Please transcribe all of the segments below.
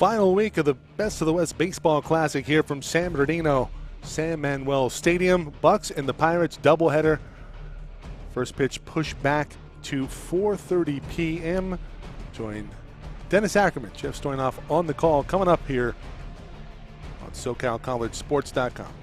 Final week of the Best of the West Baseball Classic here from San Bernardino, San Manuel Stadium. Bucs and the Pirates doubleheader. First pitch pushed back to 4:30 p.m. Join Dennis Ackerman, Jeff Stoynoff on the call coming up here on SoCalCollegeSports.com.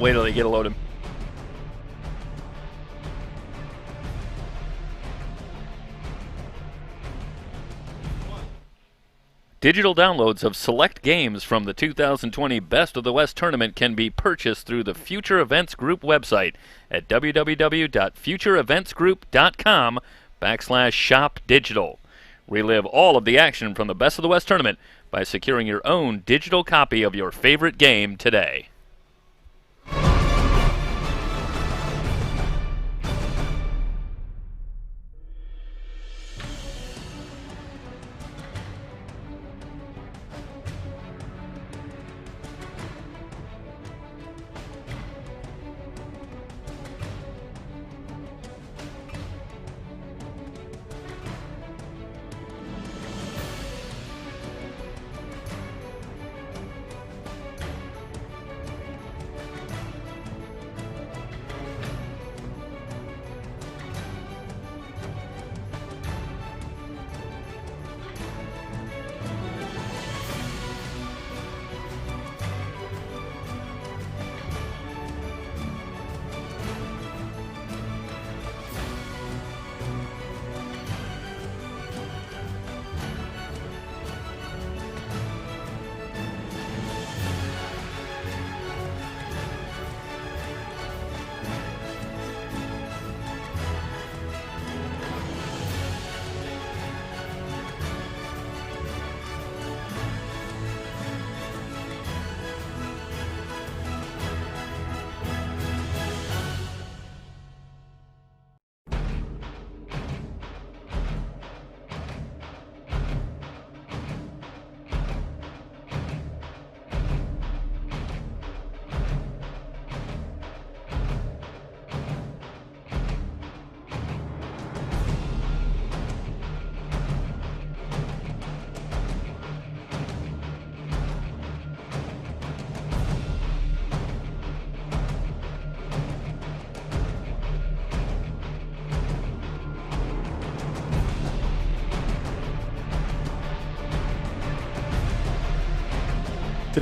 Wait till they get a load of him. Digital downloads of select games from the 2020 Best of the West tournament can be purchased through the Future Events Group website at www.futureeventsgroup.com/shop-digital. Relive all of the action from the Best of the West tournament by securing your own digital copy of your favorite game today.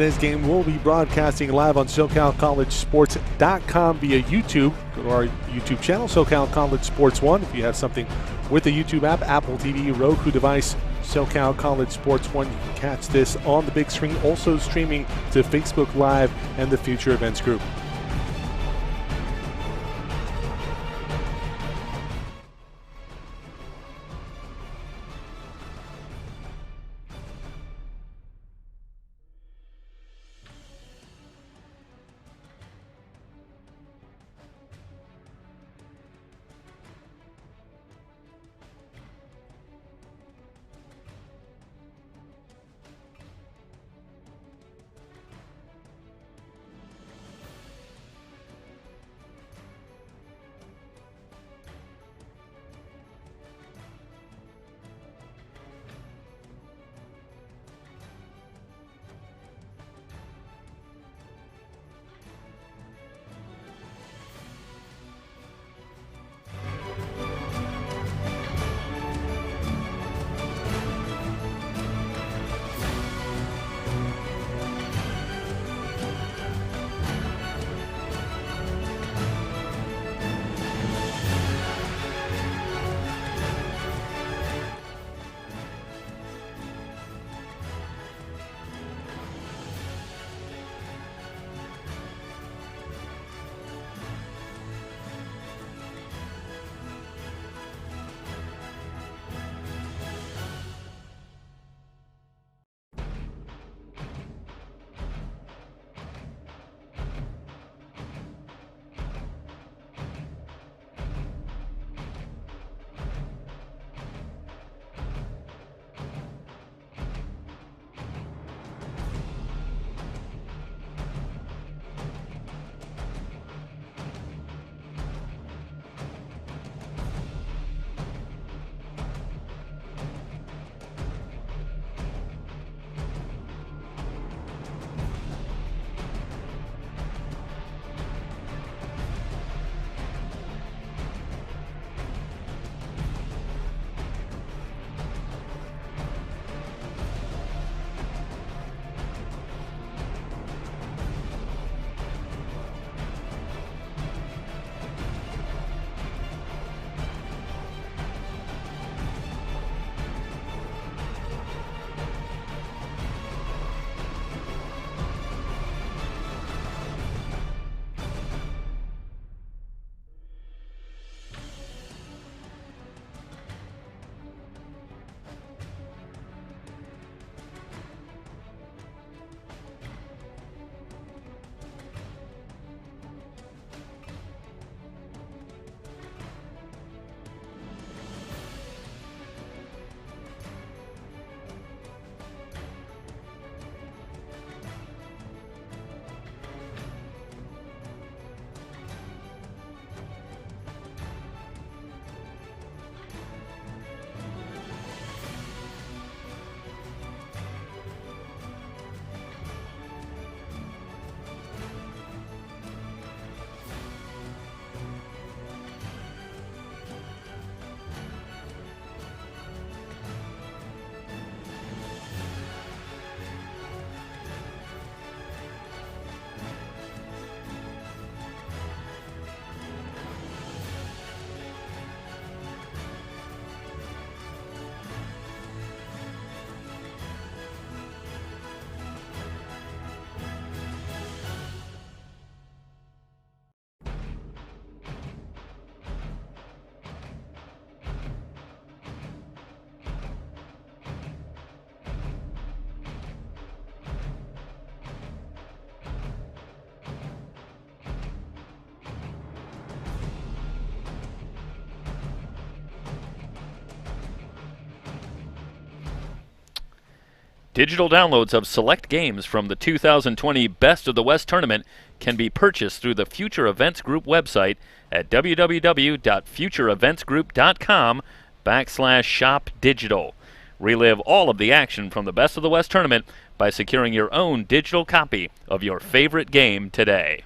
today's game will be broadcasting live on SoCalCollegeSports.com via YouTube. Go to our YouTube channel, SoCal College Sports 1. If you have something with the YouTube app, Apple TV, Roku device, SoCal College Sports 1, you can catch this on the big screen. Also streaming to Facebook Live and the Future Events Group. Digital downloads of select games from the 2020 Best of the West Tournament can be purchased through the Future Events Group website at www.futureeventsgroup.com/shop-digital. Relive all of the action from the Best of the West Tournament by securing your own digital copy of your favorite game today.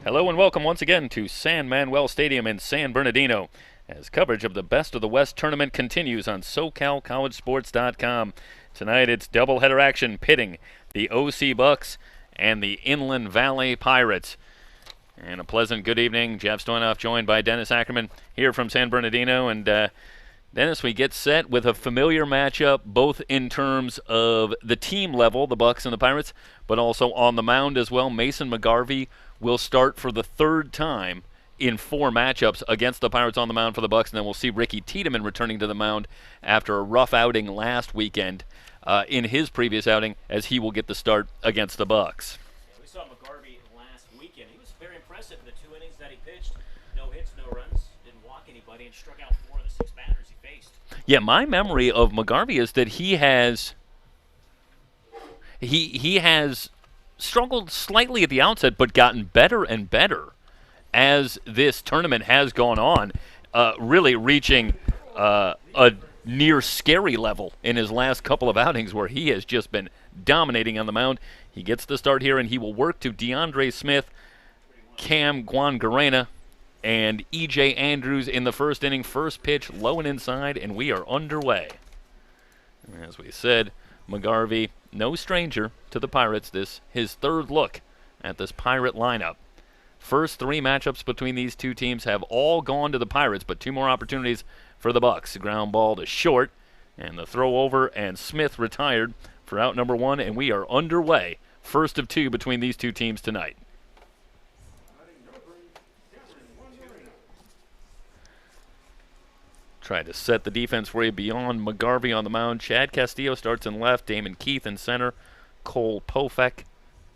Hello and welcome once again to San Manuel Stadium in San Bernardino as coverage of the Best of the West tournament continues on SoCalCollegeSports.com. Tonight it's doubleheader action pitting the OC Bucs and the Inland Valley Pirates. And a pleasant good evening. Jeff Stoynoff joined by Dennis Ackerman here from San Bernardino. And Dennis, we get set with a familiar matchup both in terms of the team level, the Bucs and the Pirates, but also on the mound as well. Mason McGarvey will start for the third time in 4 matchups against the Pirates on the mound for the Bucs, and then we'll see Ricky Tiedemann returning to the mound after a rough outing last weekend in his previous outing, as he will get the start against the Bucs. Yeah, we saw McGarvey last weekend. He was very impressive in the 2 innings that he pitched. No hits, no runs, didn't walk anybody, and struck out 4 of the 6 batters he faced. Yeah, my memory of McGarvey is that he has struggled slightly at the outset, but gotten better and better as this tournament has gone on, really reaching a near scary level in his last couple of outings where he has just been dominating on the mound. He gets the start here, and he will work to DeAndre Smith, Cam Guangarena, and E.J. Andrews in the first inning. First pitch, low and inside, and we are underway. As we said, McGarvey, no stranger to the Pirates. This his third look at this Pirate lineup. First 3 matchups between these two teams have all gone to the Pirates, but 2 more opportunities for the Bucs. Ground ball to short, and the throw over, and Smith retired for out number 1, and we are underway. First of 2 between these two teams tonight. Try to set the defense for you beyond McGarvey on the mound. Chad Castillo starts in left, Damon Keith in center, Cole Pofek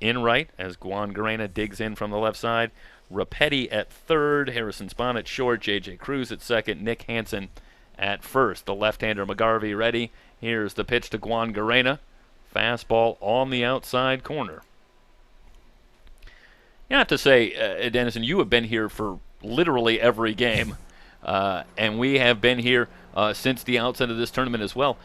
in right as Guangarena digs in from the left side. Rapetti at third, Harrison Spahn at short, J.J. Cruz at second, Nick Hansen at first. The left-hander McGarvey ready. Here's the pitch to Guangarena. Fastball on the outside corner. You have to say, Dennison, you have been here for literally every game. And we have been here since the outset of this tournament as well.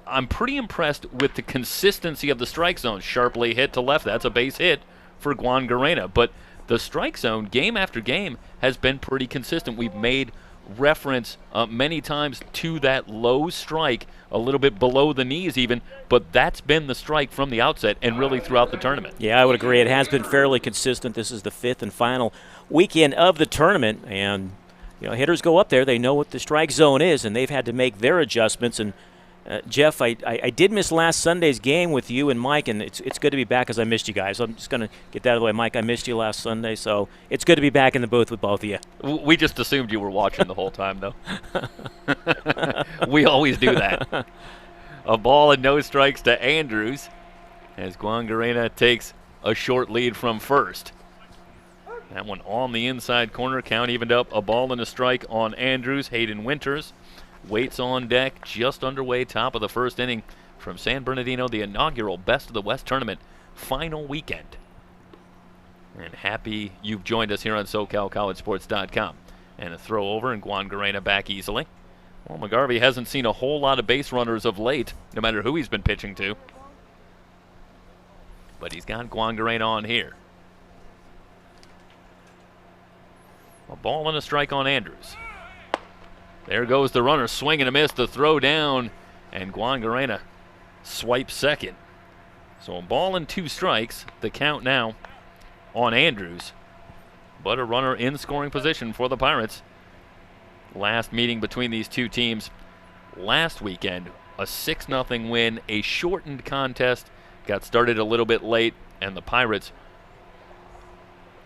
I'm pretty impressed with the consistency of the strike zone. Sharply hit to left. That's a base hit for Guangarena. But the strike zone, game after game, has been pretty consistent. We've made reference many times to that low strike, a little bit below the knees even, but that's been the strike from the outset and really throughout the tournament. Yeah, I would agree. It has been fairly consistent. This is the 5th and final weekend of the tournament, and hitters go up there, they know what the strike zone is, and they've had to make their adjustments. And Jeff, I did miss last Sunday's game with you and Mike, and it's good to be back because I missed you guys. I'm just going to get that out of the way. Mike, I missed you last Sunday, so it's good to be back in the booth with both of you. We just assumed you were watching the whole time, though. We always do that. A ball and no strikes to Andrews as Guangarena takes a short lead from first. That one on the inside corner. Count evened up. A ball and a strike on Andrews. Hayden Winters waits on deck. Just underway, top of the first inning from San Bernardino, the inaugural Best of the West tournament final weekend. And happy you've joined us here on SoCalCollegeSports.com. And a throw over, and Guangarena back easily. Well, McGarvey hasn't seen a whole lot of base runners of late, no matter who he's been pitching to. But he's got Guangarena on here. A ball and a strike on Andrews. There goes the runner, swing and a miss, the throw down, and Guangarena swipes second. So a ball and 2 strikes, the count now on Andrews. But a runner in scoring position for the Pirates. Last meeting between these two teams last weekend, a 6-0 win, a shortened contest, got started a little bit late, and the Pirates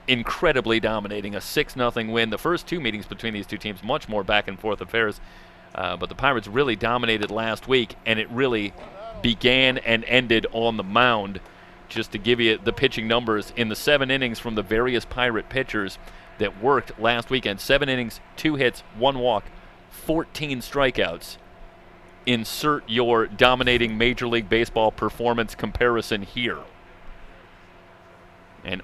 incredibly dominating, a 6-0 win. The first 2 meetings between these two teams, much more back and forth affairs, but the Pirates really dominated last week, and it really began and ended on the mound. Just to give you the pitching numbers, in the 7 innings from the various Pirate pitchers that worked last weekend, 7 innings, 2 hits, 1 walk, 14 strikeouts. Insert your dominating Major League Baseball performance comparison here. And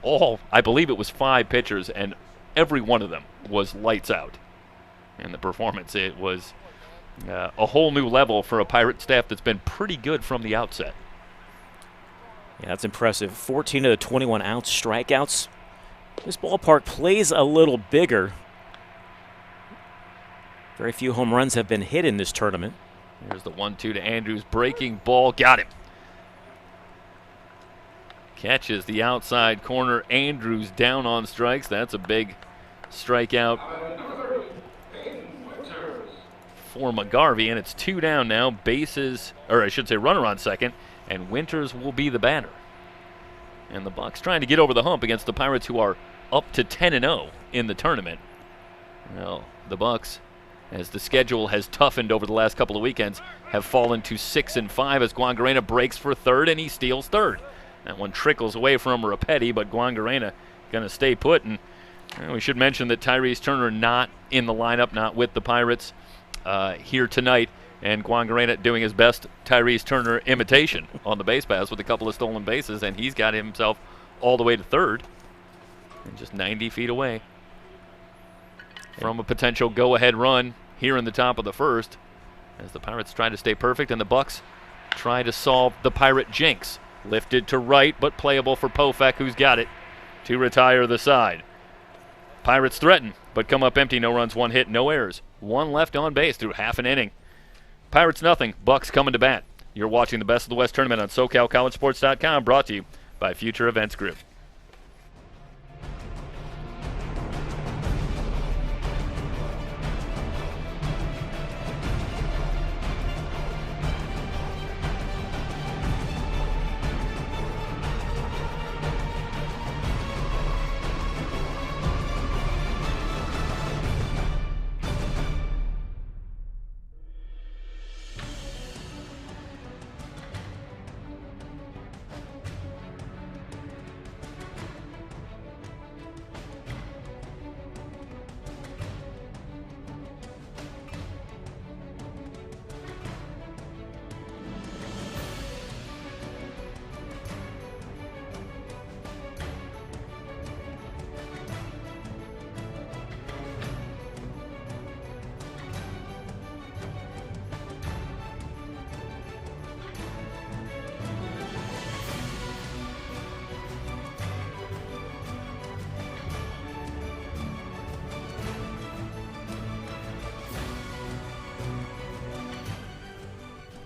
I believe it was 5 pitchers, and every one of them was lights out. And the performance, it was a whole new level for a Pirate staff that's been pretty good from the outset. Yeah, that's impressive. 14 of the 21 out strikeouts This ballpark plays a little bigger. Very few home runs have been hit in this tournament. Here's the 1-2 to Andrews. Breaking ball. Got him. Catches the outside corner. Andrews down on strikes. That's a big strikeout for McGarvey, and it's 2 down now. Bases, or I should say runner on second, and Winters will be the batter. And the Bucs trying to get over the hump against the Pirates, who are up to 10-0 in the tournament. Well, the Bucs, as the schedule has toughened over the last couple of weekends, have fallen to 6-5 as Guangarena breaks for third, and he steals third. That one trickles away from Rapetti, but Guangarena going to stay put. And we should mention that Tyrese Turner not in the lineup, not with the Pirates here tonight, and Guangarena doing his best Tyrese Turner imitation on the base pass with a couple of stolen bases, and he's got himself all the way to third and just 90 feet away from a potential go-ahead run here in the top of the first as the Pirates try to stay perfect and the Bucs try to solve the Pirate jinx. Lifted to right, but playable for Pofek, who's got it to retire the side. Pirates threaten, but come up empty. No runs, 1 hit, no errors. 1 left on base through half an inning. Pirates nothing, Bucs coming to bat. You're watching the Best of the West tournament on SoCalCollegeSports.com, brought to you by Future Events Group.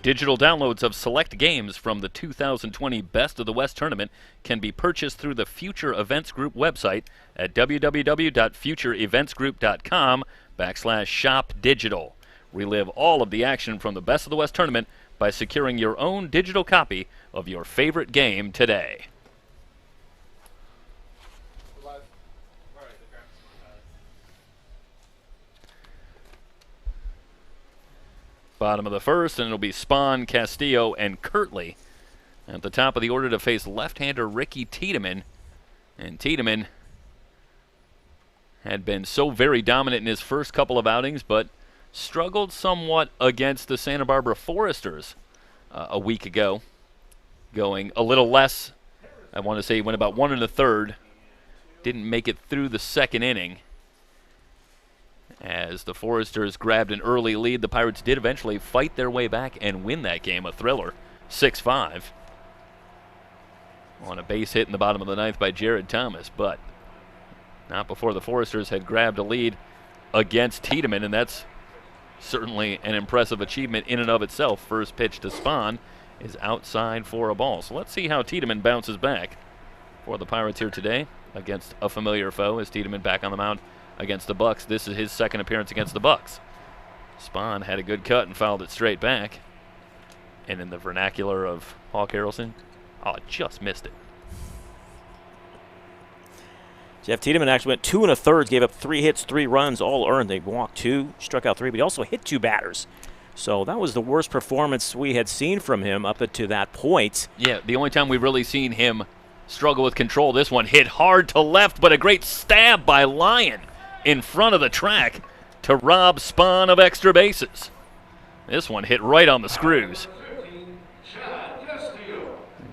Digital downloads of select games from the 2020 Best of the West tournament can be purchased through the Future Events Group website at www.futureeventsgroup.com/shop-digital. Relive all of the action from the Best of the West tournament by securing your own digital copy of your favorite game today. Bottom of the first, and it'll be Spahn, Castillo, and Kirtley at the top of the order to face left-hander Ricky Tiedemann. And Tiedemann had been so very dominant in his first couple of outings, but struggled somewhat against the Santa Barbara Foresters a week ago, going a little less. I want to say he went about 1 1/3. Didn't make it through the second inning. As the Foresters grabbed an early lead, the Pirates did eventually fight their way back and win that game, a thriller, 6-5. On a base hit in the bottom of the ninth by Jared Thomas, but not before the Foresters had grabbed a lead against Tiedemann, and that's certainly an impressive achievement in and of itself. First pitch to Spahn is outside for a ball. So let's see how Tiedemann bounces back for the Pirates here today against a familiar foe. As Tiedemann back on the mound against the Bucs. This is his second appearance against the Bucs. Spahn had a good cut and fouled it straight back. And in the vernacular of Hawk Harrelson, just missed it. Jeff Tiedemann actually went 2 1/3, gave up 3 hits, 3 runs, all earned. They walked 2, struck out 3, but he also hit 2 batters. So that was the worst performance we had seen from him up to that point. Yeah, the only time we've really seen him struggle with control. This one hit hard to left, but a great stab by Lyon in front of the track to rob Spahn of extra bases. This one hit right on the screws.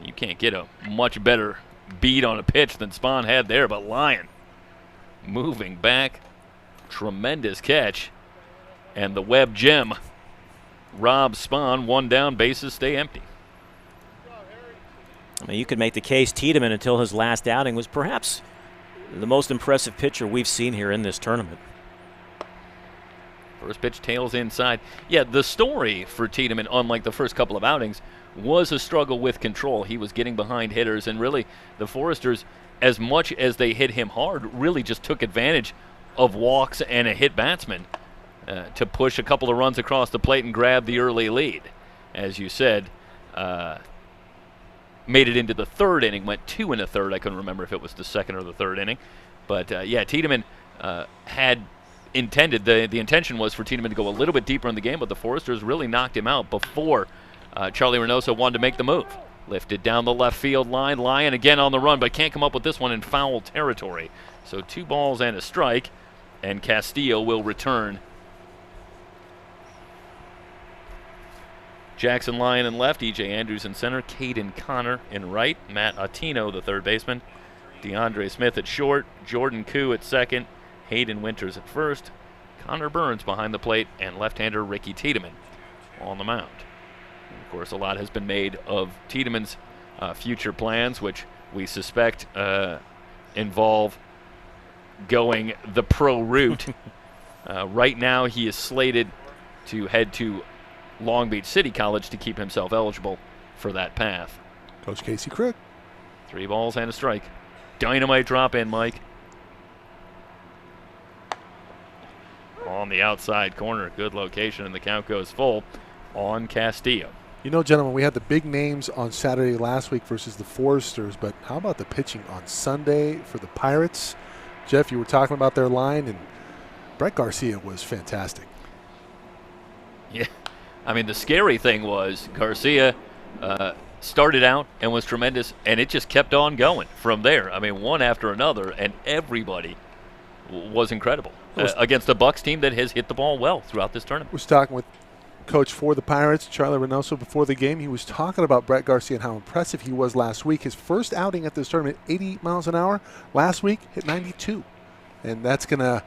You can't get a much better beat on a pitch than Spahn had there, but Lyon moving back. Tremendous catch. And the Webb gem robs Spahn. 1 down, bases stay empty. I mean, you could make the case Tiedemann, until his last outing, was perhaps the most impressive pitcher we've seen here in this tournament. First pitch tails inside. Yeah, the story for Tiedemann, unlike the first couple of outings, was a struggle with control. He was getting behind hitters, and really the Foresters, as much as they hit him hard, really just took advantage of walks and a hit batsman to push a couple of runs across the plate and grab the early lead. As you said, made it into the third inning, went 2 in the third. I couldn't remember if it was the second or the third inning. But, yeah, Tiedemann had intended, the intention was for Tiedemann to go a little bit deeper in the game, but the Foresters really knocked him out before Charlie Reynoso wanted to make the move. Lifted down the left field line. Lyon again on the run, but can't come up with this one in foul territory. So 2 balls and a strike, and Castillo will return. Jackson Lyon in left, E.J. Andrews in center, Caden Connor in right, Matt Attino, the third baseman, DeAndre Smith at short, Jordan Koo at second, Hayden Winters at first, Connor Burns behind the plate, and left-hander Ricky Tiedemann on the mound. And of course, a lot has been made of Tiedemann's future plans, which we suspect involve going the pro route. Right now, he is slated to head to Long Beach City College to keep himself eligible for that path. Coach Casey Crook. 3 balls and a strike. Dynamite drop in, Mike. On the outside corner. Good location, and the count goes full on Castillo. You know, gentlemen, we had the big names on Saturday last week versus the Foresters, but how about the pitching on Sunday for the Pirates? Jeff, you were talking about their line, and Brett Garcia was fantastic. Yeah. I mean, the scary thing was Garcia started out and was tremendous, and it just kept on going from there. I mean, one after another, and everybody was incredible against a Bucs team that has hit the ball well throughout this tournament. I was talking with coach for the Pirates, Charlie Reynoso, before the game. He was talking about Brett Garcia and how impressive he was last week. His first outing at this tournament, 88 miles an hour. Last week, hit 92, and that's gonna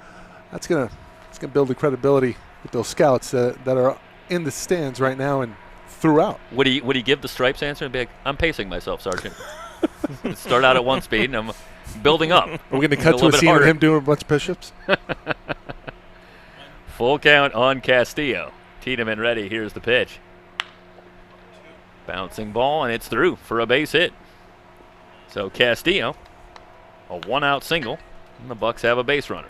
build the credibility with those scouts that are in the stands right now and throughout. Would he give the stripes answer and be like, "I'm pacing myself, Sergeant"? Start out at one speed, and I'm building up. We're going to cut to a scene of him doing a bunch of push-ups. Full count on Castillo. Tiedemann ready. Here's the pitch. Bouncing ball, and it's through for a base hit. So Castillo, a 1-out single, and the Bucs have a base runner.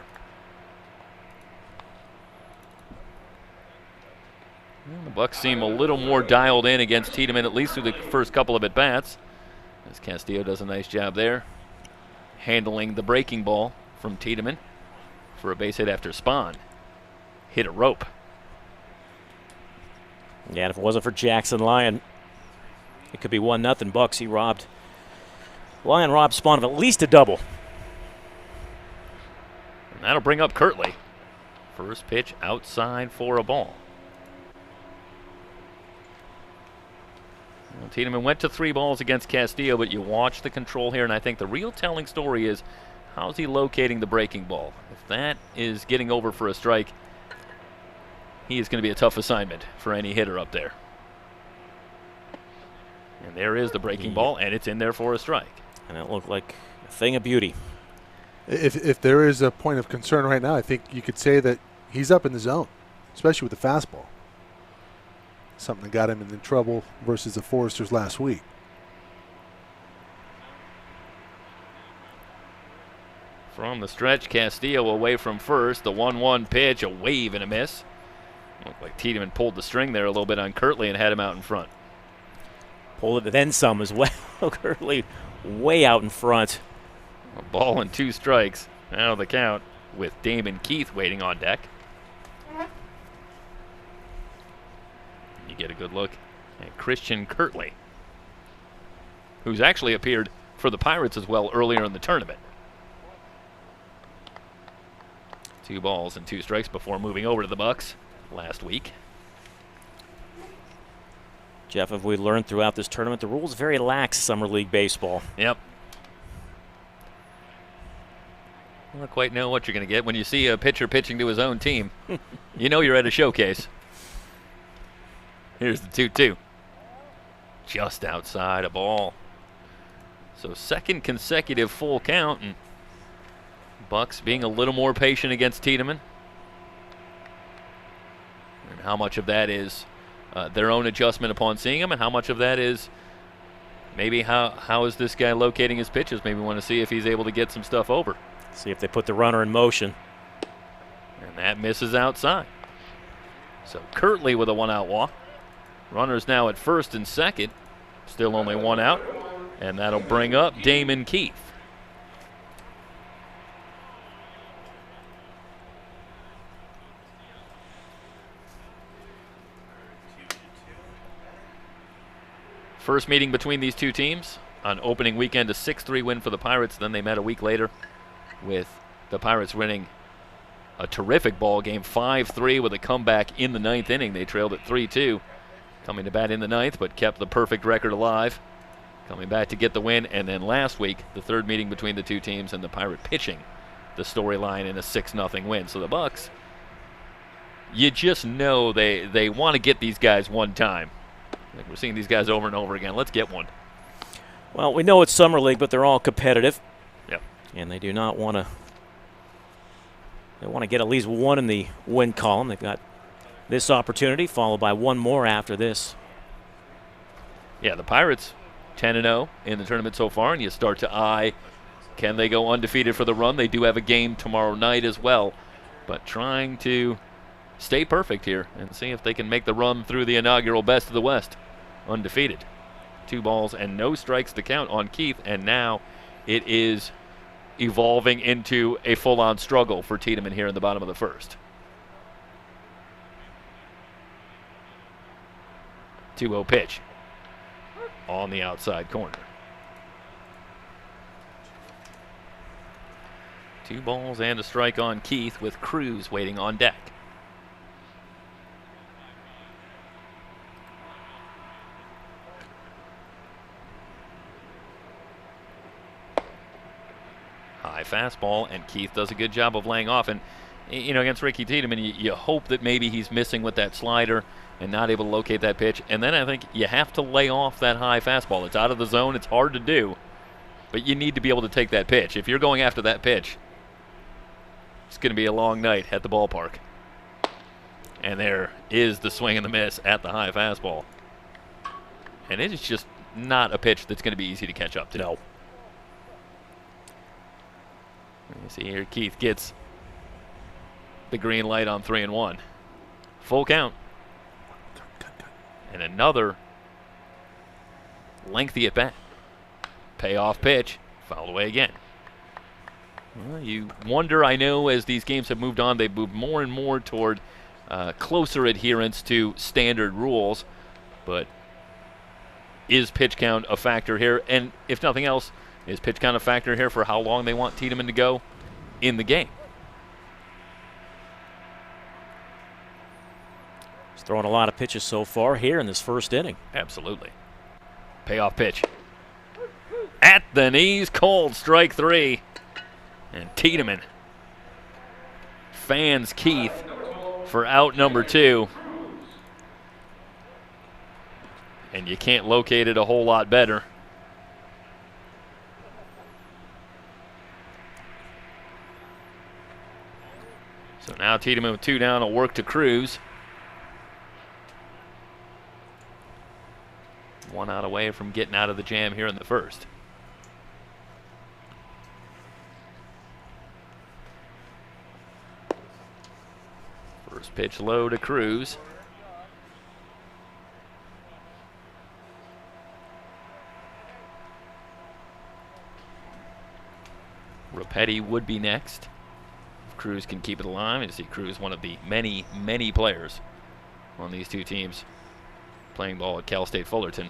And the Bucs seem a little more dialed in against Tiedemann, at least through the first couple of at-bats, as Castillo does a nice job there, handling the breaking ball from Tiedemann for a base hit after Spahn hit a rope. Yeah, and if it wasn't for Jackson Lyon, it could be 1-0 Bucs. Lyon robbed Spahn of at least a double. And that'll bring up Kirtley. First pitch outside for a ball. Well, Tiedemann went to 3 balls against Castillo, but you watch the control here, and I think the real telling story is how's he locating the breaking ball. If that is getting over for a strike, he is going to be a tough assignment for any hitter up there. And there is the breaking ball, and it's in there for a strike. And it looked like a thing of beauty. If there is a point of concern right now, I think you could say that he's up in the zone, especially with the fastball. Something that got him in trouble versus the Foresters last week. From the stretch, Castillo away from first. The 1-1 pitch, a wave and a miss. Looked like Tiedemann pulled the string there a little bit on Kirtley and had him out in front. Pulled it then some as well. Kirtley way out in front. A ball and 2 strikes. Now the count with Damon Keith waiting on deck. You get a good look at Christian Kirtley, who's actually appeared for the Pirates as well earlier in the tournament. 2 balls and 2 strikes before moving over to the Bucs last week. Jeff, have we learned throughout this tournament, the rules very lax Summer League baseball. Yep. I don't quite know what you're going to get when you see a pitcher pitching to his own team. You know you're at a showcase. Here's the 2-2. Just outside a ball. So second consecutive full count, and Bucs being a little more patient against Tiedemann. And how much of that is their own adjustment upon seeing him, and how much of that is maybe how is this guy locating his pitches? Maybe want to see if he's able to get some stuff over. See if they put the runner in motion. And that misses outside. So Kirtley with a 1-out walk. Runners now at first and second. Still only 1 out. And that'll bring up Damon Keith. First meeting between these two teams on opening weekend, a 6-3 win for the Pirates. Then they met a week later with the Pirates winning a terrific ball game, 5-3 with a comeback in the 9th inning. They trailed at 3-2, coming to bat in the 9th, but kept the perfect record alive, coming back to get the win. And then last week, the third meeting between the two teams, and the Pirate pitching the storyline in a 6-0 win. So the Bucs, you just know they want to get these guys one time. Like we're seeing these guys over and over again. Let's get one. Well, we know it's Summer League, but they're all competitive. Yep. And they do not want to. They want to get at least one in the win column. They've got this opportunity, followed by one more after this. Yeah, the Pirates 10-0 in the tournament so far, and you start to eye, can they go undefeated for the run? They do have a game tomorrow night as well, but trying to stay perfect here and see if they can make the run through the inaugural Best of the West undefeated. 2 balls and no strikes to count on Keith, and now it is evolving into a full-on struggle for Tiedemann here in the bottom of the first. 2-0 pitch on the outside corner. 2 balls and a strike on Keith, with Cruz waiting on deck. High fastball, and Keith does a good job of laying off. And, you know, against Ricky Tiedemann, you hope that maybe he's missing with that slider and not able to locate that pitch. And then I think you have to lay off that high fastball. It's out of the zone. It's hard to do. But you need to be able to take that pitch. If you're going after that pitch, it's going to be a long night at the ballpark. And there is the swing and the miss at the high fastball. And it is just not a pitch that's going to be easy to catch up to. No. You see here, Keith gets the green light on 3-1. Full count. And another lengthy at bat. Payoff pitch, fouled away again. Well, you wonder, I know, as these games have moved on, they've moved more and more toward closer adherence to standard rules. But is pitch count a factor here? And if nothing else, is pitch count a factor here for how long they want Tiedemann to go in the game? He's throwing a lot of pitches so far here in this first inning. Absolutely. Payoff pitch. At the knees, cold, strike 3. And Tiedemann fans Keith for out number 2. And you can't locate it a whole lot better. So now Tiedemann with 2 down will work to Cruz. 1 out away from getting out of the jam here in the first. First pitch low to Cruz. Rapetti would be next. If Cruz can keep it alive. You see Cruz, one of the many, many players on these two teams playing ball at Cal State Fullerton.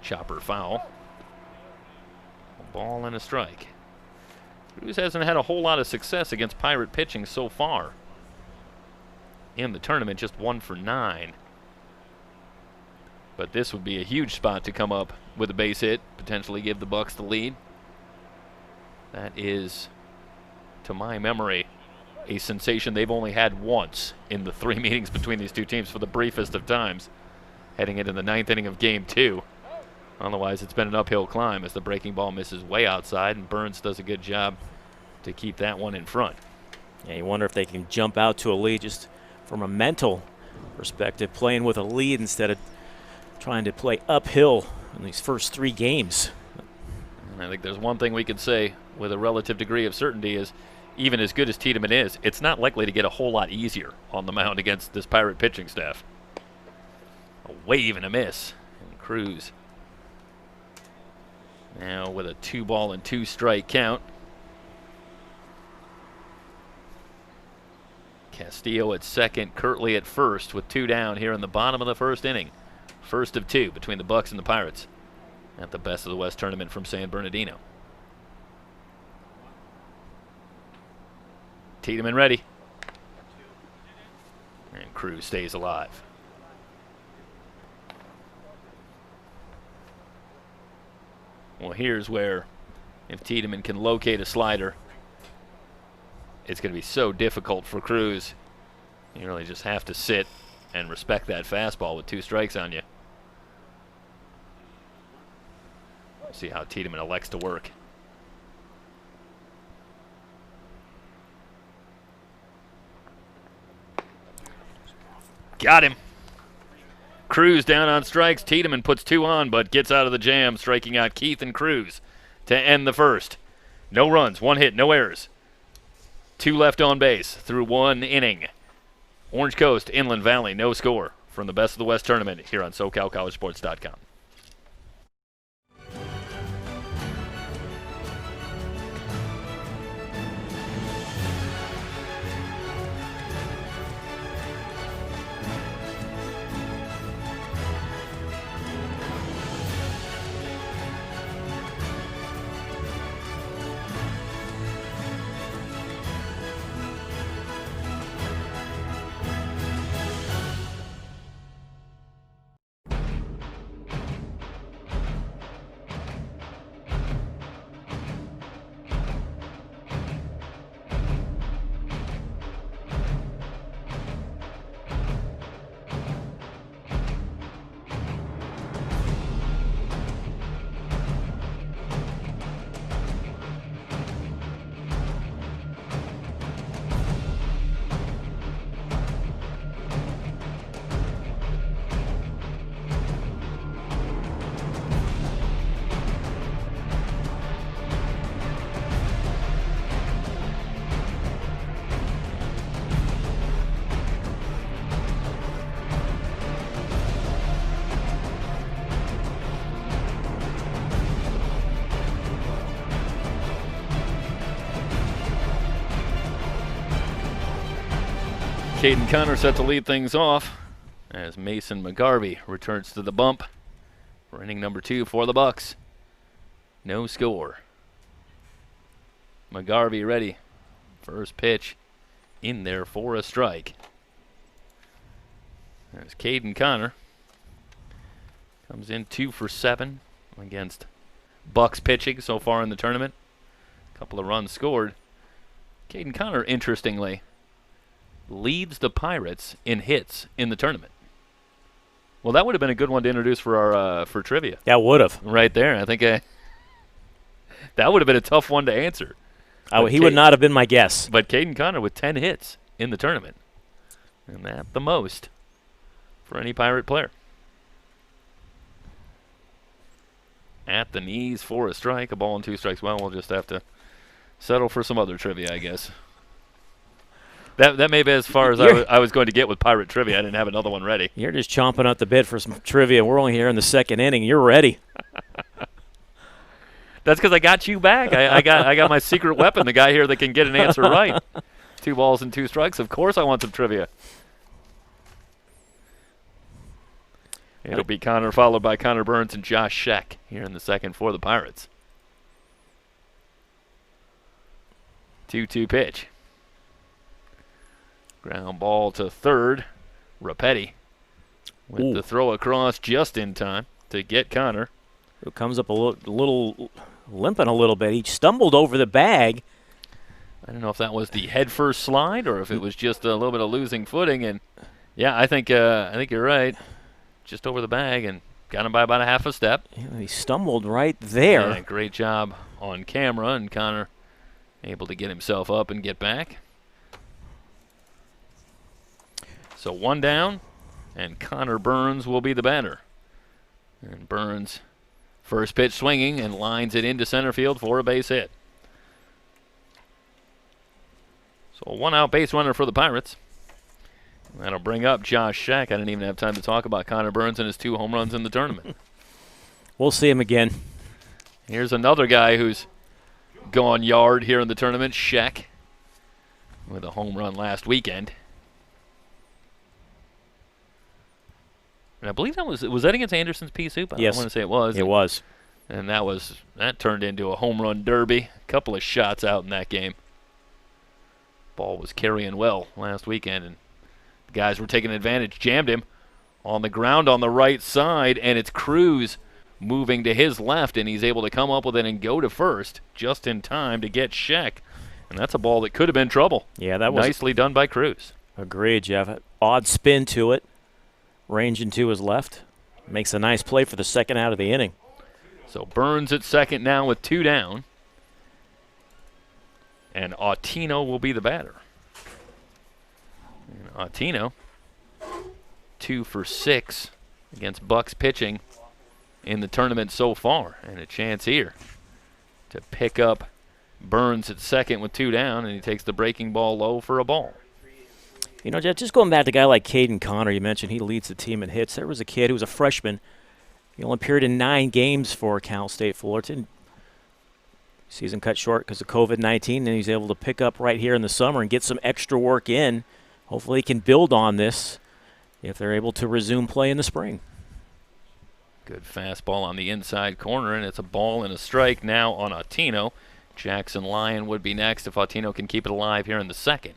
Chopper foul. A ball and a strike. Cruz hasn't had a whole lot of success against Pirate pitching so far in the tournament, just 1 for 9. But this would be a huge spot to come up with a base hit, potentially give the Bucs the lead. That is, to my memory, a sensation they've only had once in the 3 meetings between these two teams for the briefest of times, heading into the 9th inning of Game 2. Otherwise, it's been an uphill climb as the breaking ball misses way outside, and Burns does a good job to keep that one in front. Yeah, you wonder if they can jump out to a lead just from a mental perspective, playing with a lead instead of trying to play uphill in these first 3 games. And I think there's one thing we can say with a relative degree of certainty is, even as good as Tiedemann is, it's not likely to get a whole lot easier on the mound against this Pirate pitching staff. A wave and a miss. And Cruz now with a 2-ball and 2-strike count. Castillo at second, Kirtley at first with 2 down here in the bottom of the first inning. First of 2 between the Bucs and the Pirates at the Best of the West tournament from San Bernardino. Tiedemann ready. And Cruz stays alive. Well, here's where, if Tiedemann can locate a slider, it's going to be so difficult for Cruz. You really just have to sit and respect that fastball with 2 strikes on you. See how Tiedemann elects to work. Got him. Cruz down on strikes. Tiedemann puts 2 on, but gets out of the jam, striking out Keith and Cruz to end the first. No runs, 1 hit, no errors. 2 left on base through 1 inning. Orange Coast, Inland Valley, no score from the Best of the West tournament here on SoCalCollegeSports.com. Caden Connor set to lead things off as Mason McGarvey returns to the bump for inning number 2 for the Bucs. No score. McGarvey ready. First pitch in there for a strike. There's Caden Connor. Comes in 2 for 7 against Bucs pitching so far in the tournament. A couple of runs scored. Caden Connor, interestingly, leads the Pirates in hits in the tournament. Well, that would have been a good one to introduce for our for trivia. That would have. Right there. I think that would have been a tough one to answer. He would not have been my guess. But Caden Connor with 10 hits in the tournament. And that's the most for any Pirate player. At the knees for a strike, a ball and 2 strikes. Well, we'll just have to settle for some other trivia, I guess. That may be as far as I was going to get with Pirate trivia. I didn't have another one ready. You're just chomping at the bit for some trivia. We're only here in the 2nd inning. You're ready. That's because I got you back. I got my secret weapon, the guy here that can get an answer right. 2 balls and 2 strikes. Of course I want some trivia. It'll be Connor followed by Connor Burns and Josh Scheck here in the second for the Pirates. 2-2 pitch. Ground ball to third. Rapetti with the throw across just in time to get Connor. Who comes up a little limping a little bit. He stumbled over the bag. I don't know if that was the head first slide or if it was just a little bit of losing footing. And yeah, I think you're right. Just over the bag, and got him by about a half a step. Yeah, he stumbled right there. Yeah, great job on camera, and Connor able to get himself up and get back. So 1 down, and Connor Burns will be the batter. And Burns, first pitch swinging, and lines it into center field for a base hit. So a 1-out base runner for the Pirates. That'll bring up Josh Scheck. I didn't even have time to talk about Connor Burns and his 2 home runs in the tournament. We'll see him again. Here's another guy who's gone yard here in the tournament, Scheck, with a home run last weekend. And I believe was that against Anderson's Pea Soup? Yes. I want to say it was. It was. And that turned into a home run derby. A couple of shots out in that game. Ball was carrying well last weekend, and the guys were taking advantage. Jammed him on the ground on the right side, and it's Cruz moving to his left, and he's able to come up with it and go to first just in time to get Scheck. And that's a ball that could have been trouble. Yeah, that was nicely done by Cruz. Agreed, Jeff. Odd spin to it. Ranging to his left. Makes a nice play for the second out of the inning. So Burns at second now with 2 down. And Autino will be the batter. And Autino, 2 for 6 against Bucs pitching in the tournament so far. And a chance here to pick up Burns at second with 2 down, and he takes the breaking ball low for a ball. You know, Jeff, just going back to a guy like Caden Connor, you mentioned he leads the team in hits. There was a kid who was a freshman. He only appeared in 9 games for Cal State Fullerton. Season cut short because of COVID-19, and he's able to pick up right here in the summer and get some extra work in. Hopefully he can build on this if they're able to resume play in the spring. Good fastball on the inside corner, and it's a ball and a strike now on Autino. Jackson Lyon would be next if Autino can keep it alive here in the second.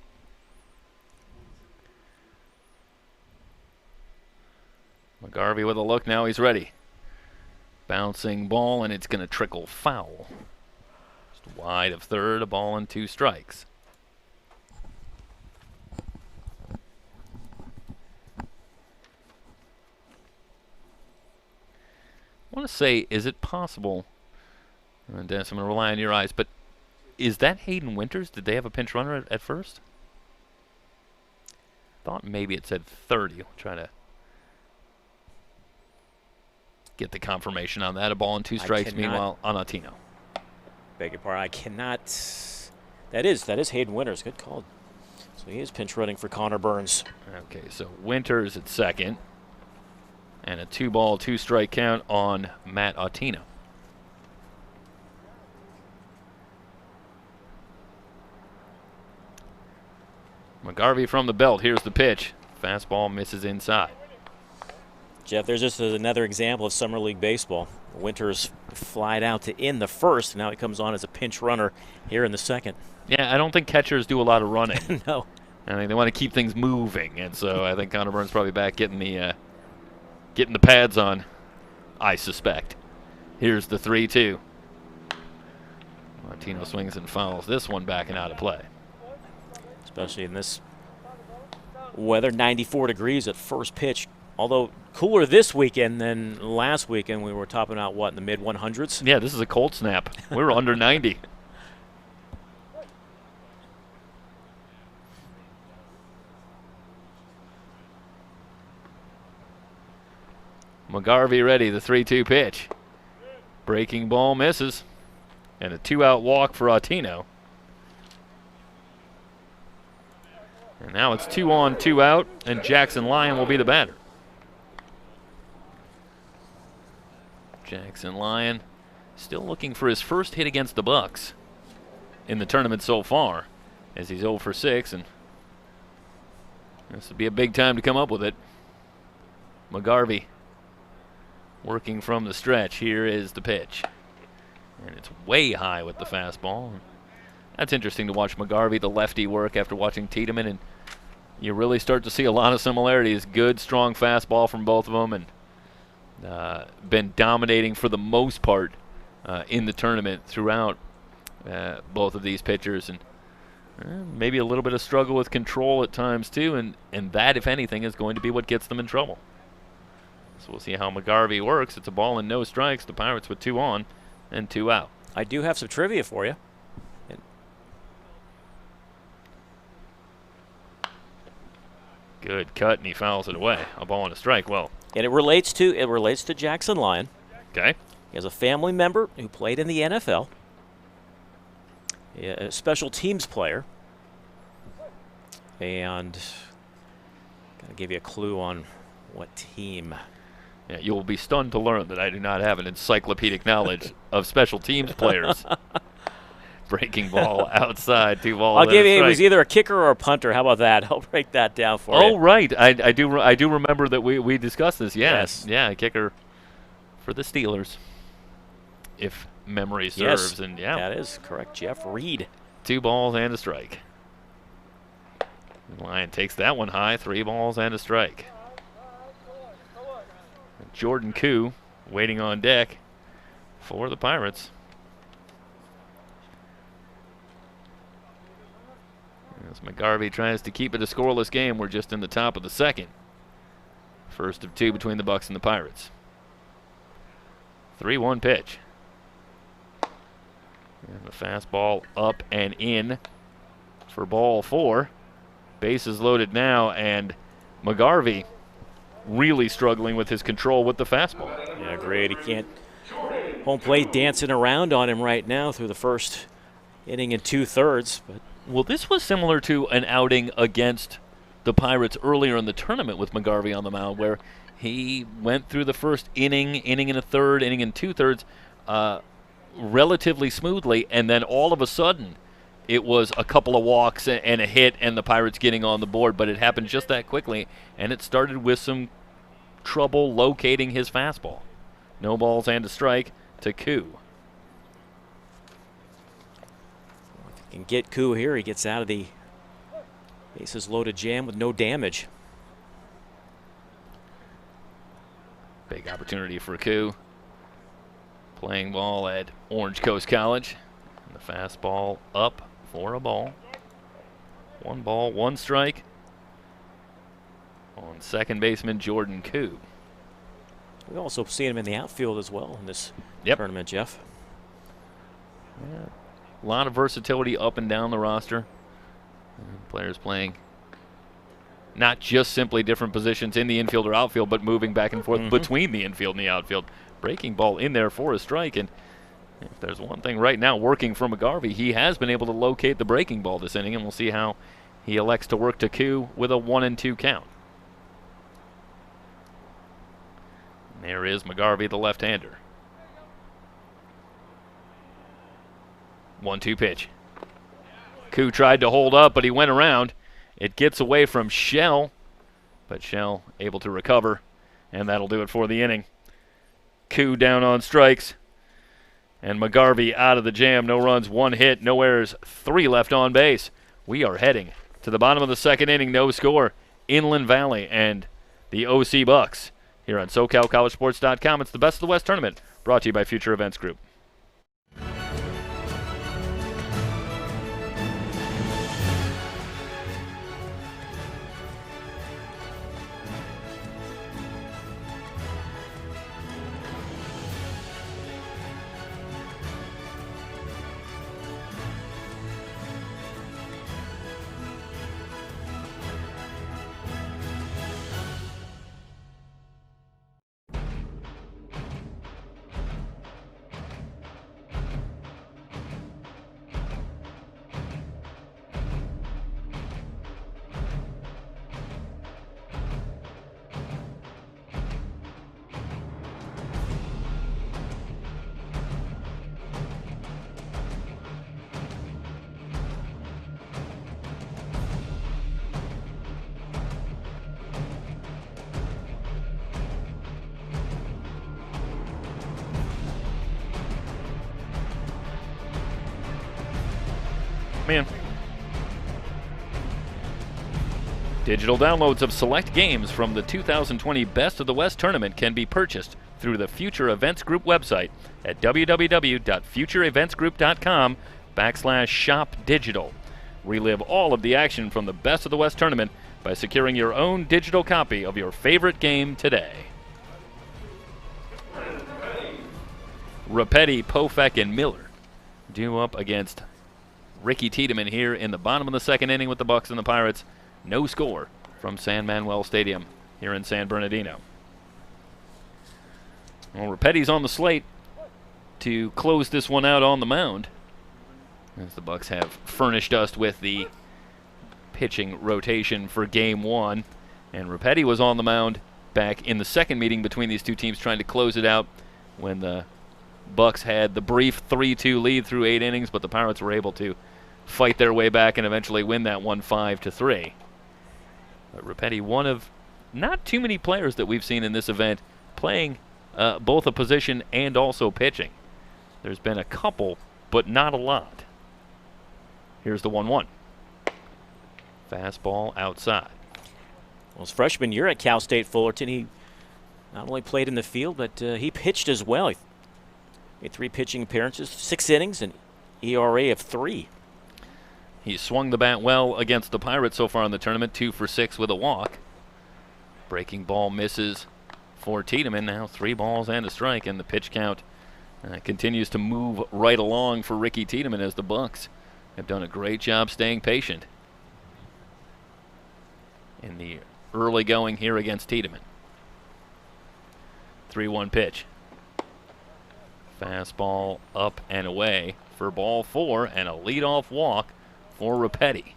McGarvey with a look, now he's ready. Bouncing ball, and it's going to trickle foul. Just wide of third, a ball and 2 strikes. I want to say, is it possible, and Dennis, I'm going to rely on your eyes, but is that Hayden Winters? Did they have a pinch runner at first? Thought maybe it said 30. I'll try to get the confirmation on that. A ball and 2 strikes, meanwhile, on Autino. Beg your pardon, I cannot. That is Hayden Winters. Good call. So he is pinch running for Connor Burns. Okay, so Winters at second. And a 2-ball, 2-strike count on Matt Autino. McGarvey from the belt. Here's the pitch. Fastball misses inside. Jeff, there's just another example of Summer League baseball. Winters flied out to in the first. Now he comes on as a pinch runner here in the second. Yeah, I don't think catchers do a lot of running. No. I think they want to keep things moving, and so I think Connor Burns probably back getting the pads on, I suspect. Here's the 3-2. Martino swings and fouls this one back and out of play. Especially in this weather, 94 degrees at first pitch. Although cooler this weekend than last weekend. We were topping out, what, in the mid-100s? Yeah, this is a cold snap. We were under 90. McGarvey ready, the 3-2 pitch. Breaking ball misses. And a 2-out walk for Autino. And now it's 2 on, 2 out, and Jackson Lyon will be the batter. Jackson Lyon still looking for his first hit against the Bucs in the tournament so far, as he's 0 for 6, and this would be a big time to come up with it. McGarvey working from the stretch. Here is the pitch. And it's way high with the fastball. That's interesting to watch McGarvey, the lefty, work after watching Tiedemann, and you really start to see a lot of similarities. Good, strong fastball from both of them, and been dominating for the most part in the tournament throughout both of these pitchers, and maybe a little bit of struggle with control at times too, and that, if anything, is going to be what gets them in trouble. So we'll see how McGarvey works. It's a ball and no strikes. The Pirates with 2 on and 2 out. I do have some trivia for you. Good cut, and he fouls it away. A ball and a strike. Well, And it relates to Jackson Lyon. okay. He has a family member who played in the NFL. A special teams player. And gotta give you a clue on what team. Yeah, you will be stunned to learn that I do not have an encyclopedic knowledge of special teams players. Breaking ball outside, 2 balls. I'll give you. and a It was strike. either a kicker or a punter. How about that? I'll break that down for you. Oh, right. I do remember that we discussed this. Yes. Yeah, kicker for the Steelers, if memory serves. Yes, And yeah, that is correct. Jeff Reed. 2 balls and a strike. Lyon takes that one high. 3 balls and a strike. Jordan Koo waiting on deck for the Pirates. As McGarvey tries to keep it a scoreless game, we're just in the top of the second. First of 2 between the Bucs and the Pirates. 3-1 pitch. And the fastball up and in for ball 4. Bases loaded now, and McGarvey really struggling with his control with the fastball. Yeah, great. He can't. Home plate dancing around on him right now through the first inning and 2/3. But Well, this was similar to an outing against the Pirates earlier in the tournament with McGarvey on the mound, where he went through the first inning and a third, inning and 2/3, relatively smoothly, and then all of a sudden it was a couple of walks and a hit and the Pirates getting on the board, but it happened just that quickly, and it started with some trouble locating his fastball. No balls and a strike to Koo. if he can get Koo here, he gets out of the bases loaded jam with no damage. Big opportunity for Koo. Playing ball at Orange Coast College. And the fastball up for a ball. 1 ball, 1 strike. On second baseman Jordan Koo. We've also seen him in the outfield as well in this Yep. tournament, Jeff. Yeah. A lot of versatility up and down the roster. Players playing not just simply different positions in the infield or outfield, but moving back and forth between the infield and the outfield. Breaking ball in there for a strike, and if there's one thing right now working for McGarvey, he has been able to locate the breaking ball this inning, and we'll see how he elects to work to Koo with a 1-2 count. And there is McGarvey, the left-hander. 1-2 pitch. Koo tried to hold up, but he went around. It gets away from Shell, but Shell able to recover, and that'll do it for the inning. Koo down on strikes, and McGarvey out of the jam. No runs, 1 hit, no errors, 3 left on base. We are heading to the bottom of the second inning, no score. Inland Valley and the OC Bucs here on SoCalCollegeSports.com. It's the Best of the West tournament, brought to you by Future Events Group. Man. Digital downloads of select games from the 2020 Best of the West tournament can be purchased through the Future Events Group website at www.futureeventsgroup.com/shop-digital. Relive all of the action from the Best of the West tournament by securing your own digital copy of your favorite game today. Rapetti, Pofek, and Miller due up against Ricky Tiedemann here in the bottom of the second inning with the Bucs and the Pirates. No score from San Manuel Stadium here in San Bernardino. Well, Rapetti's on the slate to close this one out on the mound, as the Bucs have furnished us with the pitching rotation for Game 1. And Rapetti was on the mound back in the second meeting between these two teams, trying to close it out when the Bucs had the brief 3-2 lead through 8 innings, but the Pirates were able to fight their way back and eventually win that one 5-3. But Rapetti, one of not too many players that we've seen in this event playing both a position and also pitching. There's been a couple, but not a lot. Here's the 1-1. Fastball outside. Well, his freshman year at Cal State Fullerton, he not only played in the field, but he pitched as well. He made 3 pitching appearances, 6 innings, and ERA of 3. He swung the bat well against the Pirates so far in the tournament, 2 for 6 with a walk. Breaking ball misses for Tiedemann. Now 3 balls and a strike, and the pitch count continues to move right along for Ricky Tiedemann, as the Bucs have done a great job staying patient in the early going here against Tiedemann. 3-1 pitch. Fastball up and away for ball 4, and a leadoff walk for Rapetti.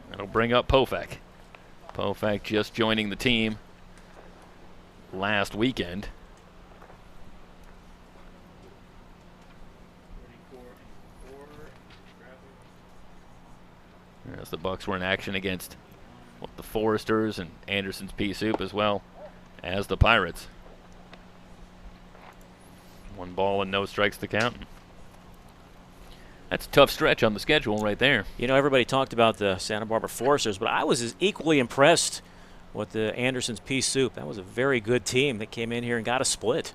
That'll bring up Pofek. Pofek just joining the team last weekend. As the Bucs were in action against the Foresters and Anderson's Pea Soup, as well as the Pirates. 1 ball and no strikes to count. That's a tough stretch on the schedule right there. You know, everybody talked about the Santa Barbara Foresters, but I was as equally impressed with the Anderson's Pea Soup. That was a very good team that came in here and got a split.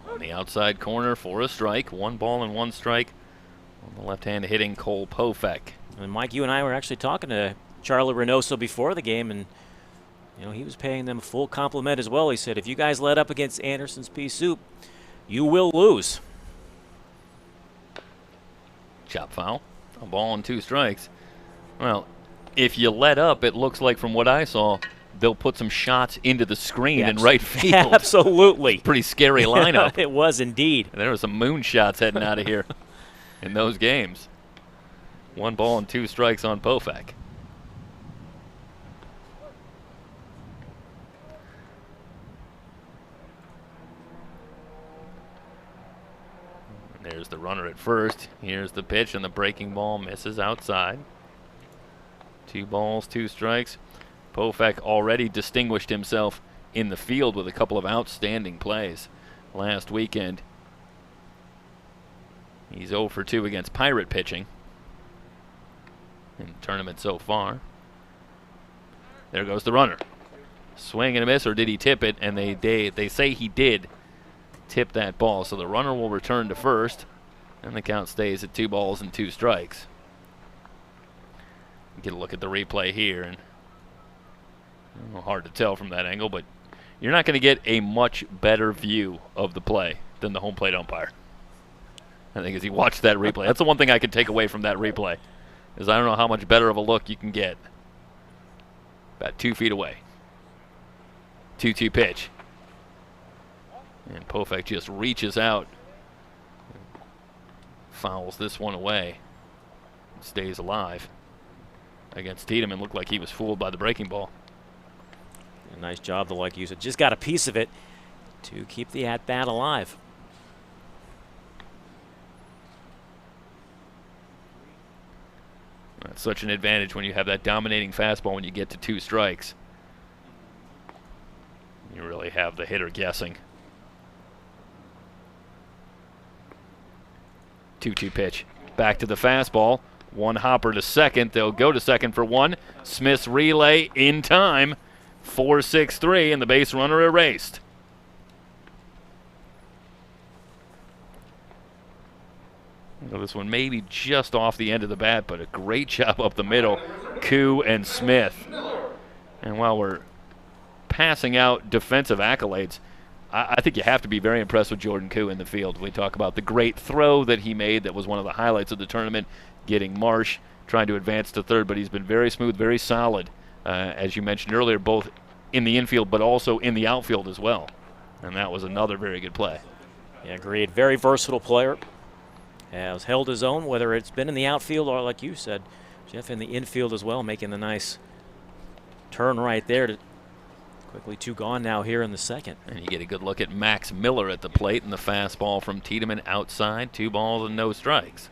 On the outside corner for a strike. 1 ball and 1 strike on the left-hand hitting Cole Pofek. And Mike, you and I were actually talking to Charlie Reynoso before the game, and you know, he was paying them a full compliment as well. He said, if you guys let up against Anderson's Pea Soup, you will lose. Chop foul. A ball and 2 strikes. Well, if you let up, it looks like from what I saw, they'll put some shots into the screen in right field. Absolutely. Pretty scary lineup. It was indeed. There were some moon shots heading out of here in those games. 1 ball and 2 strikes on Pofek. There's the runner at first. Here's the pitch, and the breaking ball misses outside. 2 balls, 2 strikes. Pofek already distinguished himself in the field with a couple of outstanding plays last weekend. He's 0 for 2 against Pirate pitching in the tournament so far. There goes the runner. Swing and a miss, or did he tip it? And they say he did tip that ball, so the runner will return to first, and the count stays at 2 balls and 2 strikes. Get a look at the replay here, and hard to tell from that angle, but you're not going to get a much better view of the play than the home plate umpire. I think as he watched that replay, that's the one thing I could take away from that replay, is I don't know how much better of a look you can get. About 2 feet away. 2-2 pitch. And Pofek just reaches out, fouls this one away, stays alive against Tiedemann. Looked like he was fooled by the breaking ball. A nice job, though, like you said. Just got a piece of it to keep the at-bat alive. That's such an advantage when you have that dominating fastball when you get to 2 strikes. You really have the hitter guessing. 2-2 pitch. Back to the fastball. 1 hopper to second. They'll go to second for 1. Smith's relay in time. 4-6-3, and the base runner erased. Well, this one maybe just off the end of the bat, but a great job up the middle. Koo and Smith. And while we're passing out defensive accolades, I think you have to be very impressed with Jordan Koo in the field. We talk about the great throw that he made that was one of the highlights of the tournament, getting Marsh, trying to advance to third, but he's been very smooth, very solid, as you mentioned earlier, both in the infield but also in the outfield as well. And that was another very good play. Yeah, agreed. Very versatile player. Has held his own, whether it's been in the outfield or, like you said, Jeff, in the infield as well, making the nice turn right there. To quickly 2 gone now here in the second. And you get a good look at Max Miller at the plate and the fastball from Tiedemann outside. 2 balls and no strikes.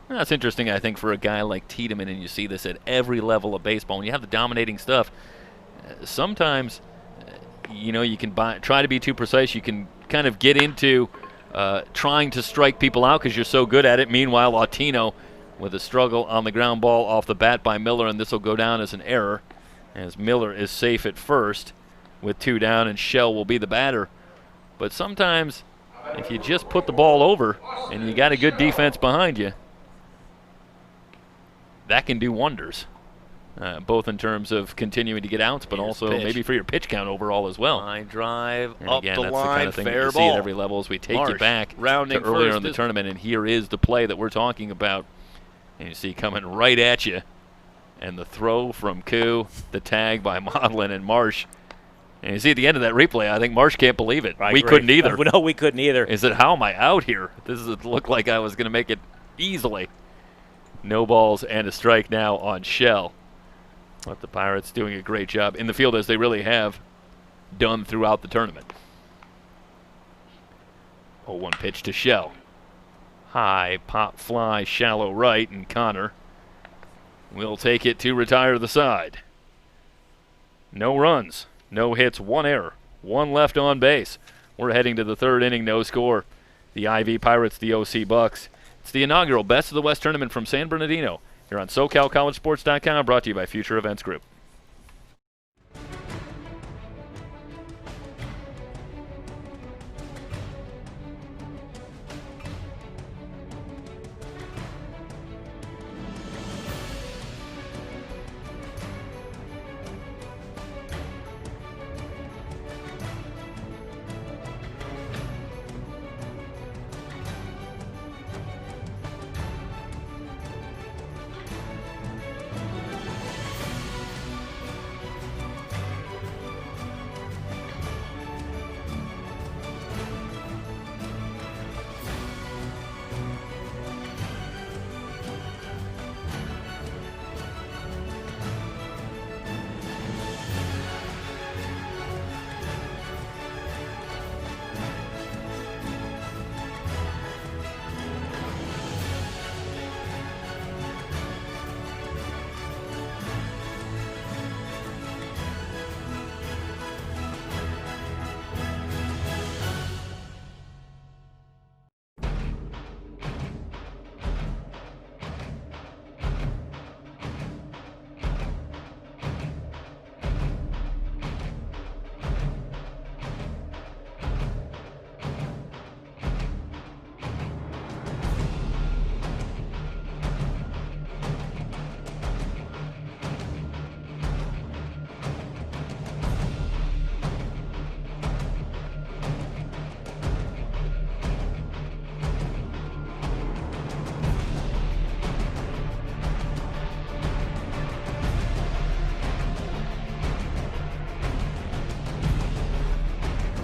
That's interesting, I think, for a guy like Tiedemann, and you see this at every level of baseball. When you have the dominating stuff, sometimes, you can try to be too precise. You can kind of get into trying to strike people out because you're so good at it. Meanwhile, Latino with a struggle on the ground ball off the bat by Miller, and this will go down as an error as Miller is safe at first with 2 down, and Shell will be the batter. But sometimes if you just put the ball over and you got a good defense behind you, that can do wonders, both in terms of continuing to get outs, but also maybe for your pitch count overall as well. Line drive and up again, the that's line, the kind of thing fair that you ball. see at every level as we take Marsh you back rounding to earlier first in the tournament, and here is the play that we're talking about. And you see coming right at you, and the throw from Koo, the tag by Modlin and Marsh. And you see at the end of that replay, I think Marsh can't believe it. We couldn't either. No, we couldn't either. He said, how am I out here? This looked like I was going to make it easily. No balls and a strike now on Shell. But the Pirates doing a great job in the field, as they really have done throughout the tournament. 0-1 pitch to Shell. High pop fly, shallow right, and Connor will take it to retire the side. No runs, no hits, 1 error, 1 left on base. We're heading to the 3rd inning, no score. The IV Pirates, the OC Bucs. It's the inaugural Best of the West tournament from San Bernardino here on SoCalCollegeSports.com, brought to you by Future Events Group.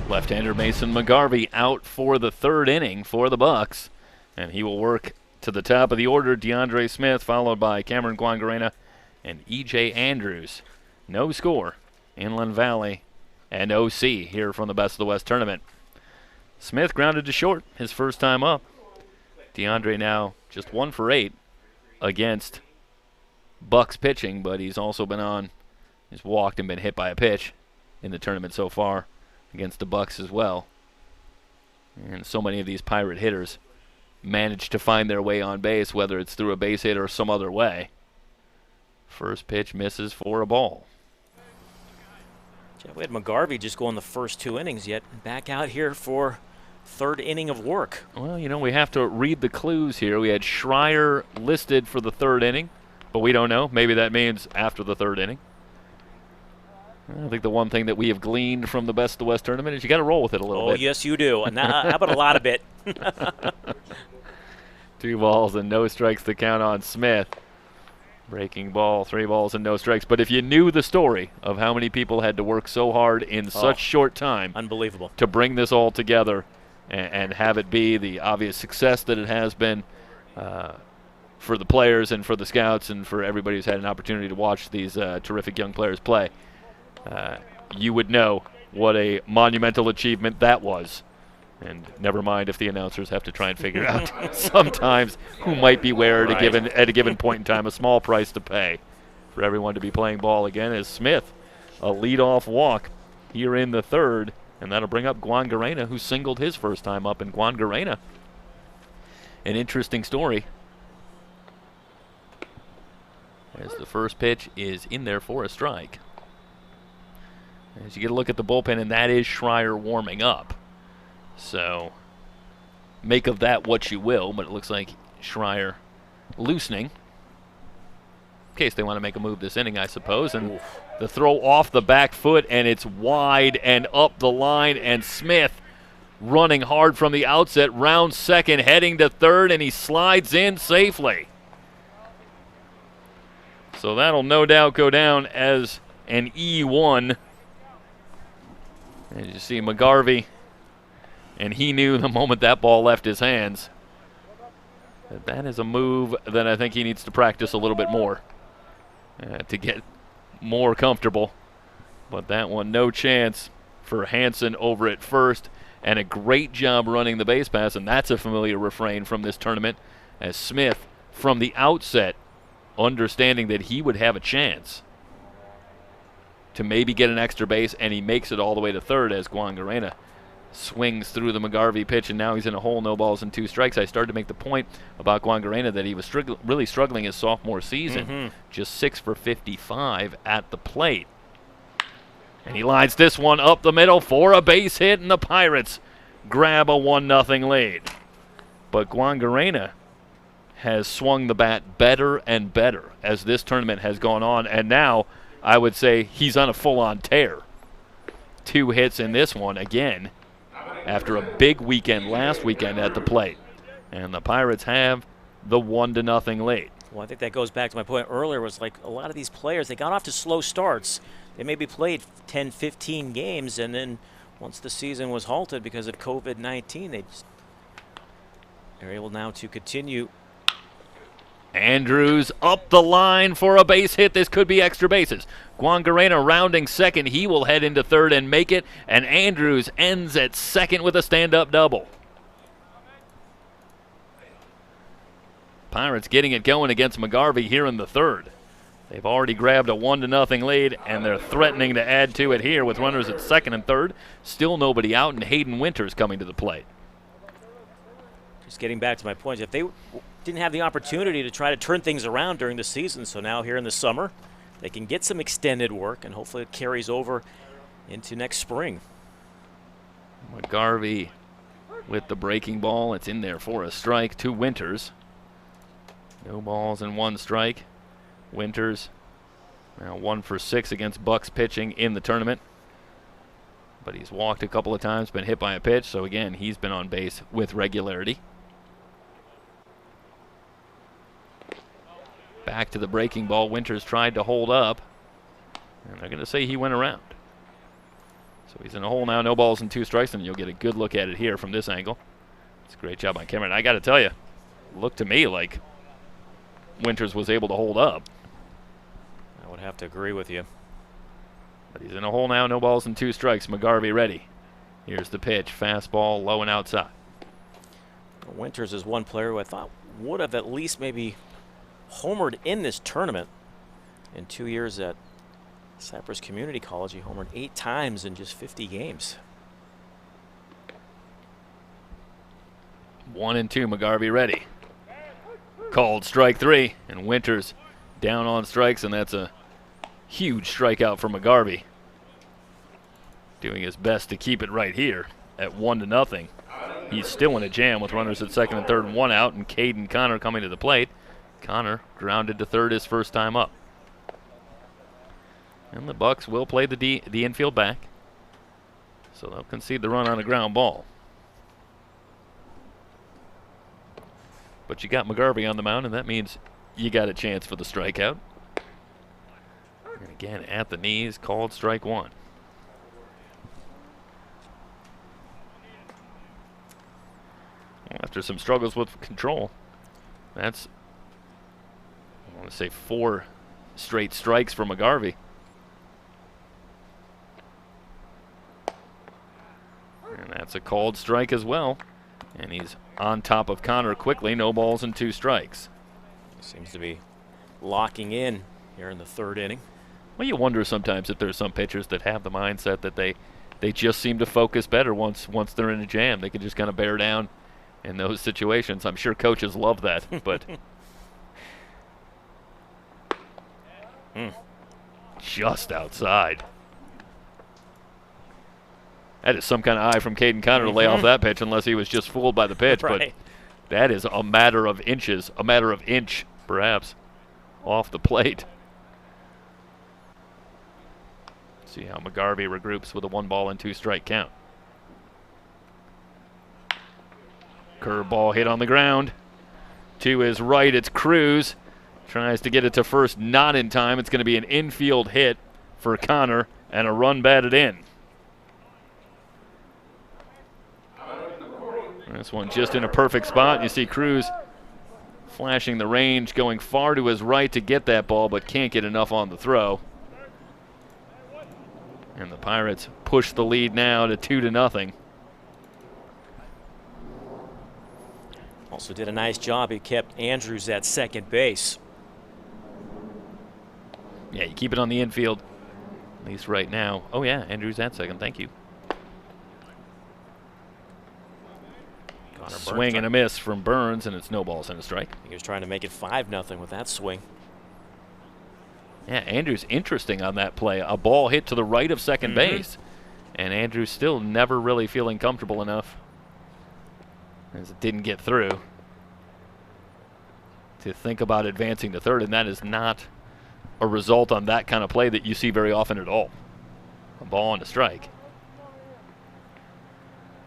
Left-hander Mason McGarvey out for the 3rd inning for the Bucs, and he will work to the top of the order. DeAndre Smith, followed by Cameron Guangarena and E.J. Andrews. No score, Inland Valley and OC here from the Best of the West tournament. Smith grounded to short his first time up. DeAndre now just 1 for 8 against Bucs pitching, but he's also he's walked and been hit by a pitch in the tournament so far against the Bucs as well. And so many of these Pirate hitters manage to find their way on base, whether it's through a base hit or some other way. First pitch misses for a ball. We had McGarvey just going the first 2 innings, yet back out here for 3rd inning of work. Well, we have to read the clues here. We had Schreier listed for the 3rd inning, but we don't know. Maybe that means after the 3rd inning. I think the one thing that we have gleaned from the Best of the West tournament is you got to roll with it a little bit. Oh, yes, you do. And how about a lot of it? 2 balls and no strikes to count on Smith. Breaking ball, 3 balls and no strikes. But if you knew the story of how many people had to work so hard in such short time, unbelievable, to bring this all together and have it be the obvious success that it has been for the players and for the scouts and for everybody who's had an opportunity to watch these terrific young players play, you would know what a monumental achievement that was. And never mind if the announcers have to try and figure out sometimes who might be where at a given point in time. A small price to pay for everyone to be playing ball again as Smith, a leadoff walk here in the third, and that'll bring up Juan Garena, who singled his first time up. And Juan Garena, an interesting story, as the first pitch is in there for a strike. As you get a look at the bullpen, and that is Schreier warming up. So make of that what you will, but it looks like Schreier loosening in case they want to make a move this inning, I suppose. And the throw off the back foot, and it's wide and up the line, and Smith running hard from the outset, round second, heading to third, and he slides in safely. So that'll no doubt go down as an E1. As you see McGarvey, and he knew the moment that ball left his hands that is a move that I think he needs to practice a little bit more to get more comfortable. But that one, no chance for Hansen over at first, and a great job running the base pass, and that's a familiar refrain from this tournament, as Smith, from the outset, understanding that he would have a chance to maybe get an extra base, and he makes it all the way to third as Juan Garena swings through the McGarvey pitch, and now he's in a hole, no balls and 2 strikes. I started to make the point about Juan Garena that he was really struggling his sophomore season, just 6 for 55 at the plate. And he lines this one up the middle for a base hit, and the Pirates grab a 1-0 lead. But Juan Garena has swung the bat better and better as this tournament has gone on, and now I would say he's on a full-on tear. 2 hits in this one again after a big weekend last weekend at the plate. And the Pirates have the 1-0 lead. Well, I think that goes back to my point earlier, was like a lot of these players, they got off to slow starts. They maybe played 10, 15 games, and then once the season was halted because of COVID-19, they're able now to continue. Andrews up the line for a base hit. This could be extra bases. Juan Garena rounding second. He will head into third and make it, and Andrews ends at second with a stand-up double. Pirates getting it going against McGarvey here in the third. They've already grabbed a 1-0 lead, and they're threatening to add to it here with runners at second and third. Still nobody out, and Hayden Winters coming to the plate. Just getting back to my point, if they didn't have the opportunity to try to turn things around during the season, so now here in the summer, they can get some extended work, and hopefully it carries over into next spring. McGarvey with the breaking ball. It's in there for a strike to Winters. No balls and 1 strike. Winters now 1 for 6 against Bucs pitching in the tournament. But he's walked a couple of times, been hit by a pitch, so again, he's been on base with regularity. Back to the breaking ball. Winters tried to hold up, and they're going to say he went around. So he's in a hole now, no balls and 2 strikes, and you'll get a good look at it here from this angle. It's a great job on camera. And I got to tell you, looked to me like Winters was able to hold up. I would have to agree with you. But he's in a hole now, no balls and 2 strikes. McGarvey ready. Here's the pitch, fastball low and outside. Winters is one player who I thought would have at least maybe homered in this tournament. In 2 years at Cypress Community College, he homered 8 times in just 50 games. 1-2, McGarvey ready. Called strike 3, and Winters down on strikes, and that's a huge strikeout for McGarvey. Doing his best to keep it right here at 1-0. He's still in a jam with runners at second and third and 1 out, and Caden Connor coming to the plate. Connor grounded to third his first time up. And the Bucs will play the infield back. So they'll concede the run on a ground ball. But you got McGarvey on the mound, and that means you got a chance for the strikeout. And again, at the knees, called strike one. Well, after some struggles with control, that's, I want to say, 4 straight strikes for McGarvey. And that's a called strike as well. And he's on top of Connor quickly. No balls and 2 strikes. Seems to be locking in here in the 3rd inning. Well, you wonder sometimes if there's some pitchers that have the mindset that they just seem to focus better once they're in a jam. They can just kind of bear down in those situations. I'm sure coaches love that, but just outside. That is some kind of eye from Caden Connor to lay off that pitch, unless he was just fooled by the pitch. Right. But that is a matter of inches, a matter of inch, perhaps, off the plate. See how McGarvey regroups with a 1 and 2 strike count. Curveball hit on the ground. To his right, it's Cruz. Tries to get it to first, not in time. It's going to be an infield hit for Connor and a run batted in. This one just in a perfect spot. You see Cruz flashing the range, going far to his right to get that ball, but can't get enough on the throw. And the Pirates push the lead now to 2-0. Also did a nice job. He kept Andrews at second base. Yeah, you keep it on the infield, at least right now. Oh, yeah, Andrews at second. Thank you. Swing and a miss from Burns, and it's no balls and a strike. He was trying to make it 5-0 with that swing. Yeah, Andrews interesting on that play. A ball hit to the right of second base, and Andrews still never really feeling comfortable enough, as it didn't get through, to think about advancing to third, and that is not a result on that kind of play that you see very often at all. A ball and a strike.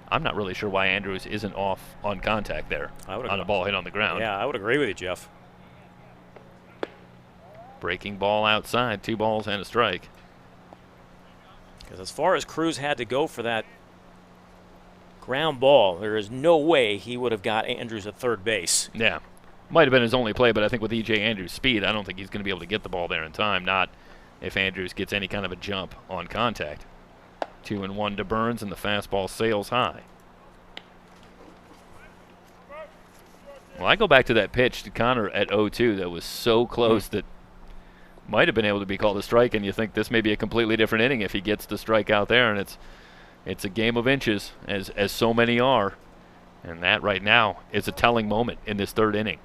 I'm not really sure why Andrews isn't off on contact there on a ball hit on the ground. Yeah, I would agree with you, Jeff. Breaking ball outside, 2 balls and a strike. Because as far as Cruz had to go for that ground ball, there is no way he would have got Andrews at third base. Yeah. Might have been his only play, but I think with E.J. Andrews' speed, I don't think he's going to be able to get the ball there in time, not if Andrews gets any kind of a jump on contact. 2-1 to Burns, and the fastball sails high. Well, I go back to that pitch to Connor at 0-2 that was so close that might have been able to be called a strike, and you think this may be a completely different inning if he gets the strike out there, and it's a game of inches, as so many are. And that right now is a telling moment in this 3rd inning,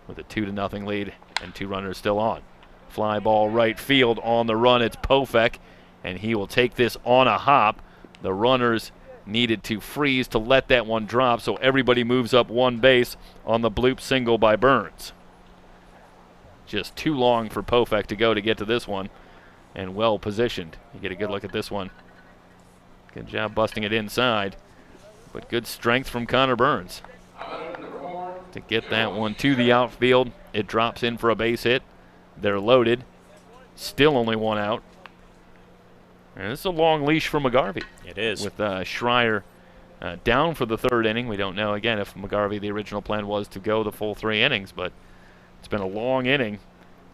with a 2-0 lead and 2 runners still on. Fly ball right field on the run. It's Pofek, and he will take this on a hop. The runners needed to freeze to let that one drop, so everybody moves up 1 base on the bloop single by Burns. Just too long for Pofek to go to get to this one, and well positioned. You get a good look at this one. Good job busting it inside, but good strength from Connor Burns to get that one to the outfield. It drops in for a base hit. They're loaded. Still only 1 out. And this is a long leash for McGarvey. It is. With Schreier down for the 3rd inning. We don't know, again, if McGarvey, the original plan was to go the full 3 innings, but it's been a long inning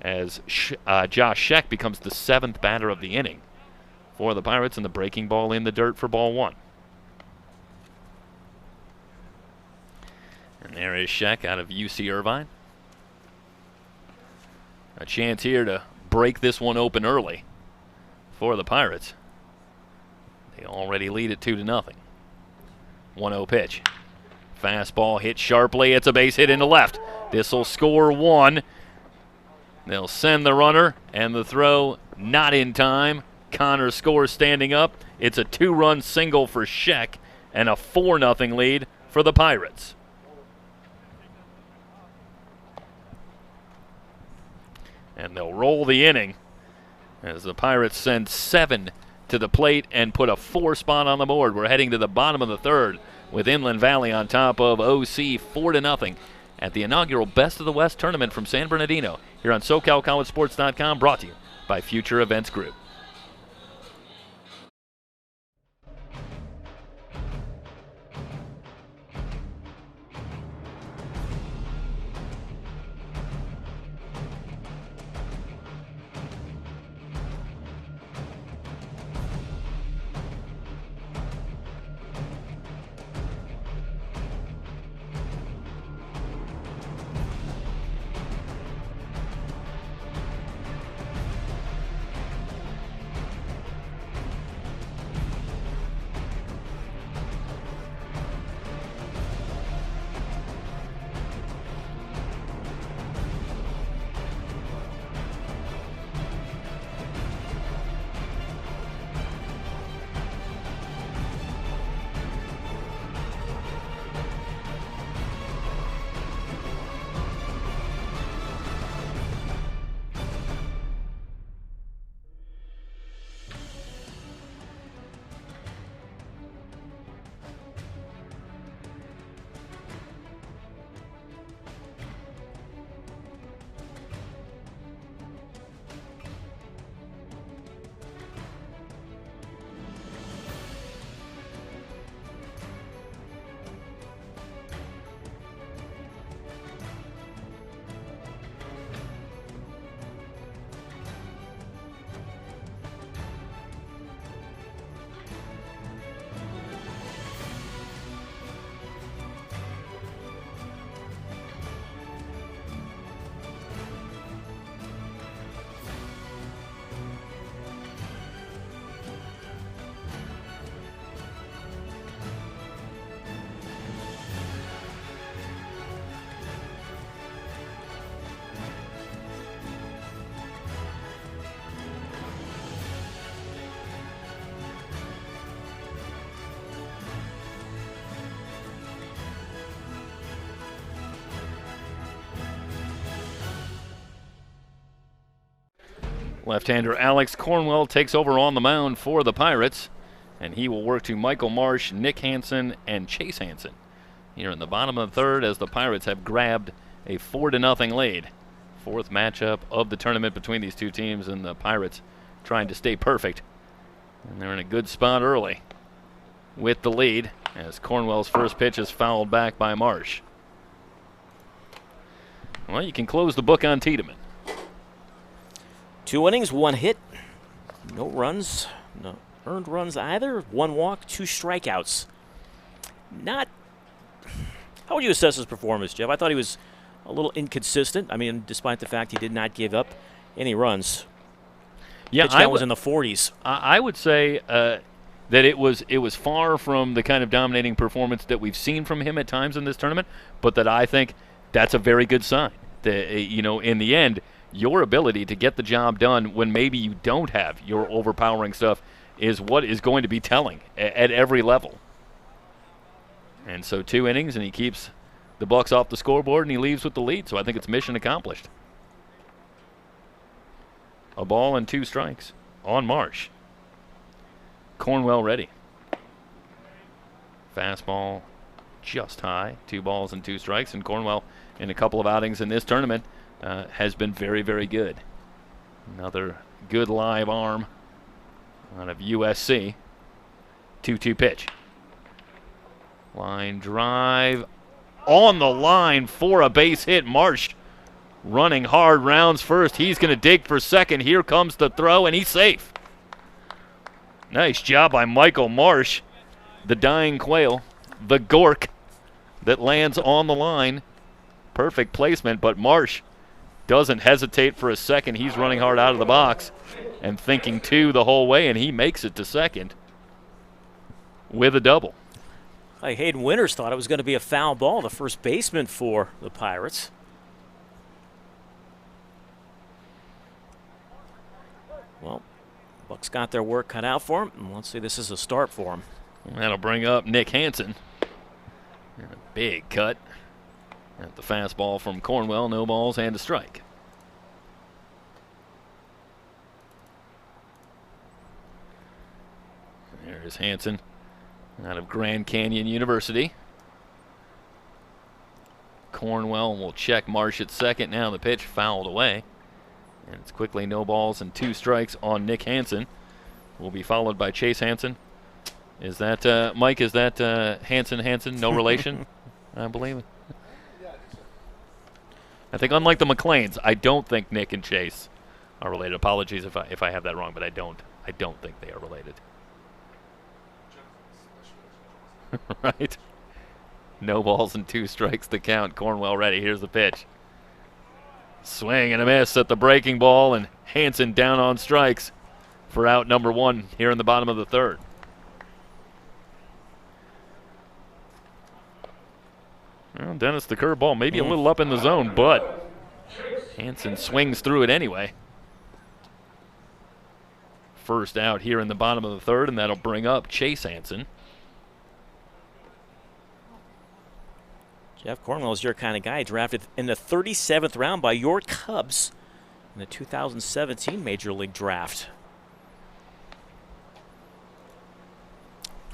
as Josh Scheck becomes the 7th batter of the inning for the Pirates, and the breaking ball in the dirt for ball 1. And there is Scheck out of UC Irvine. A chance here to break this one open early for the Pirates. They already lead it 2-0. 1-0 pitch. Fastball hit sharply. It's a base hit into left. This will score 1. They'll send the runner, and the throw not in time. Connor scores standing up. It's a 2-run single for Scheck and a 4-0 lead for the Pirates. And they'll roll the inning as the Pirates send 7 to the plate and put a 4 spot on the board. We're heading to the bottom of the third with Inland Valley on top of OC 4-0 at the inaugural Best of the West tournament from San Bernardino here on SoCalCollegeSports.com, brought to you by Future Events Group. Left-hander Alex Cornwell takes over on the mound for the Pirates, and he will work to Michael Marsh, Nick Hansen, and Chase Hansen here in the bottom of the third as the Pirates have grabbed a 4-0 lead. Fourth matchup of the tournament between these two teams, and the Pirates trying to stay perfect. And they're in a good spot early with the lead as Cornwell's first pitch is fouled back by Marsh. Well, you can close the book on Tiedemann. 2 innings, 1 hit, no runs, no earned runs either. 1 walk, 2 strikeouts. Not. How would you assess his performance, Jeff? I thought he was a little inconsistent. I mean, despite the fact he did not give up any runs. Yeah, pitch count was in the 40s. I would say that it was far from the kind of dominating performance that we've seen from him at times in this tournament, but that I think that's a very good sign. That, in the end, your ability to get the job done when maybe you don't have your overpowering stuff is what is going to be telling at every level. And so 2 innings, and he keeps the Bucs off the scoreboard, and he leaves with the lead. So I think it's mission accomplished. A ball and 2 strikes on Marsh. Cornwell ready. Fastball just high. 2 balls and 2 strikes, and Cornwell in a couple of outings in this tournament has been very, very good. Another good live arm out of USC. 2-2 pitch. Line drive on the line for a base hit. Marsh running hard, rounds first. He's going to dig for second. Here comes the throw, and he's safe. Nice job by Michael Marsh, the dying quail, the gork that lands on the line. Perfect placement, but Marsh doesn't hesitate for a second. He's running hard out of the box and thinking 2 the whole way, and he makes it to second with a double. Hayden Winters thought it was going to be a foul ball, the first baseman for the Pirates. Well, Bucs got their work cut out for him, and let's see, this is a start for him. That'll bring up Nick Hansen. And a big cut at the fastball from Cornwell. No balls and a strike. There's Hansen out of Grand Canyon University. Cornwell will check Marsh at second. Now the pitch fouled away. And it's quickly no balls and 2 strikes on Nick Hansen. Will be followed by Chase Hansen. Is that, Mike, is that Hansen, no relation, I believe? I think unlike the McLeans, I don't think Nick and Chase are related. Apologies if I have that wrong, but I don't think they are related. Right? No balls and 2 strikes to count. Cornwell ready. Here's the pitch. Swing and a miss at the breaking ball, and Hansen down on strikes for out number 1 here in the bottom of the 3rd. Well, Dennis, the curveball maybe a little up in the zone, but Hansen swings through it anyway. First out here in the bottom of the 3rd, and that'll bring up Chase Hansen. Jeff Cornwell is your kind of guy, drafted in the 37th round by your Cubs in the 2017 Major League Draft.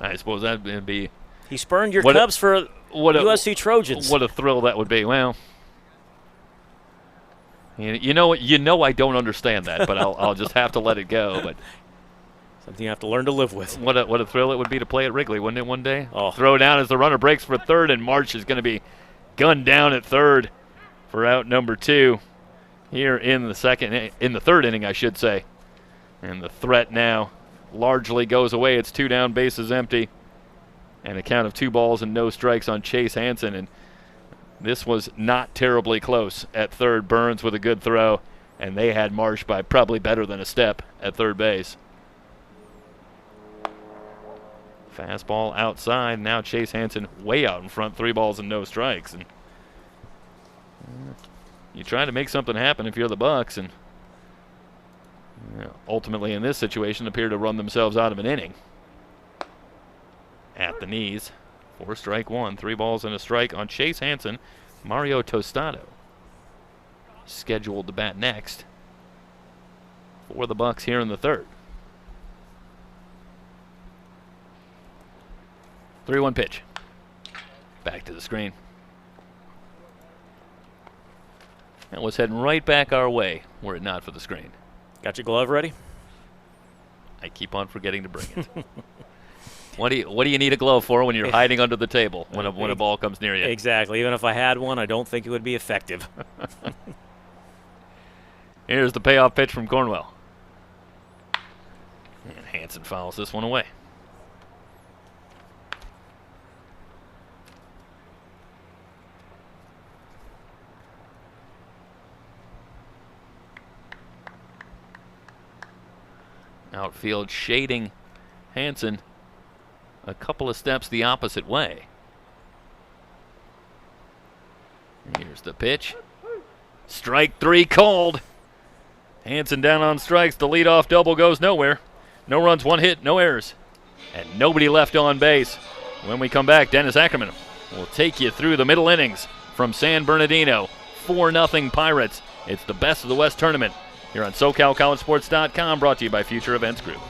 I suppose that would be... He spurned your Cubs for USC Trojans. What a thrill that would be. Well, you know I don't understand that, but I'll just have to let it go. But something you have to learn to live with. What a thrill it would be to play at Wrigley, wouldn't it, one day? Oh. Throw down as the runner breaks for 3rd, and March is going to be gunned down at 3rd for out number 2 here in the 3rd inning, I should say. And the threat now largely goes away. It's 2 down, bases empty, and a count of 2 balls and no strikes on Chase Hansen. And this was not terribly close at 3rd. Burns with a good throw, and they had Marsh by probably better than a step at 3rd base. Fastball outside. Now Chase Hansen way out in front. 3 balls and no strikes. And you try to make something happen if you're the Bucs, and ultimately in this situation appear to run themselves out of an inning. At the knees. 4 strike 1. 3 balls and a strike on Chase Hansen. Mario Tostado scheduled to bat next for the Bucs here in the 3rd. 3-1 pitch. Back to the screen. That was heading right back our way were it not for the screen. Got your glove ready? I keep on forgetting to bring it. What do you need a glove for when you're hiding under the table when a ball comes near you? Exactly. Even if I had one, I don't think it would be effective. Here's the payoff pitch from Cornwell. And Hansen fouls this one away. Outfield shading Hansen a couple of steps the opposite way. Here's the pitch. Strike 3 called. Hansen down on strikes. The leadoff double goes nowhere. No runs, 1 hit, no errors, and nobody left on base. When we come back, Dennis Ackerman will take you through the middle innings from San Bernardino. 4-0 Pirates. It's the best of the West tournament here on SoCalCollegeSports.com, brought to you by Future Events Group.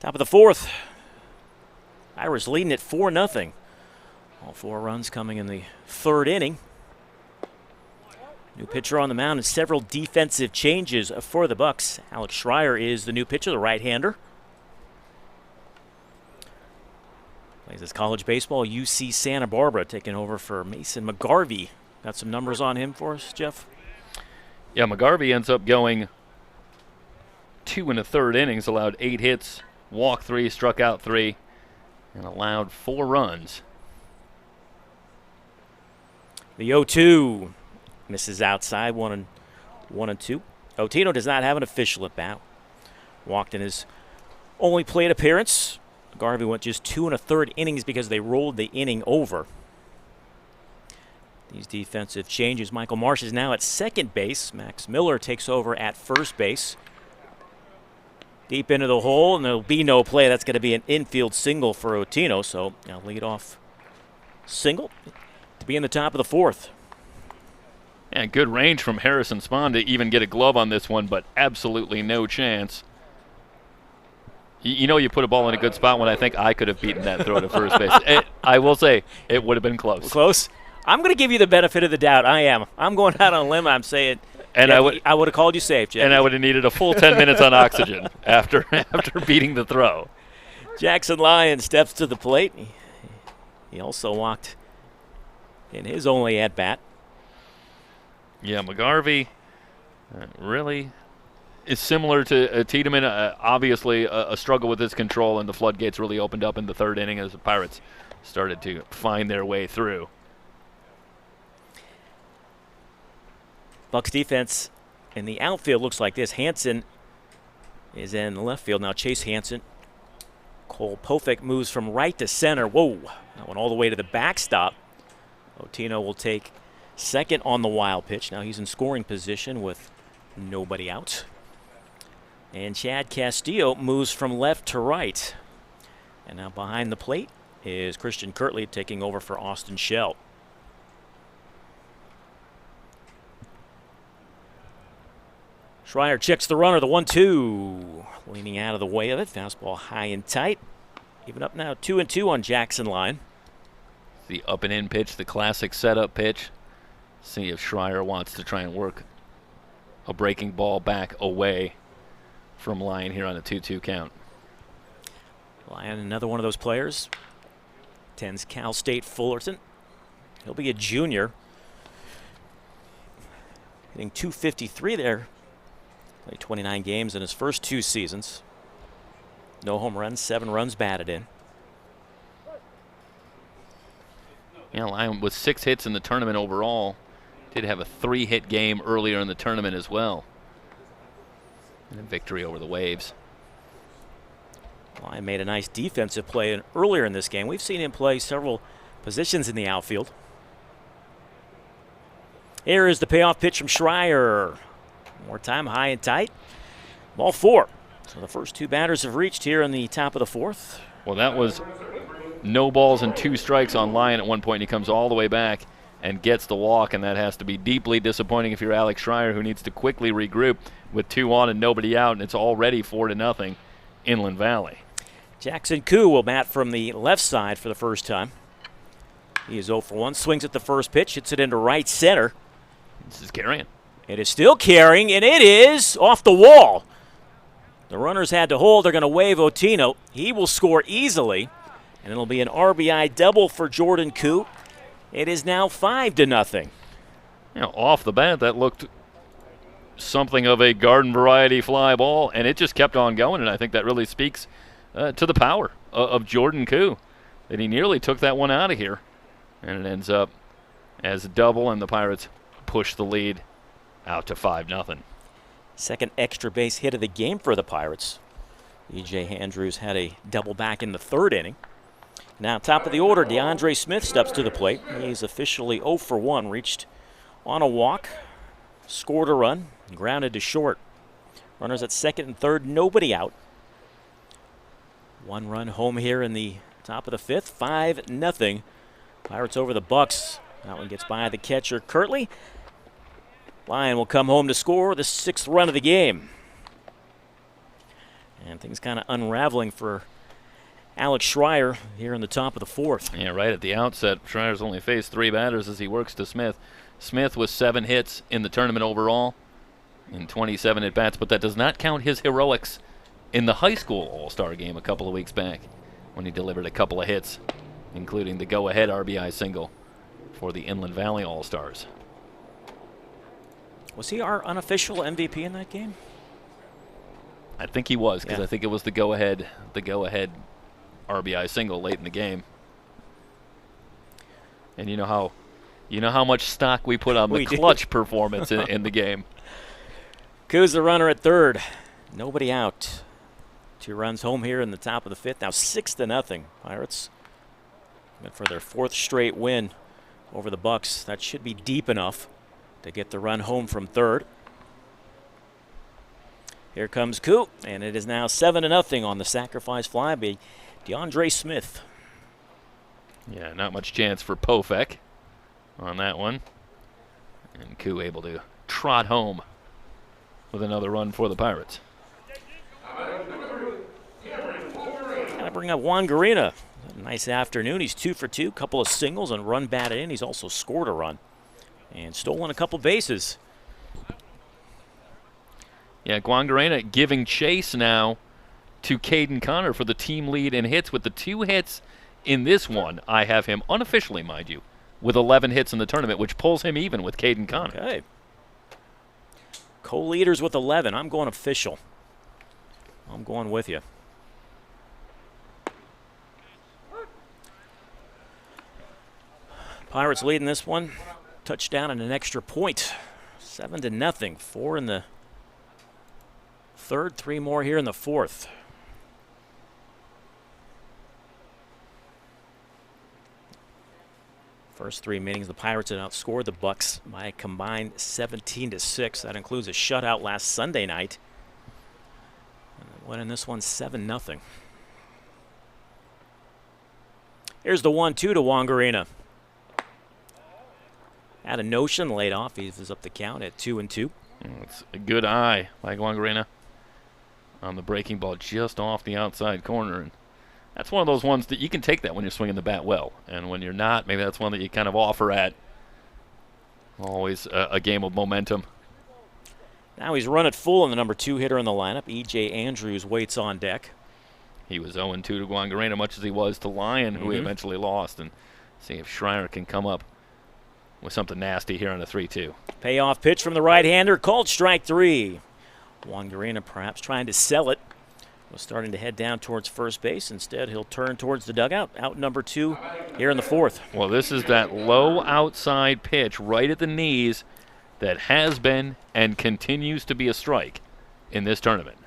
Top of the fourth. Irish leading at 4-0. All 4 runs coming in the third inning. New pitcher on the mound and several defensive changes for the Bucs. Alex Schreier is the new pitcher, the right-hander. Plays his college baseball, UC Santa Barbara, taking over for Mason McGarvey. Got some numbers on him for us, Jeff? Yeah, McGarvey ends up going 2 1/3 innings, allowed 8 hits, walked 3, struck out 3, and allowed 4 runs. The 0-2 misses outside, 1-2. Otino does not have an official at bat. Walked in his only plate appearance. Garvey went just 2 1/3 innings because they rolled the inning over. These defensive changes. Michael Marsh is now at second base. Max Miller takes over at first base. Deep into the hole, and there'll be no play. That's going to be an infield single for Otino. So now lead off single to be in the top of the fourth. And good range from Harrison Spahn to even get a glove on this one, but absolutely no chance. You know, you put a ball in a good spot when I think I could have beaten that throw to first base. I will say it would have been close. Close? I'm going to give you the benefit of the doubt. I am. I'm going out on a limb. I'm saying, and yeah, I would have called you safe, Jeff. And I would have needed a full 10 minutes on oxygen after beating the throw. Jackson Lyon steps to the plate. He also walked in his only at bat. Yeah, McGarvey really is similar to Tiedemann. Obviously, a struggle with his control, and the floodgates really opened up in the third inning as the Pirates started to find their way through. Bucs defense in the outfield looks like this. Hansen is in the left field now. Chase Hansen. Cole Pofek moves from right to center. Whoa, that went all the way to the backstop. Otino will take second on the wild pitch. Now he's in scoring position with nobody out. And Chad Castillo moves from left to right. And now behind the plate is Christian Kirtley taking over for Austin Schell. Schreier checks the runner, the 1-2. Leaning out of the way of it. Fastball high and tight. Even up now 2-2 on Jackson Line. The up and in pitch, the classic setup pitch. See if Schreier wants to try and work a breaking ball back away from Lyon here on a 2-2 count. Lyon, another one of those players. Attends Cal State Fullerton. He'll be a junior. Hitting .253 there. Played 29 games in his first 2 seasons. No home runs, 7 runs batted in. Yeah, Lyon with 6 hits in the tournament overall. Did have a 3-hit game earlier in the tournament as well. And a victory over the Waves. Lyon made a nice defensive play earlier in this game. We've seen him play several positions in the outfield. Here is the payoff pitch from Schreier. More time, high and tight. Ball 4. So the first 2 batters have reached here in the top of the fourth. Well, that was no balls and 2 strikes on Lyon at one point. He comes all the way back and gets the walk, and that has to be deeply disappointing if you're Alex Schreier, who needs to quickly regroup with 2 on and nobody out, and it's already 4-0 Inland Valley. Jackson Koo will bat from the left side for the first time. He is 0 for 1. Swings at the first pitch, hits it into right center. This is carrying. It is still carrying, and it is off the wall. The runners had to hold. They're going to wave Otino. He will score easily, and it'll be an RBI double for Jordan Koo. It is now 5-0. You know, off the bat, that looked something of a garden variety fly ball, and it just kept on going, and I think that really speaks to the power of Jordan Koo, that he nearly took that one out of here, and it ends up as a double, and the Pirates push the lead out to 5-0. Second extra base hit of the game for the Pirates. E.J. Andrews had a double back in the third inning. Now, top of the order, DeAndre Smith steps to the plate. He's officially 0 for 1, reached on a walk, scored a run, grounded to short. Runners at second and third, nobody out. 1 run home here in the top of the 5th, 5-0. Pirates over the Bucs. That one gets by the catcher, Kirtley. Lyon will come home to score the 6th run of the game. And And things kind of unraveling for Alex Schreier here in the top of the fourth. Yeah, right at the outset, Schreier's only faced 3 batters as he works to Smith. Smith with 7 hits in the tournament overall in 27 at-bats, but that does not count his heroics in the high school All-Star game a couple of weeks back when he delivered a couple of hits, including the go-ahead RBI single for the Inland Valley All-Stars. Was he our unofficial MVP in that game? I think he was, because Yeah. I think it was the go-ahead RBI single late in the game. And you know how much stock we put on the clutch performance in the game. Kuz the runner at third. Nobody out. 2 runs home here in the top of the fifth. Now 6-0. Pirates and for their 4th straight win over the Bucs. That should be deep enough to get the run home from third. Here comes Koo, and it is now 7-0 on the sacrifice fly by DeAndre Smith. Yeah, not much chance for Pofek on that one. And Koo able to trot home with another run for the Pirates. Gotta bring up Juan Garina. Nice afternoon. He's 2 for 2, couple of singles and run batted in. He's also scored a run and stolen a couple bases. Yeah, Guangarena giving chase now to Caden Connor for the team lead in hits with the 2 hits in this one. I have him unofficially, mind you, with 11 hits in the tournament, which pulls him even with Caden Connor. Okay. Co-leaders with 11. I'm going official. I'm going with you. Pirates leading this one. Touchdown and an extra point. 7-0. 4 in the third, 3 more here in the fourth. First 3 meetings, the Pirates had outscored the Bucs by a combined 17-6. That includes a shutout last Sunday night. And winning this one 7-0. Here's the 1-2 to Wangarina. Had a notion laid off. He was up the count at 2-2. It's a good eye by Guangarena on the breaking ball just off the outside corner. And that's one of those ones that you can take that when you're swinging the bat well. And when you're not, maybe that's one that you kind of offer at. Always a game of momentum. Now he's run it full in the number 2 hitter in the lineup. E.J. Andrews waits on deck. He was 0-2 to Guangarena, much as he was to Lyon, who he eventually lost. And see if Schreier can come up with something nasty here on the 3-2. Payoff pitch from the right-hander, called strike 3. Wangarina perhaps trying to sell it. Was starting to head down towards first base. Instead, he'll turn towards the dugout. Out number 2 here in the fourth. Well, this is that low outside pitch right at the knees that has been and continues to be a strike in this tournament.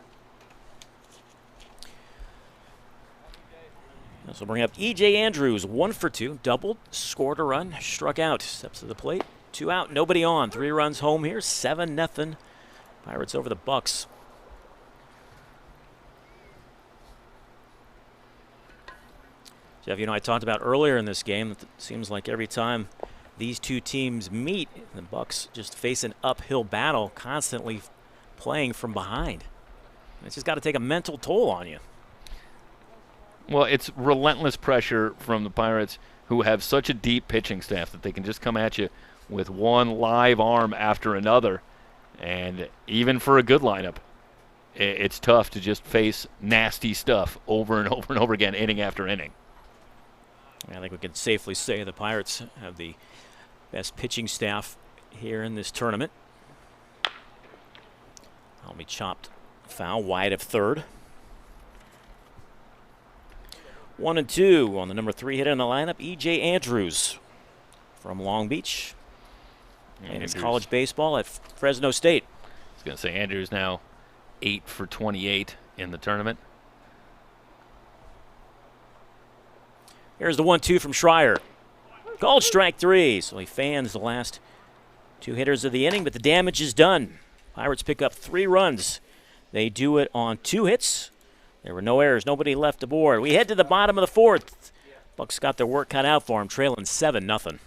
This will bring up E.J. Andrews, 1 for 2, doubled, scored a run, struck out, steps to the plate, 2 out, nobody on, 3 runs home here, 7-0. Pirates over the Bucs. Jeff, you know, I talked about earlier in this game that it seems like every time these 2 teams meet, the Bucs just face an uphill battle, constantly playing from behind. It's just got to take a mental toll on you. Well, it's relentless pressure from the Pirates, who have such a deep pitching staff that they can just come at you with one live arm after another. And even for a good lineup, it's tough to just face nasty stuff over and over and over again, inning after inning. I think we can safely say the Pirates have the best pitching staff here in this tournament. I'll be chopped foul wide of third. 1-2 on the number 3 hitter in the lineup, E.J. Andrews from Long Beach. And his college baseball at Fresno State. I was going to say Andrews now 8 for 28 in the tournament. Here's the 1-2 from Schreier. Called strike 3. So he fans the last 2 hitters of the inning, but the damage is done. Pirates pick up 3 runs. They do it on 2 hits. There were no errors, nobody left aboard. We head to the bottom of the fourth. Bucs got their work cut out for them, trailing 7-0.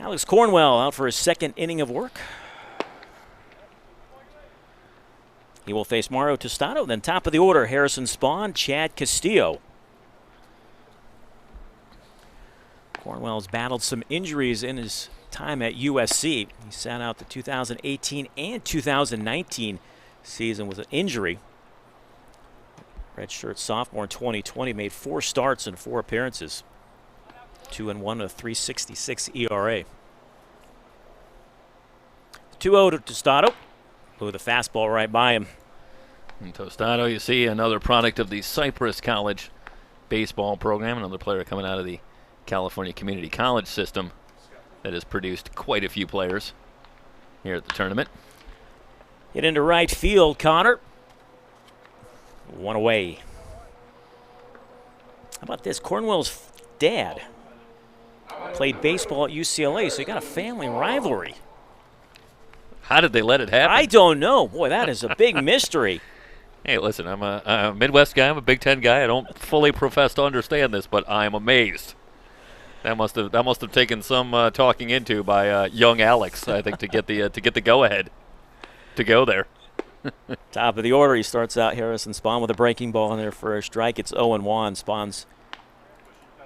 Alex Cornwell out for his second inning of work. He will face Mario Tostado. Then top of the order, Harrison Spawn, Chad Castillo. Cornwell's battled some injuries in his time at USC. He sat out the 2018 and 2019 season with an injury. Redshirt sophomore in 2020 made 4 starts and 4 appearances. 2-1 with a 3.66 ERA. 2-0 to Tostado. Blew the fastball right by him. And Tostado, you see, another product of the Cypress College baseball program, another player coming out of the California Community College system that has produced quite a few players here at the tournament. Hit into right field, Connor. 1 away. How about this? Cornwell's dad played baseball at UCLA, so you got a family rivalry. How did they let it happen? I don't know. Boy, that is a big mystery. Hey, listen, I'm a Midwest guy. I'm a Big Ten guy. I don't fully profess to understand this, but I'm amazed. That must have taken some talking into by young Alex, I think, to get the go ahead to go there. Top of the order, he starts out Harrison Spawn with a breaking ball in there for a strike. It's 0-1. Spawn's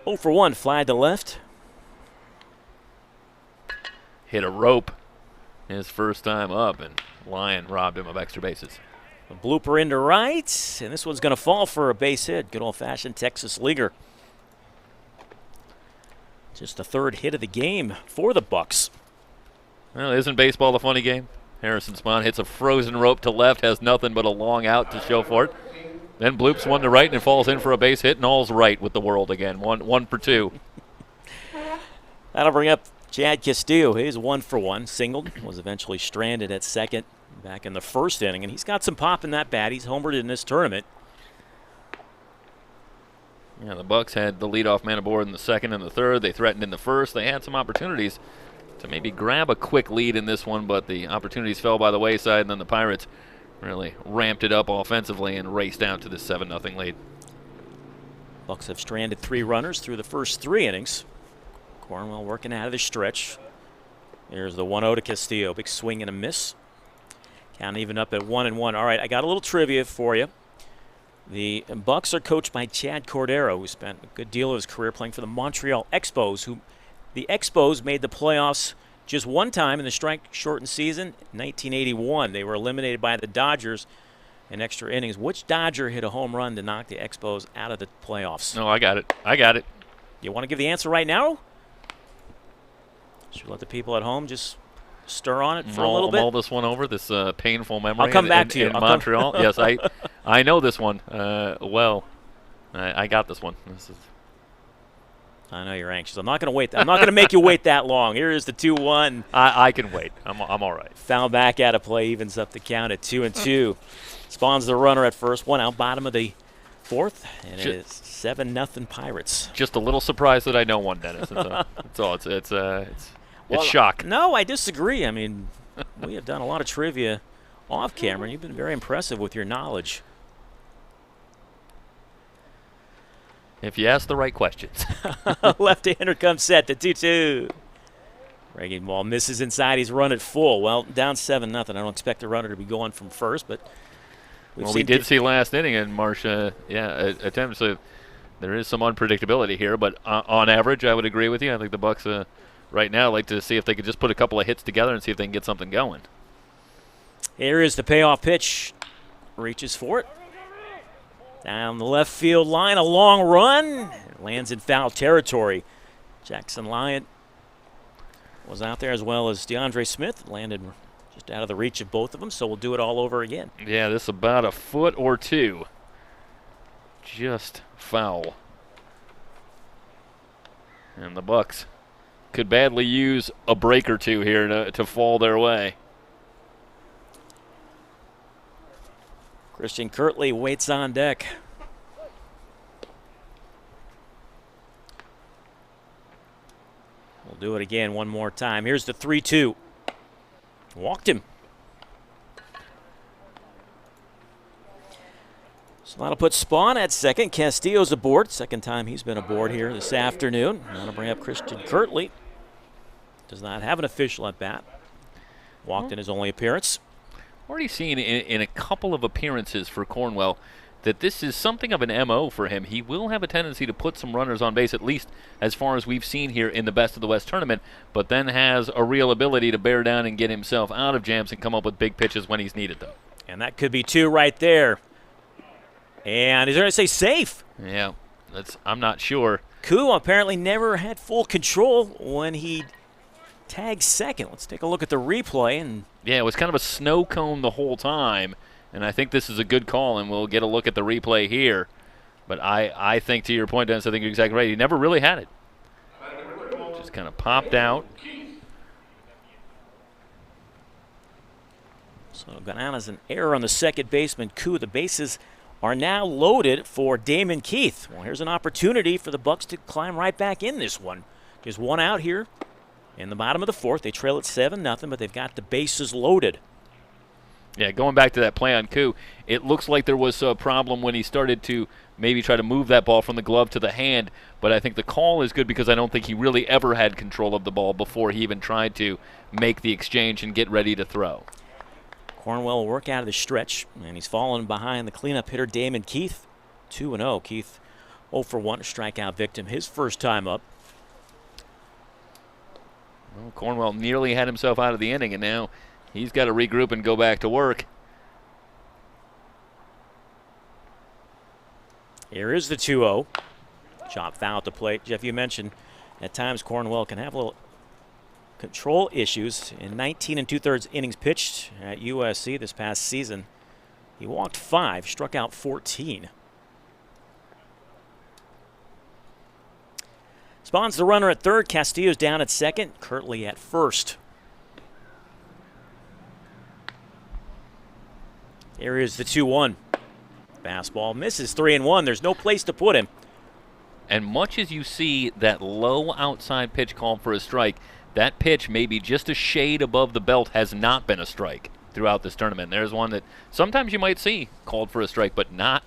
0 for 1, fly to left. Hit a rope his first time up, and Lyon robbed him of extra bases. A blooper into right, and this one's going to fall for a base hit. Good old-fashioned Texas leaguer. Just the 3rd hit of the game for the Bucs. Well, isn't baseball a funny game? Harrison Spawn hits a frozen rope to left, has nothing but a long out to show for it. Then bloops one to right and falls in for a base hit, and all's right with the world again. One for 2. That'll bring up Chad Castillo. He's 1 for 1, singled, was eventually stranded at second back in the 1st inning, and he's got some pop in that bat. He's homered in this tournament. Yeah, the Bucs had the leadoff man aboard in the 2nd and the 3rd. They threatened in the 1st. They had some opportunities to maybe grab a quick lead in this one, but the opportunities fell by the wayside, and then the Pirates really ramped it up offensively and raced out to the 7-0 lead. Bucs have stranded 3 runners through the first 3 innings. Cornwell working out of the stretch. Here's the 1-0 to Castillo. Big swing and a miss. Count even up at 1-1. All right, I got a little trivia for you. The Bucs are coached by Chad Cordero, who spent a good deal of his career playing for the Montreal Expos. The Expos made the playoffs just one time in the strike-shortened season, 1981. They were eliminated by the Dodgers in extra innings. Which Dodger hit a home run to knock the Expos out of the playoffs? No, I got it. You want to give the answer right now? Should we let the people at home just stir on it for a little bit? Mull this one over, this painful memory. I'll come back to you. In Montreal. Yes, I know this one well. I got this one. I know you're anxious. I'm not going to wait. I'm not going to make you wait that long. Here is the 2-1. I can wait. I'm all right. Foul back out of play, evens up the count at 2-2. Spawns the runner at first, 1 out, bottom of the 4th, and it is 7-0 Pirates. Just a little surprised that I know one, Dennis. That's all. It's shock. No, I disagree. I mean, we have done a lot of trivia off camera. You've been very impressive with your knowledge. If you ask the right questions. Left-hander comes set to 2-2. Breaking ball misses inside. He's run it full. Well, down 7-0. I don't expect the runner to be going from first, but we did see last inning, and Marsh, attempts. There is some unpredictability here, but on average, I would agree with you. I think the Bucs right now like to see if they could just put a couple of hits together and see if they can get something going. Here is the payoff pitch. Reaches for it. Down the left field line, a long run. It lands in foul territory. Jackson Lyon was out there as well as DeAndre Smith. Landed just out of the reach of both of them, so we'll do it all over again. Yeah, this is about a foot or 2. Just foul. And the Bucs could badly use a break or 2 here to fall their way. Christian Kirtley waits on deck. We'll do it again one more time. Here's the 3-2. Walked him. So that'll put Spawn at second. Castillo's aboard. Second time he's been aboard here this afternoon. That'll bring up Christian Kirtley. does not have an official at bat. Walked in his only appearance. Already seen in a couple of appearances for Cornwell that this is something of an MO for him. He will have a tendency to put some runners on base, at least as far as we've seen here in the Best of the West tournament, but then has a real ability to bear down and get himself out of jams and come up with big pitches when he's needed them. And that could be 2 right there. And he's going to say safe. Yeah, I'm not sure. Koo apparently never had full control when he tagged second. Let's take a look at the replay. And yeah, it was kind of a snow cone the whole time, and I think this is a good call, and we'll get a look at the replay here. But I think, to your point, Dennis, I think you're exactly right. He never really had it. Just kind of popped out. So gone out as an error on the second baseman, Koo. The bases are now loaded for Damon Keith. Well, here's an opportunity for the Bucs to climb right back in this one. Just one out here in the bottom of the fourth. They trail at 7-0, but they've got the bases loaded. Yeah, going back to that play on Koo, it looks like there was a problem when he started to maybe try to move that ball from the glove to the hand, but I think the call is good because I don't think he really ever had control of the ball before he even tried to make the exchange and get ready to throw. Cornwell will work out of the stretch, and he's fallen behind the cleanup hitter Damon Keith. 2-0. Keith 0 for 1, strikeout victim, his first time up. Well, Cornwell nearly had himself out of the inning, and now he's got to regroup and go back to work. Here is the 2-0. Chop foul at the plate. Jeff, you mentioned at times Cornwell can have a little control issues. In 19 2/3 innings pitched at USC this past season, he walked 5, struck out 14. Spawns the runner at third. Castillo's down at second. Kirtley at first. Here is the 2-1. Fastball misses 3-1. There's no place to put him. And much as you see that low outside pitch called for a strike, that pitch, maybe just a shade above the belt, has not been a strike throughout this tournament. There's one that sometimes you might see called for a strike, but not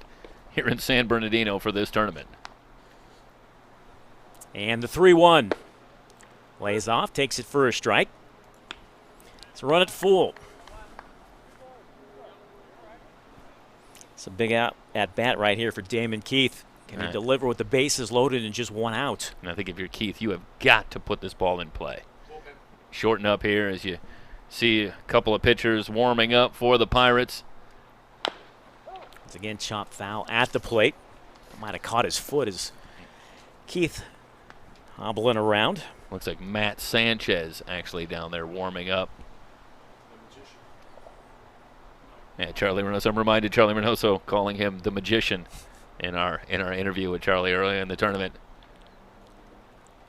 here in San Bernardino for this tournament. And the 3-1. Lays off, takes it for a strike. It's a run at full. It's a big out at bat right here for Damon Keith. Can he deliver with the bases loaded and just one out? And I think if you're Keith, you have got to put this ball in play. Shorten up here as you see a couple of pitchers warming up for the Pirates. Once again, chop foul at the plate. Might have caught his foot as Keith hobbling around. Looks like Matt Sanchez actually down there warming up. Yeah, Charlie Reynoso. I'm reminded Charlie Reynoso calling him the magician in our interview with Charlie earlier in the tournament.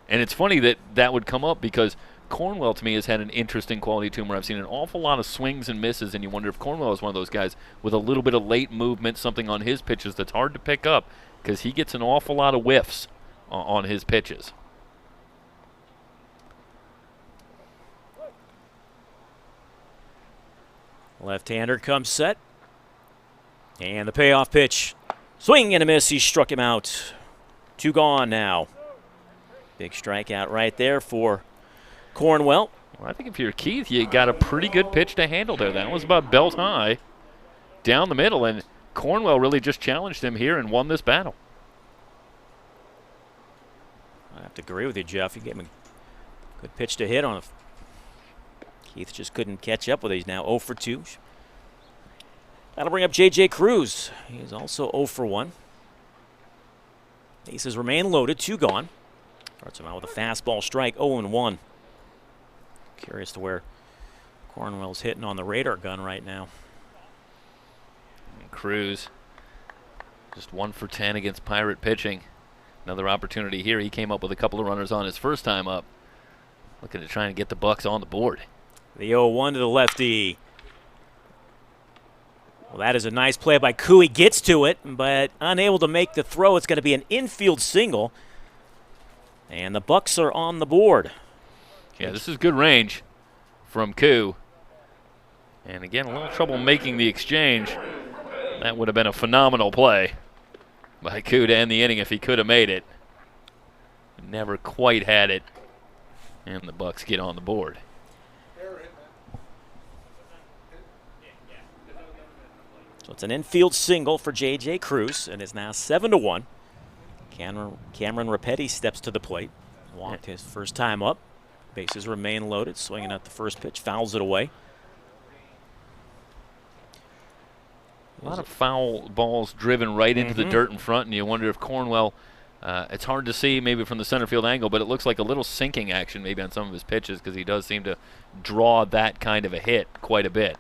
And it's funny that would come up because Cornwell, to me, has had an interesting quality to him where I've seen an awful lot of swings and misses, and you wonder if Cornwell is one of those guys with a little bit of late movement, something on his pitches that's hard to pick up because he gets an awful lot of whiffs on his pitches. Left-hander comes set. And the payoff pitch. Swing and a miss. He struck him out. 2 gone now. Big strikeout right there for Cornwell. Well, I think if you're Keith, you got a pretty good pitch to handle there. That was about belt high down the middle, and Cornwell really just challenged him here and won this battle. I have to agree with you, Jeff. You gave him a good pitch to hit on. Keith just couldn't catch up with it. He's now 0 for 2. That'll bring up J.J. Cruz. He's also 0 for 1. Bases remain loaded. 2 gone. Starts him out with a fastball strike. 0-1. Curious to where Cornwell's hitting on the radar gun right now. And Cruz just 1 for 10 against Pirate pitching. Another opportunity here. He came up with a couple of runners on his first time up. Looking to try and get the Bucs on the board. The 0-1 to the lefty. Well, that is a nice play by Koo. He gets to it, but unable to make the throw. It's going to be an infield single. And the Bucs are on the board. Yeah, this is good range from Koo. And again, a little trouble making the exchange. That would have been a phenomenal play by Koo to end the inning if he could have made it. Never quite had it. And the Bucs get on the board. So it's an infield single for J.J. Cruz, and it's now 7-1. Cameron Rapetti steps to the plate. Walked his first time up. Bases remain loaded. Swinging at the first pitch, fouls it away. A lot of foul balls driven right into the dirt in front, and you wonder if Cornwell, it's hard to see maybe from the center field angle, but it looks like a little sinking action maybe on some of his pitches because he does seem to draw that kind of a hit quite a bit.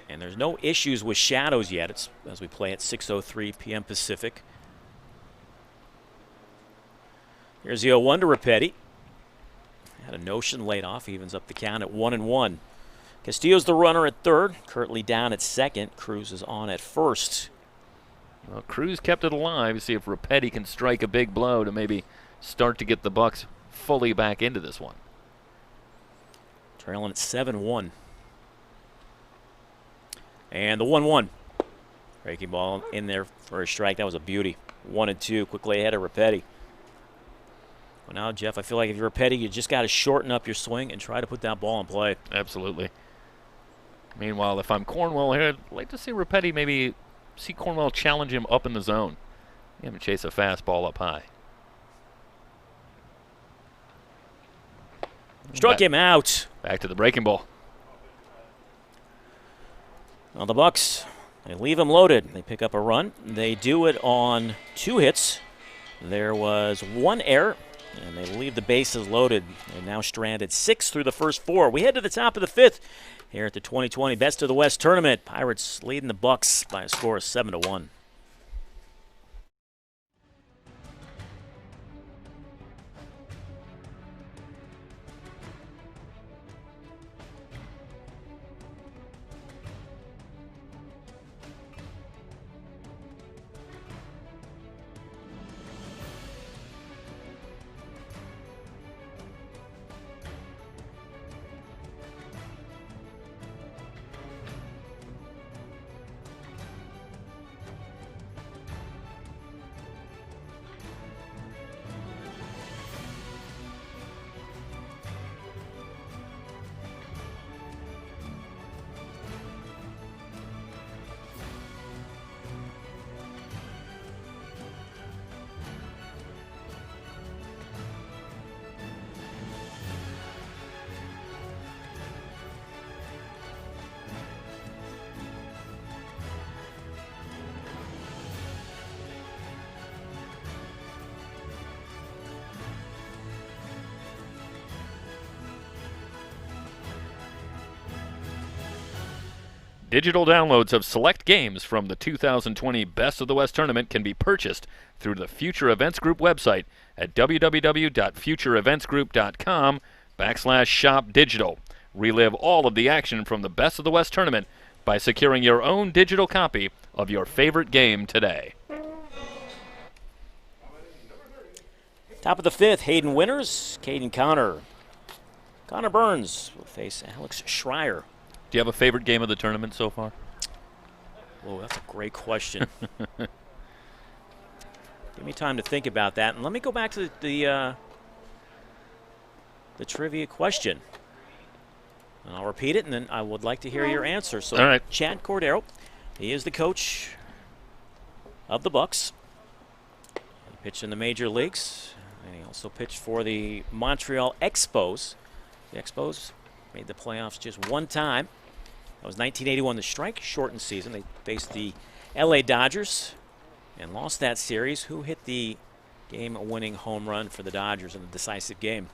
And there's no issues with shadows yet. It's as we play at 6:03 p.m. Pacific. Here's the 0-1 to Rapetti. Had a notion laid off. Evens up the count at 1-1. Castillo's the runner at third. Currently down at second. Cruz is on at first. Well, Cruz kept it alive. See if Rapetti can strike a big blow to maybe start to get the Bucs fully back into this one. Trailing at 7-1. And the 1-1. Breaking ball in there for a strike. That was a beauty. 1-2. Quickly ahead of Rapetti. Well, now, Jeff, I feel like if you're Rapetti, you just got to shorten up your swing and try to put that ball in play. Absolutely. Meanwhile, if I'm Cornwell here, I'd like to see Rapetti maybe see Cornwell challenge him up in the zone. Have him chase a fastball up high. Struck him out. Back to the breaking ball. Well, the Bucs, they leave him loaded. They pick up a run. They do it on 2 hits. There was 1 error, and they leave the bases loaded. They're now stranded 6 through the first 4. We head to the top of the 5th here at the 2020 Best of the West Tournament. Pirates leading the Bucs by a score of 7-1. Digital downloads of select games from the 2020 Best of the West Tournament can be purchased through the Future Events Group website at www.futureeventsgroup.com/shop-digital. Relive all of the action from the Best of the West Tournament by securing your own digital copy of your favorite game today. Top of the 5th, Hayden Winters, Caden Connor. Connor Burns will face Alex Schreier. Do you have a favorite game of the tournament so far? Oh, that's a great question. Give me time to think about that. And let me go back to the trivia question. And I'll repeat it, and then I would like to hear your answer. So, all right. Chad Cordero, he is the coach of the Bucs. He pitched in the major leagues, and he also pitched for the Montreal Expos. The Expos made the playoffs just one time. That was 1981, the strike-shortened season. They faced the L.A. Dodgers and lost that series. Who hit the game-winning home run for the Dodgers in the decisive game?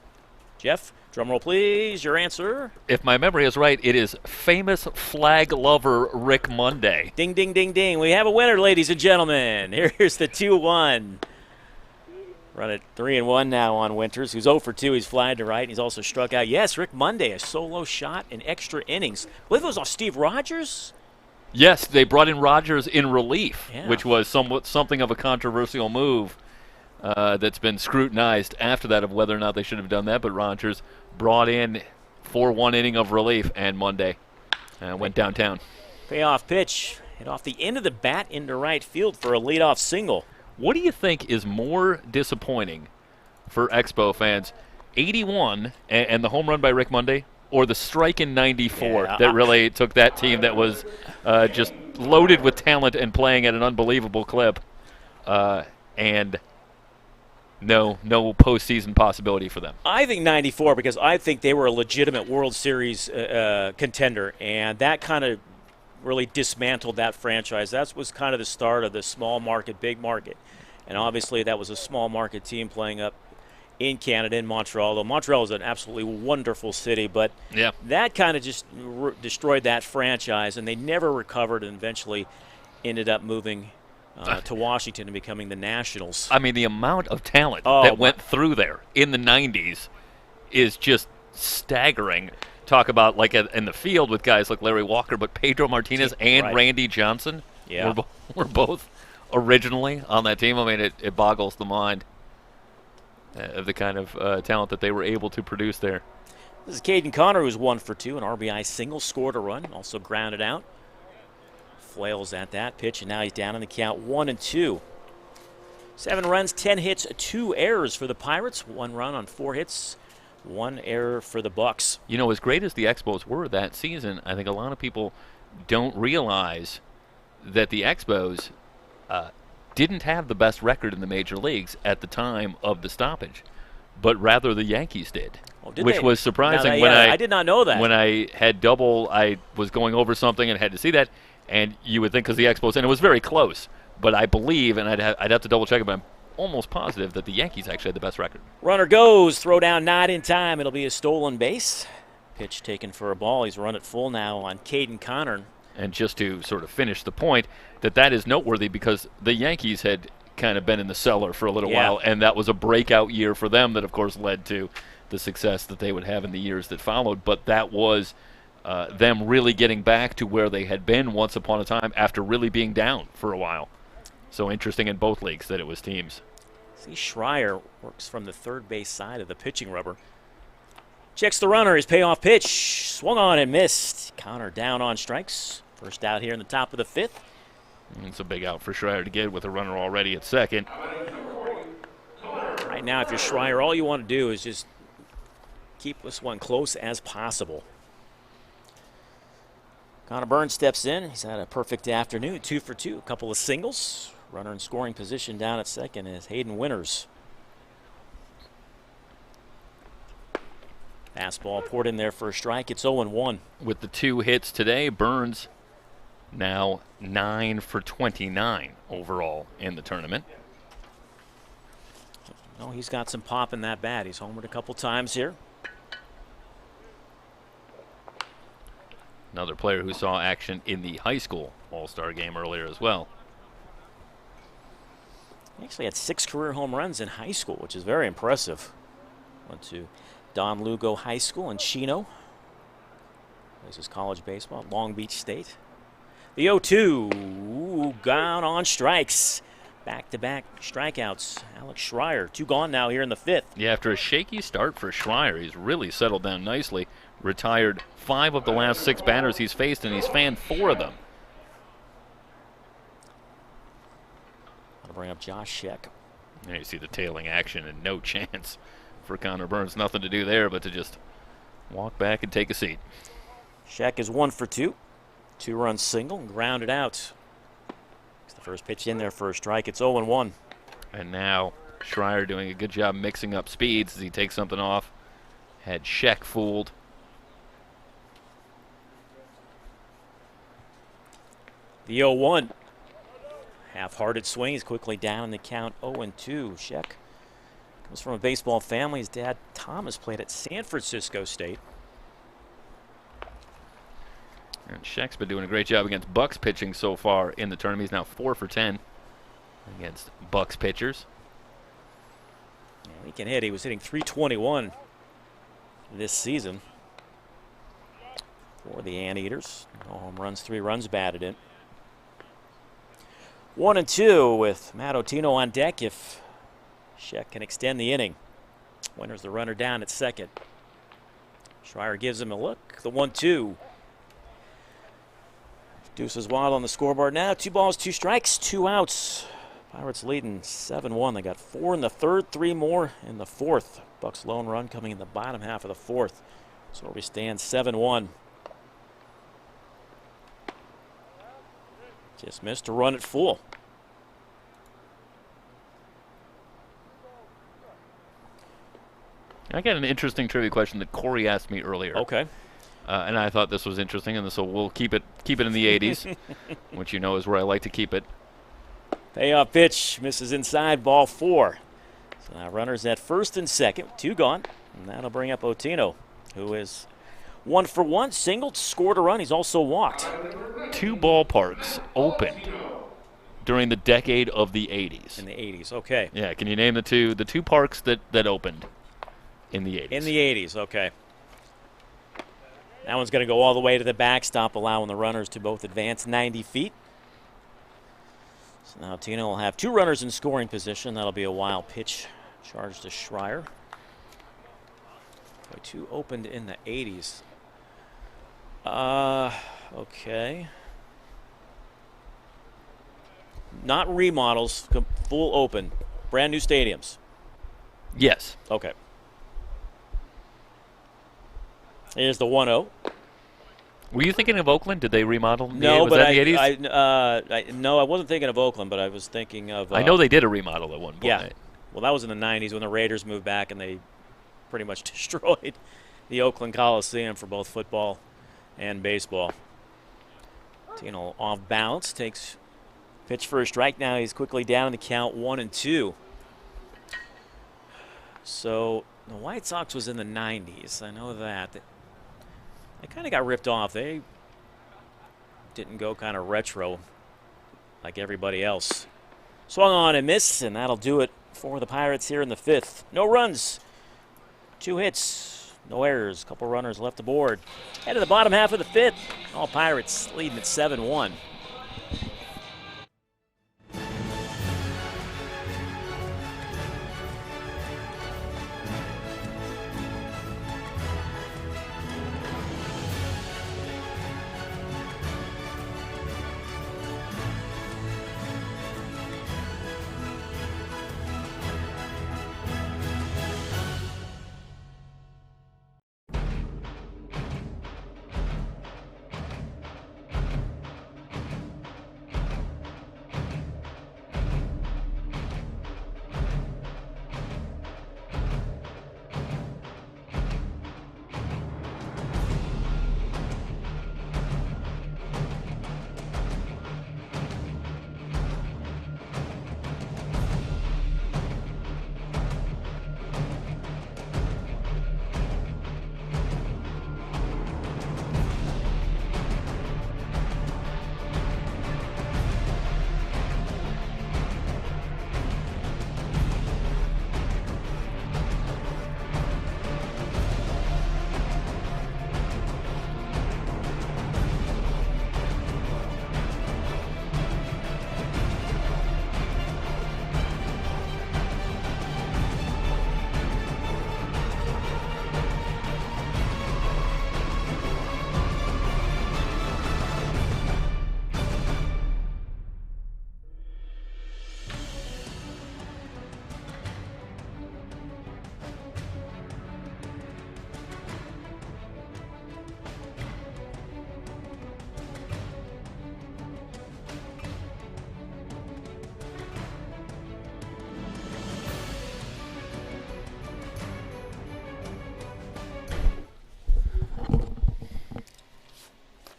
Jeff, drum roll please, your answer. If my memory is right, it is famous flag lover Rick Monday. Ding, ding, ding, ding. We have a winner, ladies and gentlemen. Here's the 2-1. Run at 3-1 now on Winters, who's 0 for 2. He's flying to right. He's also struck out. Yes, Rick Monday, a solo shot in extra innings. I believe it was off Steve Rogers. Yes, they brought in Rogers in relief, Yeah. which was something of a controversial move that's been scrutinized after that of whether or not they should have done that. But Rogers brought in for 1 inning of relief, and Monday went downtown. Payoff pitch. Hit off the end of the bat into right field for a leadoff single. What do you think is more disappointing for Expo fans? '81 and the home run by Rick Monday, or the strike in '94 Yeah, that really took that team that was just loaded with talent and playing at an unbelievable clip, and no postseason possibility for them. I think 94 because I think they were a legitimate World Series contender, and that kind of really dismantled that franchise. That was kind of the start of the small market, big market. And obviously that was a small market team playing up in Canada, in Montreal. Though Montreal is an absolutely wonderful city, but that kind of just destroyed that franchise, and they never recovered and eventually ended up moving to Washington and becoming the Nationals. I mean, the amount of talent that went through there in the 90s is just staggering. Talk about like in the field with guys like Larry Walker, but Pedro Martinez and Randy Johnson were both originally on that team. I mean, it boggles the mind of the kind of talent that they were able to produce there. This is Caden Connor, who's 1 for 2, an RBI single, scored a run, also grounded out. Flails at that pitch, and now he's down in the count 1-2. 7 runs, 10 hits, 2 errors for the Pirates. 1 run on 4 hits, 1 error for the Bucs. You know, as great as the Expos were that season, I think a lot of people don't realize that the Expos didn't have the best record in the major leagues at the time of the stoppage, but rather the Yankees did. Which was surprising. I did not know that. When I was going over something and had to see that, and you would think because the Expos, and it was very close, but I believe, and I'd have to double check it, but I'm almost positive that the Yankees actually had the best record. Runner goes, throw down not in time. It'll be a stolen base. Pitch taken for a ball. He's run it full now on Caden Connor. And just to sort of finish the point, that is noteworthy because the Yankees had kind of been in the cellar for a little while, and that was a breakout year for them that, of course, led to the success that they would have in the years that followed. But that was them really getting back to where they had been once upon a time after really being down for a while. So interesting in both leagues that it was teams. See, Schreier works from the third base side of the pitching rubber. Checks the runner, his payoff pitch. Swung on and missed. Connor down on strikes. First out here in the top of the 5th. It's a big out for Schreier to get with a runner already at second. Right now, if you're Schreier, all you want to do is just keep this one close as possible. Connor Burns steps in. He's had a perfect afternoon, 2 for 2, a couple of singles. Runner in scoring position down at second is Hayden Winters. Fastball poured in there for a strike. It's 0-1. With the 2 hits today, Burns now 9 for 29 overall in the tournament. No, he's got some pop in that bat. He's homered a couple times here. Another player who saw action in the high school All-Star game earlier as well. He actually had 6 career home runs in high school, which is very impressive. Went to Don Lugo High School in Chino. Plays his college baseball at Long Beach State. The 0-2, gone on strikes. Back-to-back strikeouts. Alex Schreier, 2 gone now here in the 5th. Yeah, after a shaky start for Schreier, he's really settled down nicely. Retired 5 of the last 6 batters he's faced, and he's fanned 4 of them. I'll bring up Josh Scheck. There you see the tailing action, and no chance for Connor Burns. Nothing to do there but to just walk back and take a seat. Scheck is 1 for 2. 2-run single and grounded out. It's the first pitch in there for a strike. It's 0-1. And now Schreier doing a good job mixing up speeds as he takes something off. Had Scheck fooled. The 0-1. Half-hearted swing. He's quickly down in the count. 0-2. Scheck comes from a baseball family. His dad, Thomas, played at San Francisco State. And Scheck's been doing a great job against Bucs pitching so far in the tournament. He's now 4 for 10 against Bucs pitchers. Yeah, he can hit. He was hitting .321 this season for the Anteaters. No home runs, 3 runs batted in. 1-2 with Matt Otino on deck if Scheck can extend the inning. Winters the runner down at second. Schreier gives him a look. The 1-2. Deuces wild on the scoreboard now. 2 balls, 2 strikes, 2 outs. Pirates leading 7-1. They got 4 in the third, 3 more in the fourth. Bucs lone run coming in the bottom half of the fourth. So we stand 7-1. Just missed to run it full. I got an interesting trivia question that Corey asked me earlier. Okay. And I thought this was interesting, and so we'll keep it in the 80s, which you know is where I like to keep it. Payoff pitch misses inside, ball 4. So now runners at first and second, 2 gone, and that'll bring up Otino, who is 1 for 1, singled, scored a run. He's also walked. 2 ballparks opened during the decade of the 80s. In the 80s, okay. Yeah, can you name the two parks that opened in the 80s? In the 80s, okay. That one's going to go all the way to the backstop, allowing the runners to both advance 90 feet. So now Tino will have 2 runners in scoring position. That'll be a wild pitch charged to Schreier. 2 opened in the 80s. Okay. Not remodels, full open. Brand new stadiums. Yes. Okay. Here's the 1-0. Were you thinking of Oakland? Did they remodel? No, was but that in the 80s? no, I wasn't thinking of Oakland, but I was thinking of. I know they did a remodel at one point. Yeah. Well, that was in the 90s when the Raiders moved back and they pretty much destroyed the Oakland Coliseum for both football and baseball. Tino off balance, takes pitch for a strike. Now he's quickly down in the count, 1-2. So the White Sox was in the 90s. I know that. They kind of got ripped off. They didn't go kind of retro like everybody else. Swung on and missed, and that'll do it for the Pirates here in the 5th. No runs, 2 hits, no errors, a couple runners left aboard. Head of the bottom half of the 5th. All Pirates leading at 7-1.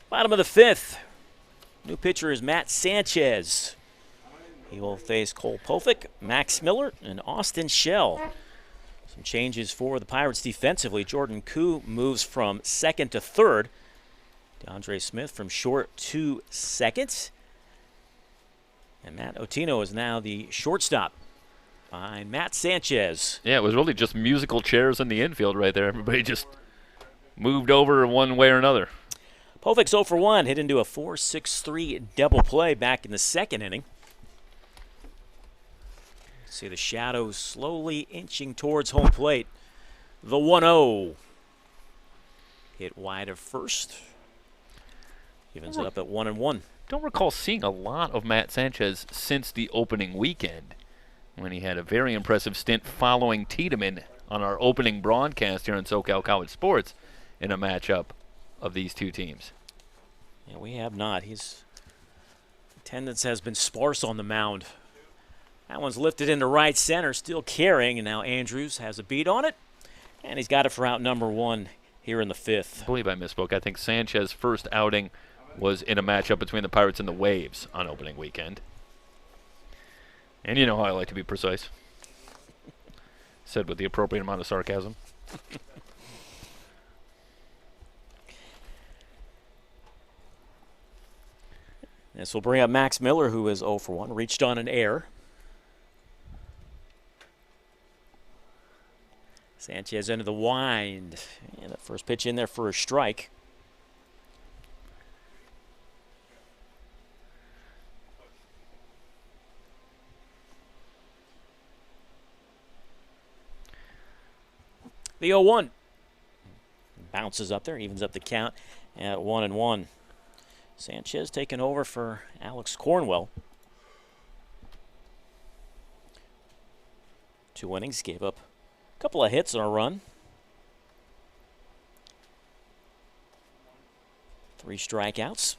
Bottom of the 5th. New pitcher is Matt Sanchez. He will face Cole Pofick, Max Miller, and Austin Shell. Some changes for the Pirates defensively. Jordan Koo moves from second to third. DeAndre Smith from short to second. And Matt Otino is now the shortstop behind Matt Sanchez. Yeah, it was really just musical chairs in the infield right there. Everybody just moved over one way or another. Pofick's 0 for 1, hit into a 4-6-3 double play back in the second inning. See the shadows slowly inching towards home plate. The 1-0. Hit wide of first. Evens it up at 1-1. Don't recall seeing a lot of Matt Sanchez since the opening weekend, when he had a very impressive stint following Tiedemann on our opening broadcast here on SoCal College Sports in a matchup of these two teams. Yeah, we have not. His attendance has been sparse on the mound. That one's lifted into right center, still carrying, and now Andrews has a beat on it, and he's got it for out number 1 here in the 5th. I believe I misspoke. I think Sanchez's first outing was in a matchup between the Pirates and the Waves on opening weekend. And you know how I like to be precise. Said with the appropriate amount of sarcasm. This will bring up Max Miller, who is 0 for 1, reached on an error. Sanchez into the wind. And the first pitch in there for a strike. The 0-1. Bounces up there, evens up the count at 1-1. Sanchez taking over for Alex Cornwell. 2 innings, gave up a couple of hits on a run. 3 strikeouts.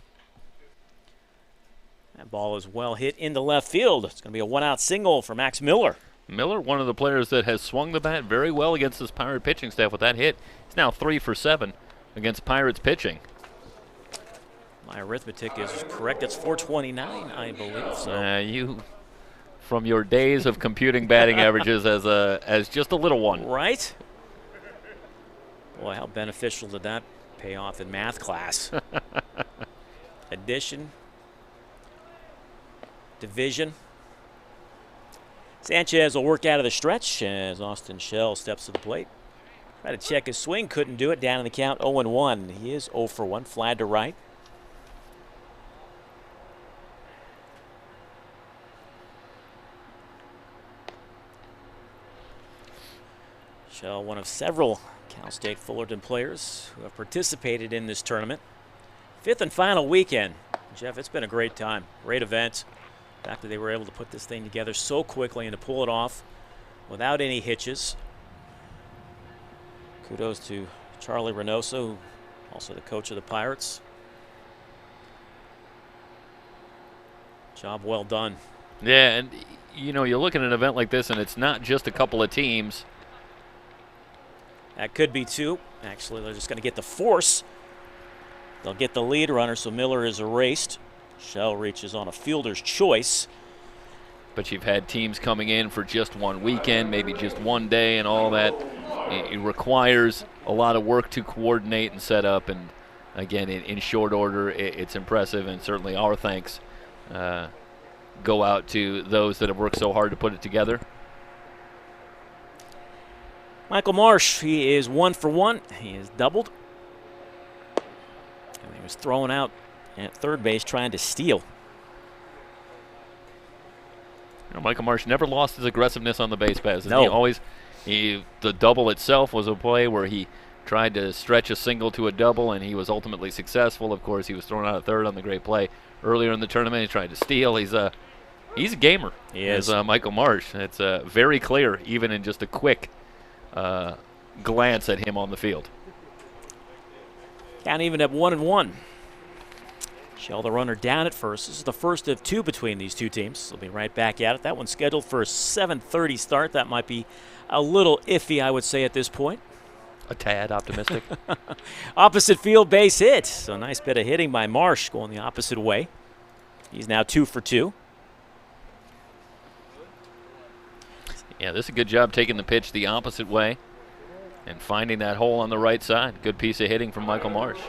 That ball is well hit into left field. It's going to be a 1-out single for Max Miller. Miller, one of the players that has swung the bat very well against this Pirate pitching staff with that hit. He's now 3 for 7 against Pirates pitching. My arithmetic is correct. It's 429, I believe. So. You, from your days of computing batting averages as just a little one. Right? Boy, how beneficial did that pay off in math class? Addition. Division. Sanchez will work out of the stretch as Austin Schell steps to the plate. Tried to check his swing, couldn't do it. Down in the count, 0-1. He is 0 for 1, flat to right. Schell, one of several Cal State Fullerton players who have participated in this tournament. 5th and final weekend. Jeff, it's been a great time, great event. The fact that they were able to put this thing together so quickly and to pull it off without any hitches. Kudos to Charlie Reynoso, also the coach of the Pirates. Job well done. Yeah, and you know, you look at an event like this and it's not just a couple of teams. That could be 2. Actually, they're just going to get the force. They'll get the lead runner, so Miller is erased. Schell reaches on a fielder's choice. But you've had teams coming in for just one weekend, maybe just one day and all that. It requires a lot of work to coordinate and set up. And, again, in short order, it's impressive. And certainly our thanks go out to those that have worked so hard to put it together. Michael Marsh, he is 1 for 1. He is doubled. And he was thrown out at third base trying to steal. You know, Michael Marsh never lost his aggressiveness on the base paths. No. The double itself was a play where he tried to stretch a single to a double, and he was ultimately successful. Of course, he was thrown out at third on the great play earlier in the tournament. He tried to steal. He's a gamer. He is. Michael Marsh. It's very clear, even in just a quick glance at him on the field. Count even at 1-1. Schell, the runner, down at first. This is the first of 2 between these two teams. They'll be right back at it. That one's scheduled for a 7:30 start. That might be a little iffy, I would say, at this point. A tad optimistic. Opposite field base hit. So a nice bit of hitting by Marsh going the opposite way. He's now 2 for 2. Yeah, this is a good job taking the pitch the opposite way and finding that hole on the right side. Good piece of hitting from Michael Marsh.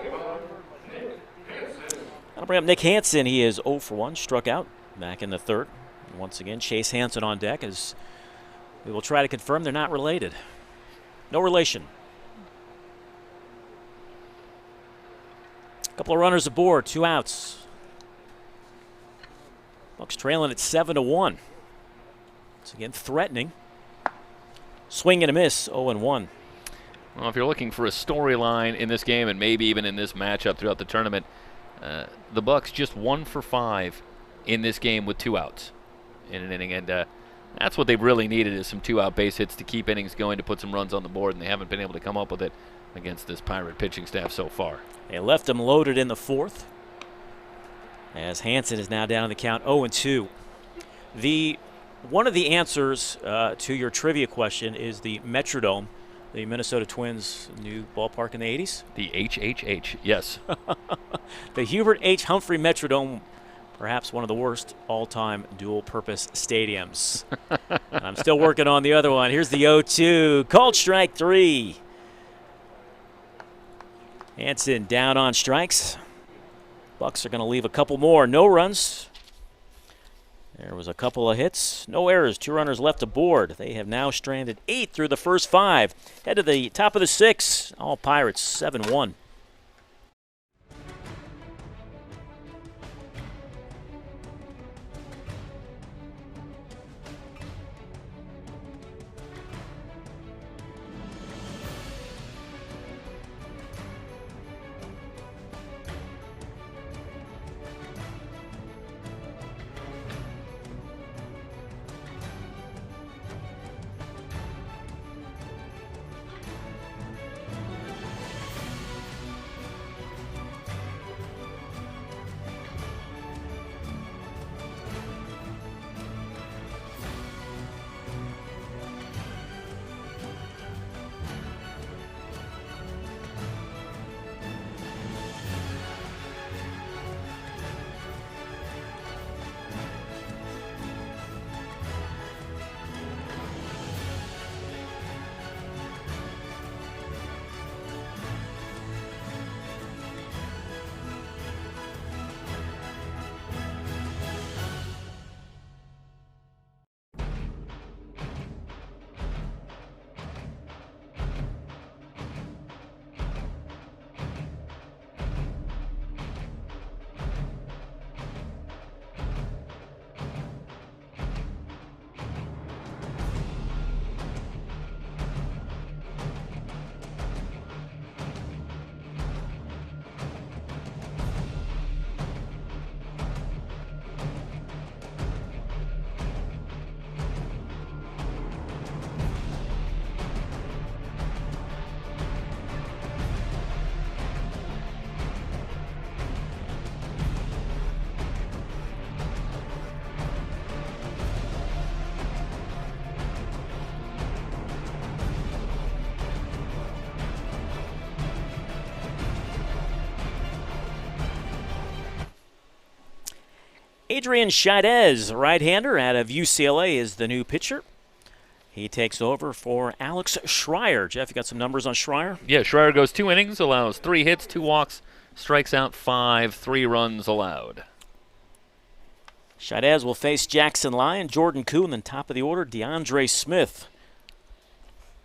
That'll bring up Nick Hansen. He is 0 for 1, struck out back in the 3rd. And once again, Chase Hansen on deck as we will try to confirm they're not related. No relation. A couple of runners aboard, 2 outs. Bucs trailing at 7-1. Once again, threatening. Swing and a miss, 0-1. Well, if you're looking for a storyline in this game and maybe even in this matchup throughout the tournament, The Bucs just 1 for 5 in this game with 2 outs in an inning, and that's what they've really needed is some 2-out base hits to keep innings going, to put some runs on the board, and they haven't been able to come up with it against this Pirate pitching staff so far. They left them loaded in the 4th, as Hansen is now down in the count 0-2. One of the answers to your trivia question is the Metrodome, the Minnesota Twins' new ballpark in the 80s. The HHH, yes. The Hubert H. Humphrey Metrodome, perhaps one of the worst all-time dual-purpose stadiums. And I'm still working on the other one. Here's the 0-2, called strike 3. Hansen down on strikes. Bucs are going to leave a couple more. No runs. There was a couple of hits. No errors. 2 runners left aboard. They have now stranded 8 through the first 5. Head to the top of the 6. All Pirates 7-1. Adrian Chaidez, right-hander out of UCLA, is the new pitcher. He takes over for Alex Schreier. Jeff, you got some numbers on Schreier? Yeah, Schreier goes 2 innings, allows 3 hits, 2 walks, strikes out 5, 3 runs allowed. Chaidez will face Jackson Lyon, Jordan Koo, and then top of the order, DeAndre Smith.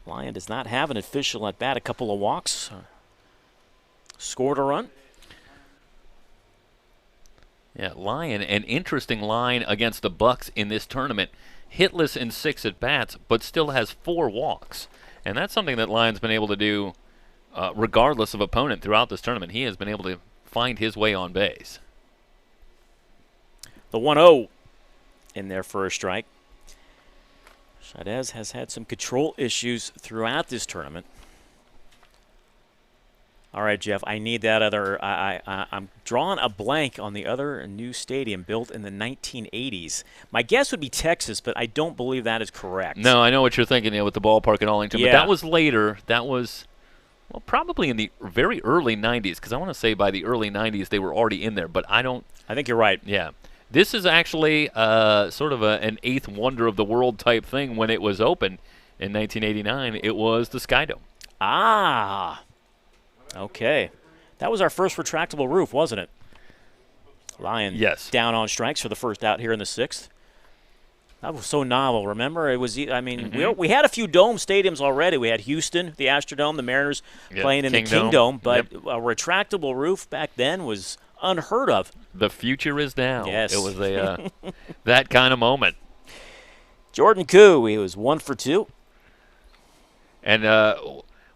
Lyon does not have an official at bat, a couple of walks. Scored a run. Yeah, Lyon, an interesting line against the Bucs in this tournament. Hitless in 6 at-bats, but still has 4 walks. And that's something that Lyon's been able to do regardless of opponent throughout this tournament. He has been able to find his way on base. The 1-0 in there for a strike. Chaidez has had some control issues throughout this tournament. All right, Jeff, I need that other. I'm drawing a blank on the other new stadium built in the 1980s. My guess would be Texas, but I don't believe that is correct. No, I know what you're thinking with the ballpark in Arlington, Yeah. but that was later. That was, well, probably in the very early 90s, because I want to say by the early 90s they were already in there, but I don't. I think you're right. Yeah. This is actually sort of an eighth wonder of the world type thing when it was open in 1989. It was the Sky Dome. Ah. Okay. That was our first retractable roof, wasn't it? Lyon Yes. down on strikes for the first out here in the 6th. That was so novel, remember? It was. I mean, we had a few dome stadiums already. We had Houston, the Astrodome, the Mariners playing in the Kingdome, but a retractable roof back then was unheard of. The future is now. Yes. It was a that kind of moment. Jordan Koo, he was 1 for 2. And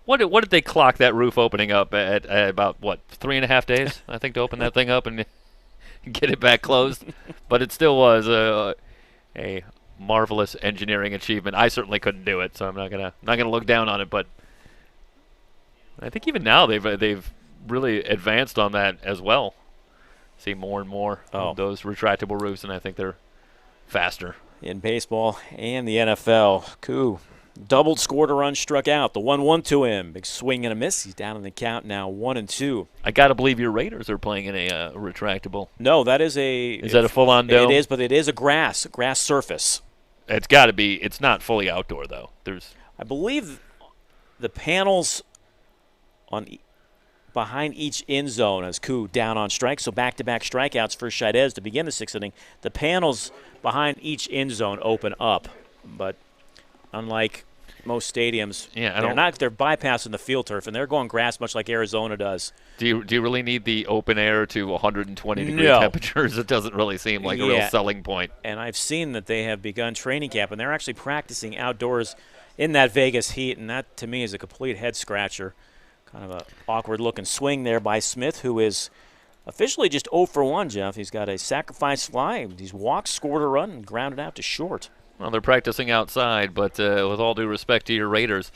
What did they clock that roof opening up at about, what, 3.5 days, I think, to open that thing up and get it back closed? But it still was a marvelous engineering achievement. I certainly couldn't do it, so I'm not gonna look down on it. But I think even now they've really advanced on that as well. See more and more of those retractable roofs, and I think they're faster. In baseball and the NFL, Koo doubled, scored a run, struck out. The 1-1 to him. Big swing and a miss. He's down in the count now, 1-2. I got to believe your Raiders are playing in a retractable. No, that is a... Is that a full-on dome? It is, but it is a grass surface. It's got to be. It's not fully outdoor, though. I believe the panels behind each end zone as Koo down on strike, so back-to-back strikeouts for Chaidez to begin the sixth inning. The panels behind each end zone open up, but unlike most stadiums, they're bypassing the field turf, and they're going grass much like Arizona does. Do you really need the open air to 120-degree temperatures? It doesn't really seem like a real selling point. And I've seen that they have begun training camp, and they're actually practicing outdoors in that Vegas heat, and that, to me, is a complete head-scratcher. Kind of an awkward-looking swing there by Smith, who is officially just 0 for 1, Jeff. He's got a sacrifice fly. He's walked, scored a run, and grounded out to short. Well, they're practicing outside, but with all due respect to your Raiders,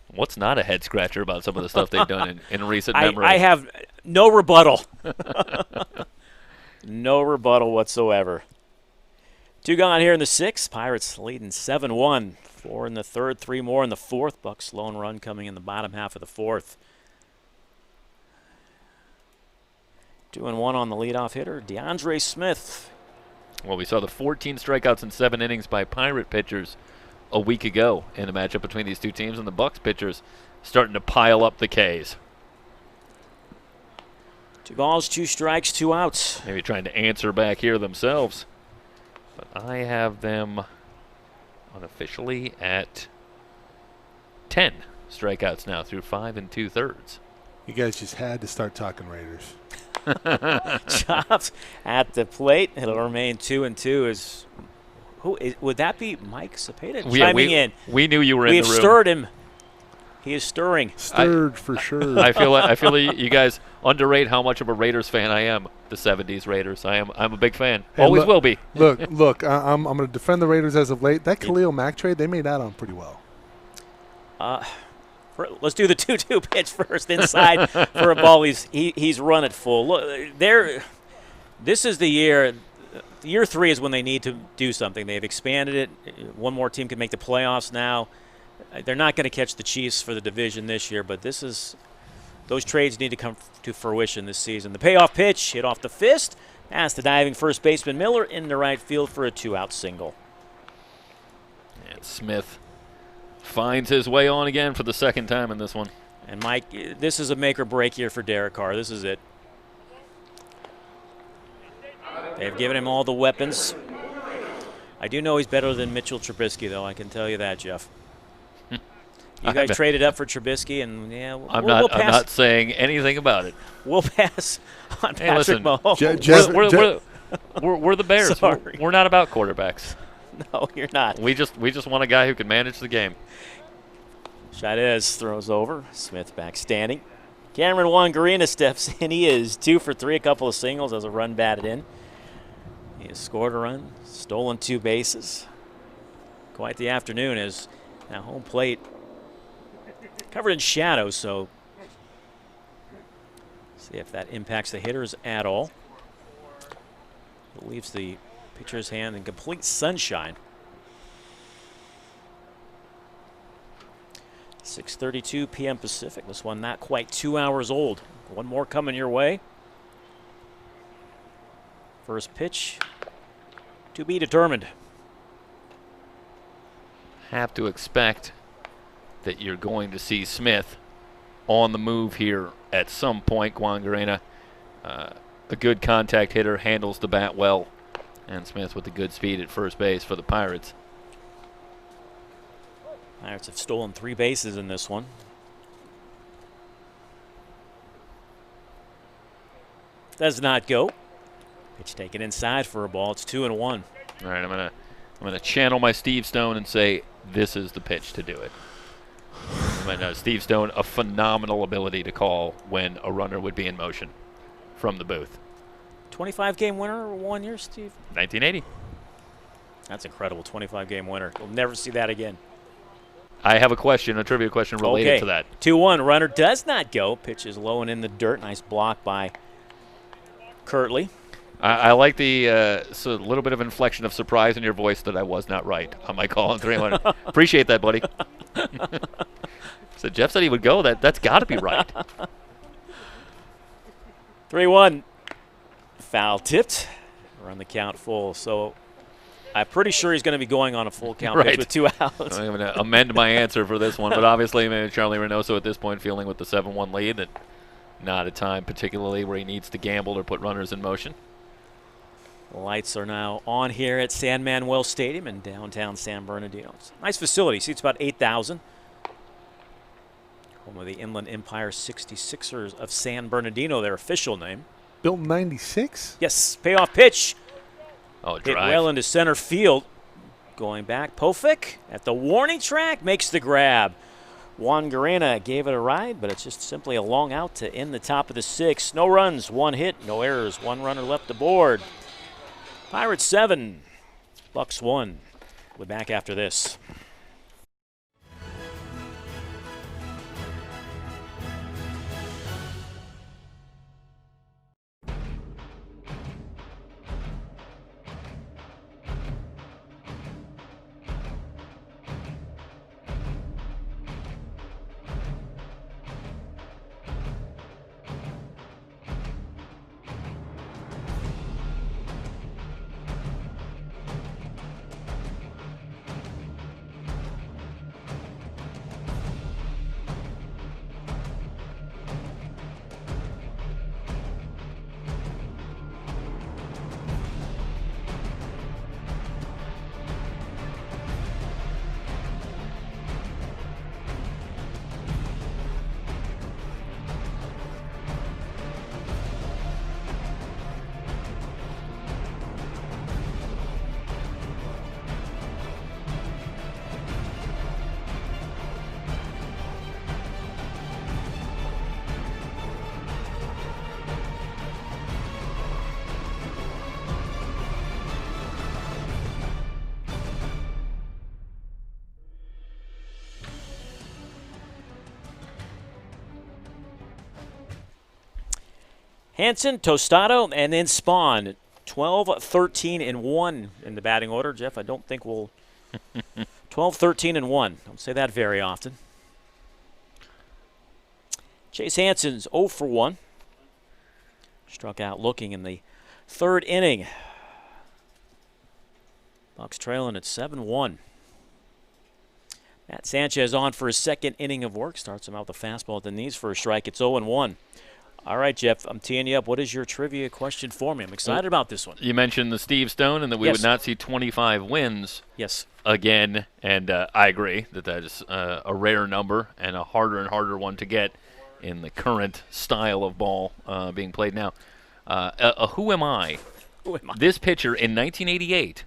what's not a head-scratcher about some of the stuff they've done in recent memory? I have no rebuttal. No rebuttal whatsoever. 2 gone here in the 6th. Pirates leading 7-1. 4 in the 3rd, 3 more in the 4th. Bucs lone run coming in the bottom half of the 4th. 2-1 on the leadoff hitter, DeAndre Smith. Well, we saw the 14 strikeouts in 7 innings by Pirate pitchers a week ago in the matchup between these two teams, and the Bucs pitchers starting to pile up the Ks. 2 balls, 2 strikes, 2 outs. Maybe trying to answer back here themselves. But I have them unofficially at 10 strikeouts now through 5 2/3. You guys just had to start talking Raiders. Chops at the plate. It'll remain 2-2. Would that be Mike Cepeda chiming in? We knew you were in the room. We've stirred him. He is stirring. Stirred for sure. I feel you guys underrate how much of a Raiders fan I am. The 70s Raiders. I'm a big fan. Hey, Always will be. Look. I'm going to defend the Raiders as of late. That Khalil Mack trade, they made out on pretty well. Let's do the 2-2 pitch first inside for a ball. He's run it full. Look, this is the year. Year 3 is when they need to do something. They've expanded it. One more team can make the playoffs now. They're not going to catch the Chiefs for the division this year, but those trades need to come to fruition this season. The payoff pitch hit off the fist, past the diving first baseman Miller into right field for a 2-out single. And Smith finds his way on again for the 2nd time in this one. And Mike, this is a make or break year for Derek Carr. This is it. They've given him all the weapons. I do know he's better than Mitchell Trubisky, though. I can tell you that, Jeff. You guys traded up for Trubisky, and I'm not saying anything about it. We'll pass on Patrick Mahomes. We're the Bears. We're not about quarterbacks. No, you're not. We just want a guy who can manage the game. Chaidez throws over. Smith back standing. Cameron Wangarina steps in. He is 2 for 3, a couple of singles as a run batted in. He has scored a run, stolen 2 bases. Quite the afternoon as now home plate covered in shadow, so see if that impacts the hitters at all. It leaves the pitcher's hand in complete sunshine. 6:32 p.m. Pacific. This one not quite 2 hours old. One more coming your way. First pitch to be determined. Have to expect that you're going to see Smith on the move here at some point. Guangarena, a good contact hitter, handles the bat well. And Smith with the good speed at first base for the Pirates. Pirates have stolen 3 bases in this one. Does not go. Pitch taken inside for a ball. It's 2-1. All right, I'm gonna channel my Steve Stone and say this is the pitch to do it. I mean, Steve Stone, a phenomenal ability to call when a runner would be in motion from the booth. 25-game winner 1 year, Steve? 1980. That's incredible, 25-game winner. You'll never see that again. I have a question, a trivia question related to that. 2-1, runner does not go. Pitch is low and in the dirt. Nice block by Kirtley. I like the so little bit of inflection of surprise in your voice that I was not right on my call on 3-1. Appreciate that, buddy. So Jeff said he would go. That's got to be right. 3-1. Foul tipped. Run the count full. So I'm pretty sure he's going to be going on a full count pitch with 2 outs. I'm going to amend my answer for this one, but obviously maybe Charlie Reynoso at this point feeling with the 7-1 lead that not a time particularly where he needs to gamble or put runners in motion. Lights are now on here at San Manuel Stadium in downtown San Bernardino. It's a nice facility. Seats about 8,000. Home of the Inland Empire 66ers of San Bernardino, their official name. Built in 96? Yes, payoff pitch. Oh, Hit drive. well into center field. Going back, Pofic at the warning track makes the grab. Juan Garena gave it a ride, but it's just simply a long out to end the top of the 6th. No runs, 1 hit, no errors, 1 runner left aboard. Pirates 7, Bucs 1. We're back after this. Hansen, Tostado, and then Spawn. 12, 13, and 1 in the batting order. Jeff, I don't think we'll 12, 13, and 1. Don't say that very often. Chase Hansen's 0 for 1. Struck out looking in the 3rd inning. Bucs trailing at 7-1. Matt Sanchez on for his 2nd inning of work. Starts him out with a fastball at the knees for a strike. It's 0-1. All right, Jeff, I'm teeing you up. What is your trivia question for me? I'm excited about this one. You mentioned the Steve Stone and that we would not see 25 wins again, and I agree that is a rare number and harder one to get in the current style of ball being played now. Who am I? Who am I? This pitcher in 1988,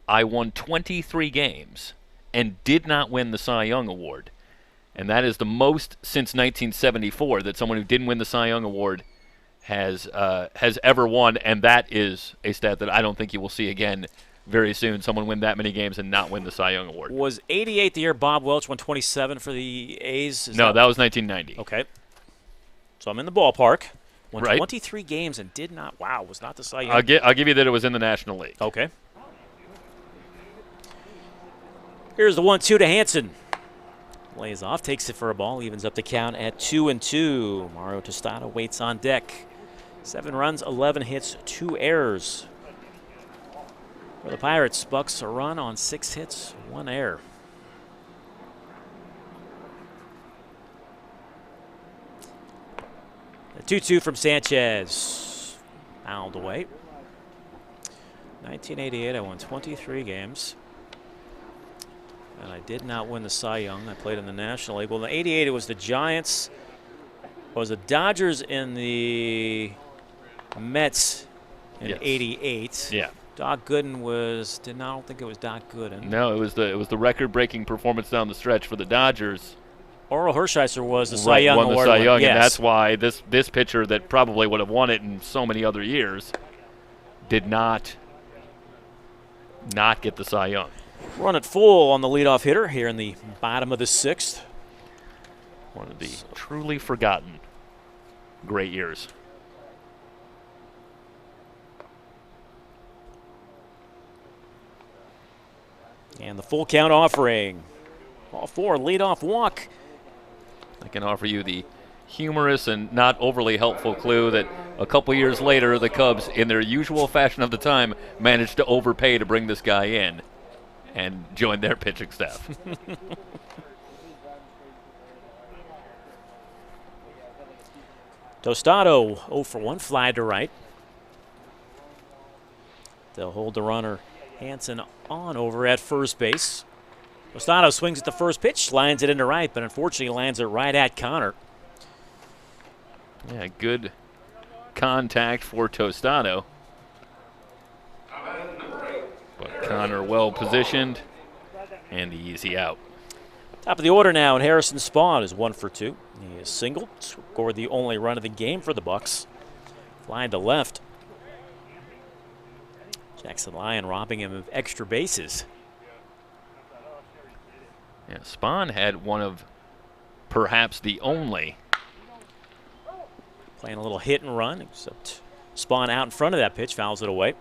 I won 23 games and did not win the Cy Young Award. And that is the most since 1974 that someone who didn't win the Cy Young Award has ever won, and that is a stat that I don't think you will see again very soon. Someone win that many games and not win the Cy Young Award. Was 88 the year Bob Welch won 27 for the A's? No, that was 1990. Okay. So I'm in the ballpark. Won Right. 23 games and did not. Wow, was not the Cy Young. I'll give you that it was in the National League. Okay. Here's the 1-2 to Hansen. Lays off, takes it for a ball, evens up the count at 2-2. Mario Tostado waits on deck. 7 runs, 11 hits, 2 errors. For the Pirates, Bucs a run on 6 hits, 1 error. The 2-2 from Sanchez. Fouled away. 1988, I won 23 games. And I did not win the Cy Young. I played in the National League. Well, in '88, it was the Giants. It was the Dodgers and the Mets in '88. Yeah. Doc Gooden was. I don't think it was Doc Gooden. No, it was the record-breaking performance down the stretch for the Dodgers. Oral Hershiser was the Cy Right, Young won the Award Cy winner. Young, Yes. and that's why this pitcher that probably would have won it in so many other years did not get the Cy Young. Run it full on the leadoff hitter here in the bottom of the 6th. One of the truly forgotten great years. And the full count offering. Ball 4, leadoff walk. I can offer you the humorous and not overly helpful clue that a couple years later, the Cubs, in their usual fashion of the time, managed to overpay to bring this guy in and join their pitching staff. Tostado 0 for 1, fly to right. They'll hold the runner Hansen on over at first base. Tostado swings at the first pitch, lines it into right, but unfortunately lands it right at Connor. Yeah, good contact for Tostado. But Connor well positioned and the easy out. Top of the order now, and Harrison Spawn is 1 for 2. He is singled, scored the only run of the game for the Bucs. Fly to left. Jackson Lyon robbing him of extra bases. Yeah, Spahn had one of perhaps the only. Playing a little hit and run, except Spawn out in front of that pitch, fouls it away.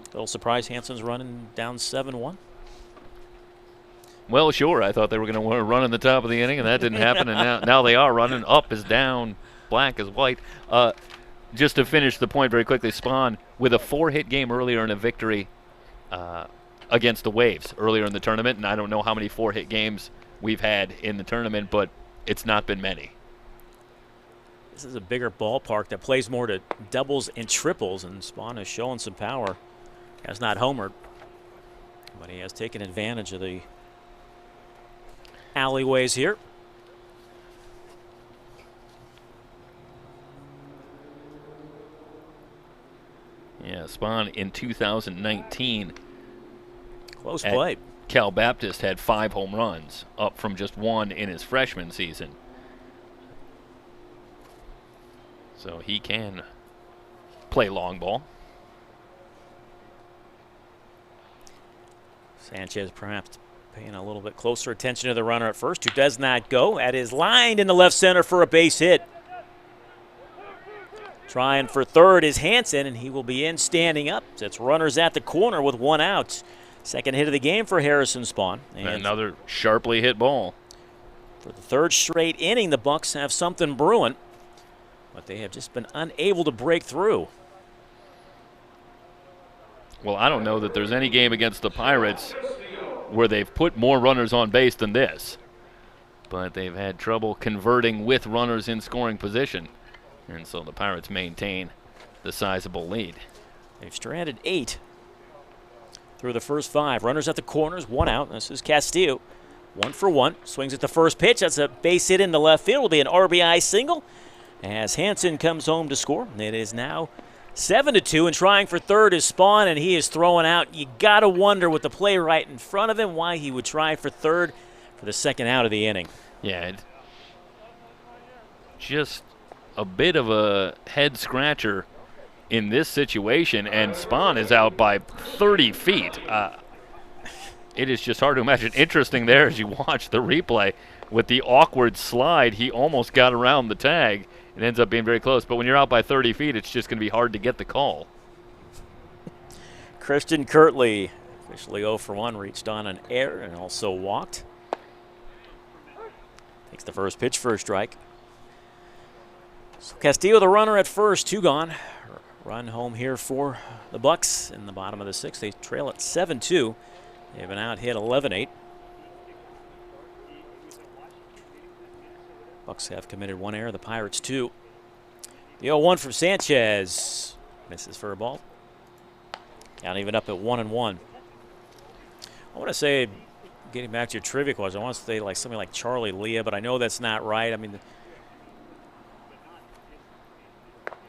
Little surprise, Hansen's running down 7-1. Well, sure, I thought they were going to run in the top of the inning, and that didn't happen, and now they are running. Up is down, black is white. Just to finish the point very quickly, Spahn with a 4-hit game earlier in a victory against the Waves earlier in the tournament, and I don't know how many 4-hit games we've had in the tournament, but it's not been many. This is a bigger ballpark that plays more to doubles and triples, and Spahn is showing some power. He has not homered, but he has taken advantage of the alleyways here. Yeah, Spahn in 2019. Close play. Cal Baptist had 5 home runs, up from just 1 in his freshman season. So he can play long ball. Sanchez perhaps paying a little bit closer attention to the runner at first, who does not go. That is lined in the left center for a base hit. Trying for third is Hansen, and he will be in standing up. That's runners at the corner with 1 out. Second hit of the game for Harrison Spawn. And another sharply hit ball. For the 3rd straight inning, the Bucs have something brewing, but they have just been unable to break through. Well, I don't know that there's any game against the Pirates where they've put more runners on base than this. But they've had trouble converting with runners in scoring position. And so the Pirates maintain the sizable lead. They've stranded 8 through the first 5. Runners at the corners, 1 out. This is Castillo. 1 for 1. Swings at the first pitch. That's a base hit in the left field. It'll be an RBI single as Hansen comes home to score. It is now 7-2, and trying for third is Spawn, and he is throwing out. You got to wonder with the play right in front of him why he would try for third for the second out of the inning. Yeah, just a bit of a head scratcher in this situation, and Spahn is out by 30 feet. It is just hard to imagine. Interesting there as you watch the replay with the awkward slide. He almost got around the tag. It ends up being very close, but when you're out by 30 feet, it's just going to be hard to get the call. Christian Kirtley, officially 0 for 1, reached on an error and also walked. Takes the first pitch for a strike. So Castillo, the runner at first, 2 gone. Run home here for the Bucs in the bottom of the 6th. They trail at 7-2. They've been out hit 11-8. Bucs have committed 1 error, the Pirates 2. The 0-1 from Sanchez. Misses for a ball. Count even up at 1-1. I want to say, getting back to your trivia question, I want to say like something like Charlie Leah, but I know that's not right. I mean, the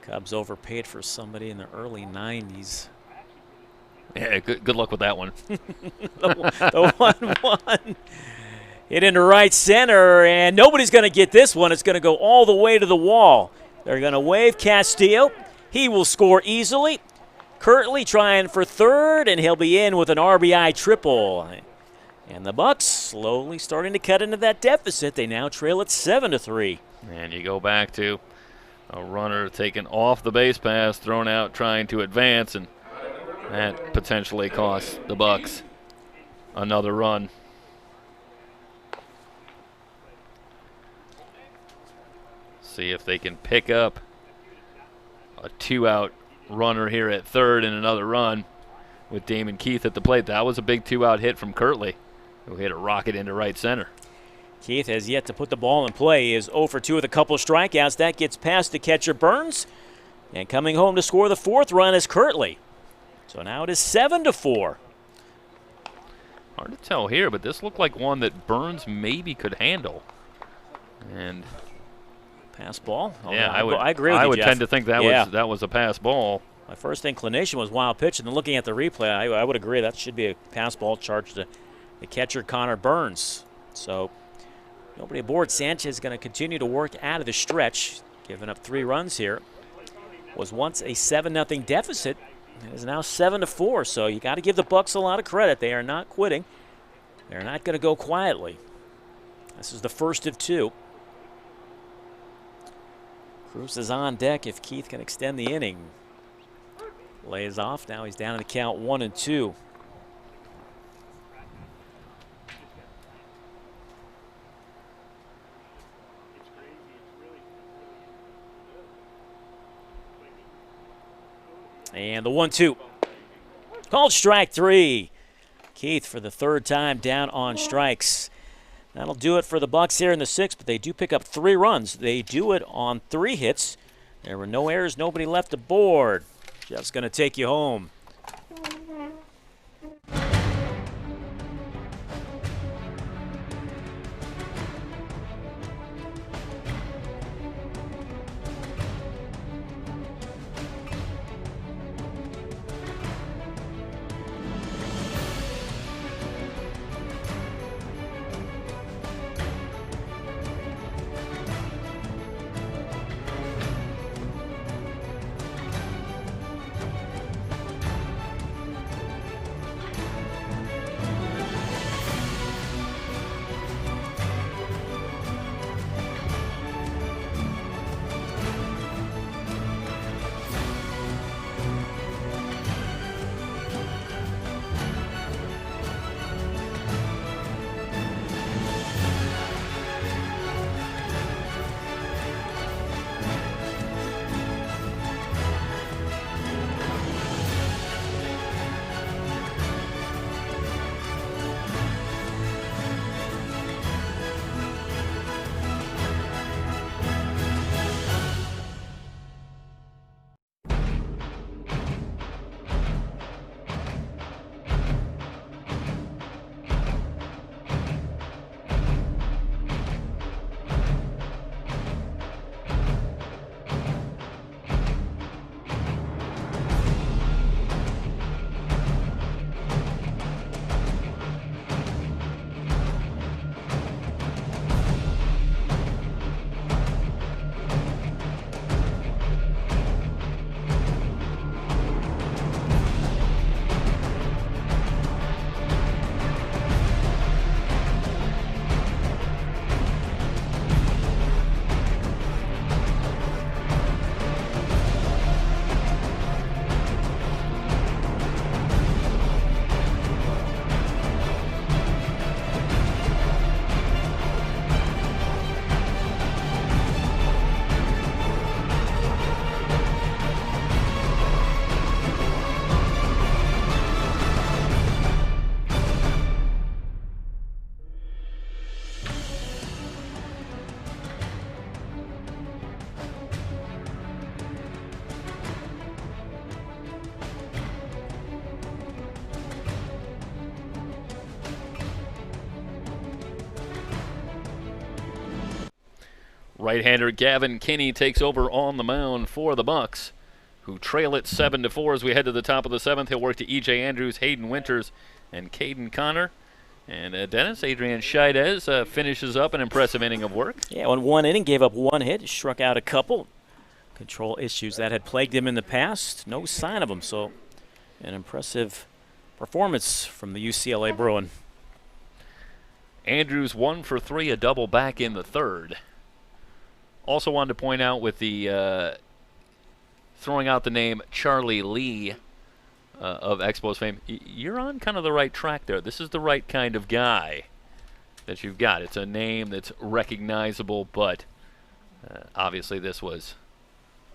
Cubs overpaid for somebody in the early 90s. Yeah, good luck with that one. The 1-1. Hit into right center, and nobody's going to get this one. It's going to go all the way to the wall. They're going to wave Castillo. He will score easily. Kirtley trying for third, and he'll be in with an RBI triple. And the Bucs slowly starting to cut into that deficit. They now trail at 7-3. And you go back to a runner taken off the base pass, thrown out trying to advance, and that potentially costs the Bucs another run. See if they can pick up a 2-out runner here at third and another run with Damon Keith at the plate. That was a big 2-out hit from Kirtley, who hit a rocket into right center. Keith has yet to put the ball in play. He is 0 for 2 with a couple of strikeouts. That gets past the catcher Burns. And coming home to score the fourth run is Kirtley. So now it is 7-4. Hard to tell here, but this looked like one that Burns maybe could handle. And pass ball? Oh, yeah, I agree with you, I would Jeff. tend to think that was a pass ball. My first inclination was wild pitch, and then looking at the replay, I would agree that should be a pass ball charged to the catcher Connor Burns. So nobody aboard. Sanchez is going to continue to work out of the stretch, giving up 3 runs here. Was once a 7-0 deficit. It is now 7-4. So you got to give the Bucs a lot of credit. They are not quitting. They're not going to go quietly. This is the first of 2. Cruz is on deck if Keith can extend the inning. Lays off. Now he's down in the count 1-2. And the 1-2. Called strike 3. Keith for the third time down on strikes. That'll do it for the Bucs here in the 6th, but they do pick up 3 runs. They do it on 3 hits. There were no errors, nobody left aboard. Jeff's going to take you home. Right-hander Gavin Kinney takes over on the mound for the Bucs, who trail it 7-4 as we head to the top of the 7th. He'll work to E.J. Andrews, Hayden Winters, and Caden Connor. And Dennis, Adrian Scheidez finishes up an impressive inning of work. Yeah, in one inning, gave up one hit, struck out a couple. Control issues that had plagued him in the past. No sign of them, so an impressive performance from the UCLA Bruin. Andrews 1 for 3, a double back in the third. Also wanted to point out with the throwing out the name Charlie Lee of Expos fame, you're on kind of the right track there. This is the right kind of guy that you've got. It's a name that's recognizable, but obviously this was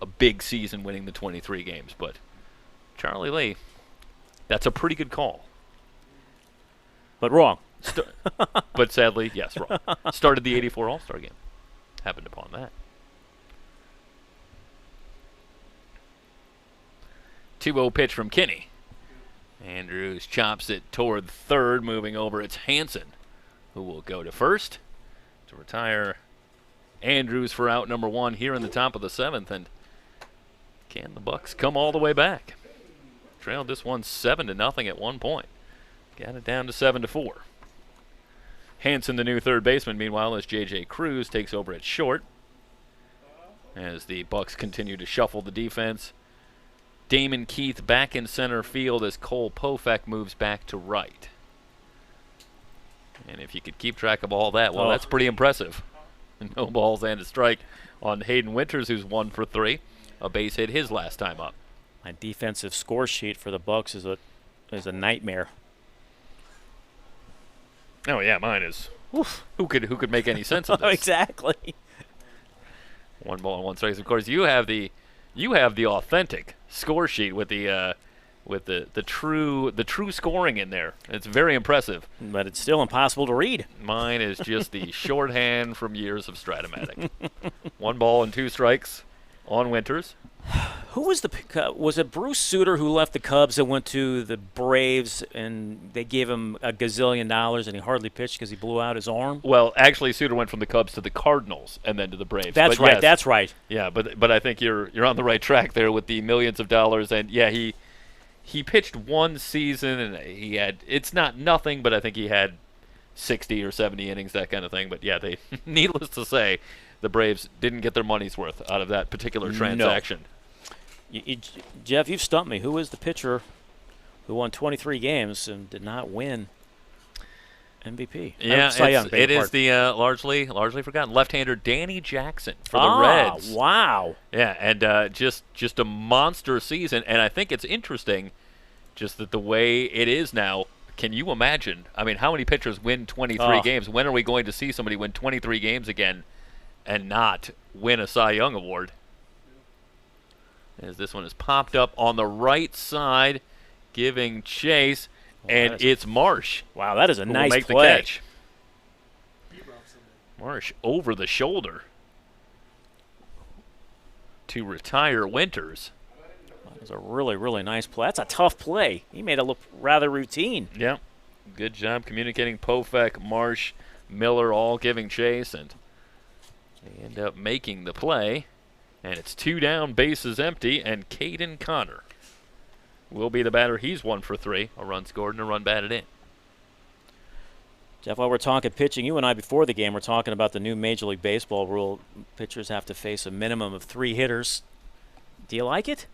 a big season winning the 23 games. But Charlie Lee, that's a pretty good call. But wrong. But sadly, yes, wrong. Started the 84 All-Star game. Happened upon that. 2-0 pitch from Kinney. Andrews chops it toward third, moving over. It's Hansen who will go to first to retire Andrews for out number 1 here in the top of the 7th. And can the Bucs come all the way back? Trailed this one 7-0 at one point. Got it down to 7-4. Hansen, the new third baseman, meanwhile, as J.J. Cruz takes over at short. As the Bucs continue to shuffle the defense. Damon Keith back in center field as Cole Pofek moves back to right. And if you could keep track of all that, well, that's pretty impressive. No balls and a strike on Hayden Winters, who's 1 for 3. A base hit his last time up. My defensive score sheet for the Bucs is a nightmare. Oh yeah, mine is. Oof. Who could make any sense of this? Exactly. 1 ball and 1 strike. Of course, you have the authentic score sheet with the true scoring in there. It's very impressive. But it's still impossible to read. Mine is just the shorthand from years of Stratomatic. 1 ball and 2 strikes on Winters. Who was was it Bruce Sutter who left the Cubs and went to the Braves, and they gave him $1 gazillion and he hardly pitched because he blew out his arm? Well, actually, Sutter went from the Cubs to the Cardinals and then to the Braves. That's right. Yes, that's right. Yeah, but I think you're on the right track there with the millions of dollars. And yeah, he pitched 1 season and he had, it's not nothing, but I think he had 60 or 70 innings, that kind of thing. But yeah, they needless to say, the Braves didn't get their money's worth out of that particular transaction. No. Jeff, you've stumped me. Who is the pitcher who won 23 games and did not win MVP? Yeah, it is the largely forgotten left-hander Danny Jackson for the Reds. Wow. Yeah, and just a monster season. And I think it's interesting just that the way it is now. Can you imagine? I mean, how many pitchers win 23 games? When are we going to see somebody win 23 games again and not win a Cy Young Award? As this one is popped up on the right side, giving chase, and it's Marsh. Wow, that is a nice make play. The catch. Marsh over the shoulder to retire Winters. That was a really, really nice play. That's a tough play. He made it look rather routine. Yeah, good job communicating. Pofek, Marsh, Miller all giving chase, and they end up making the play. And it's 2 down, bases empty, and Caden Connor will be the batter. He's 1 for 3. A run scored and a run batted in. Jeff, while we're talking pitching, you and I before the game were talking about the new Major League Baseball rule. Pitchers have to face a minimum of 3 hitters. Do you like it?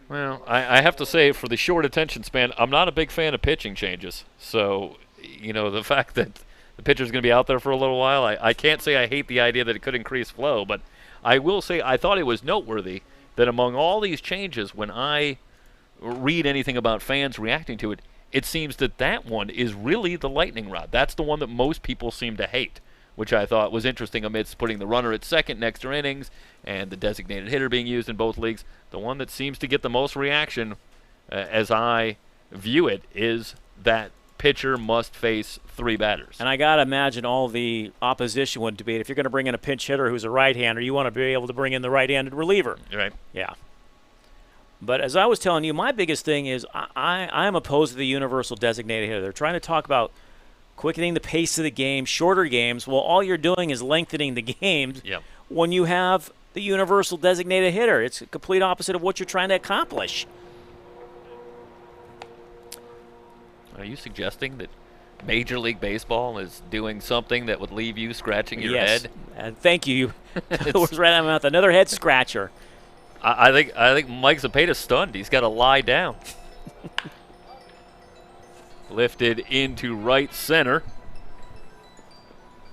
Well, I have to say, for the short attention span, I'm not a big fan of pitching changes. So, the fact that the pitcher's going to be out there for a little while, I can't say I hate the idea that it could increase flow, but I will say I thought it was noteworthy that among all these changes, when I read anything about fans reacting to it, it seems that one is really the lightning rod. That's the one that most people seem to hate, which I thought was interesting amidst putting the runner at second in extra innings and the designated hitter being used in both leagues. The one that seems to get the most reaction, as I view it, is that pitcher must face 3 batters. And I got to imagine all the opposition would debate, if you're going to bring in a pinch hitter who's a right-hander, you want to be able to bring in the right-handed reliever. Right. Yeah. But as I was telling you, my biggest thing is I'm opposed to the universal designated hitter. They're trying to talk about quickening the pace of the game, shorter games. Well, all you're doing is lengthening the games when you have the universal designated hitter. It's a complete opposite of what you're trying to accomplish. Are you suggesting that Major League Baseball is doing something that would leave you scratching your yes. head? Thank you. It was right out of my mouth. Another head scratcher. I think Mike Zepeda's stunned. He's got to lie down. Lifted into right center.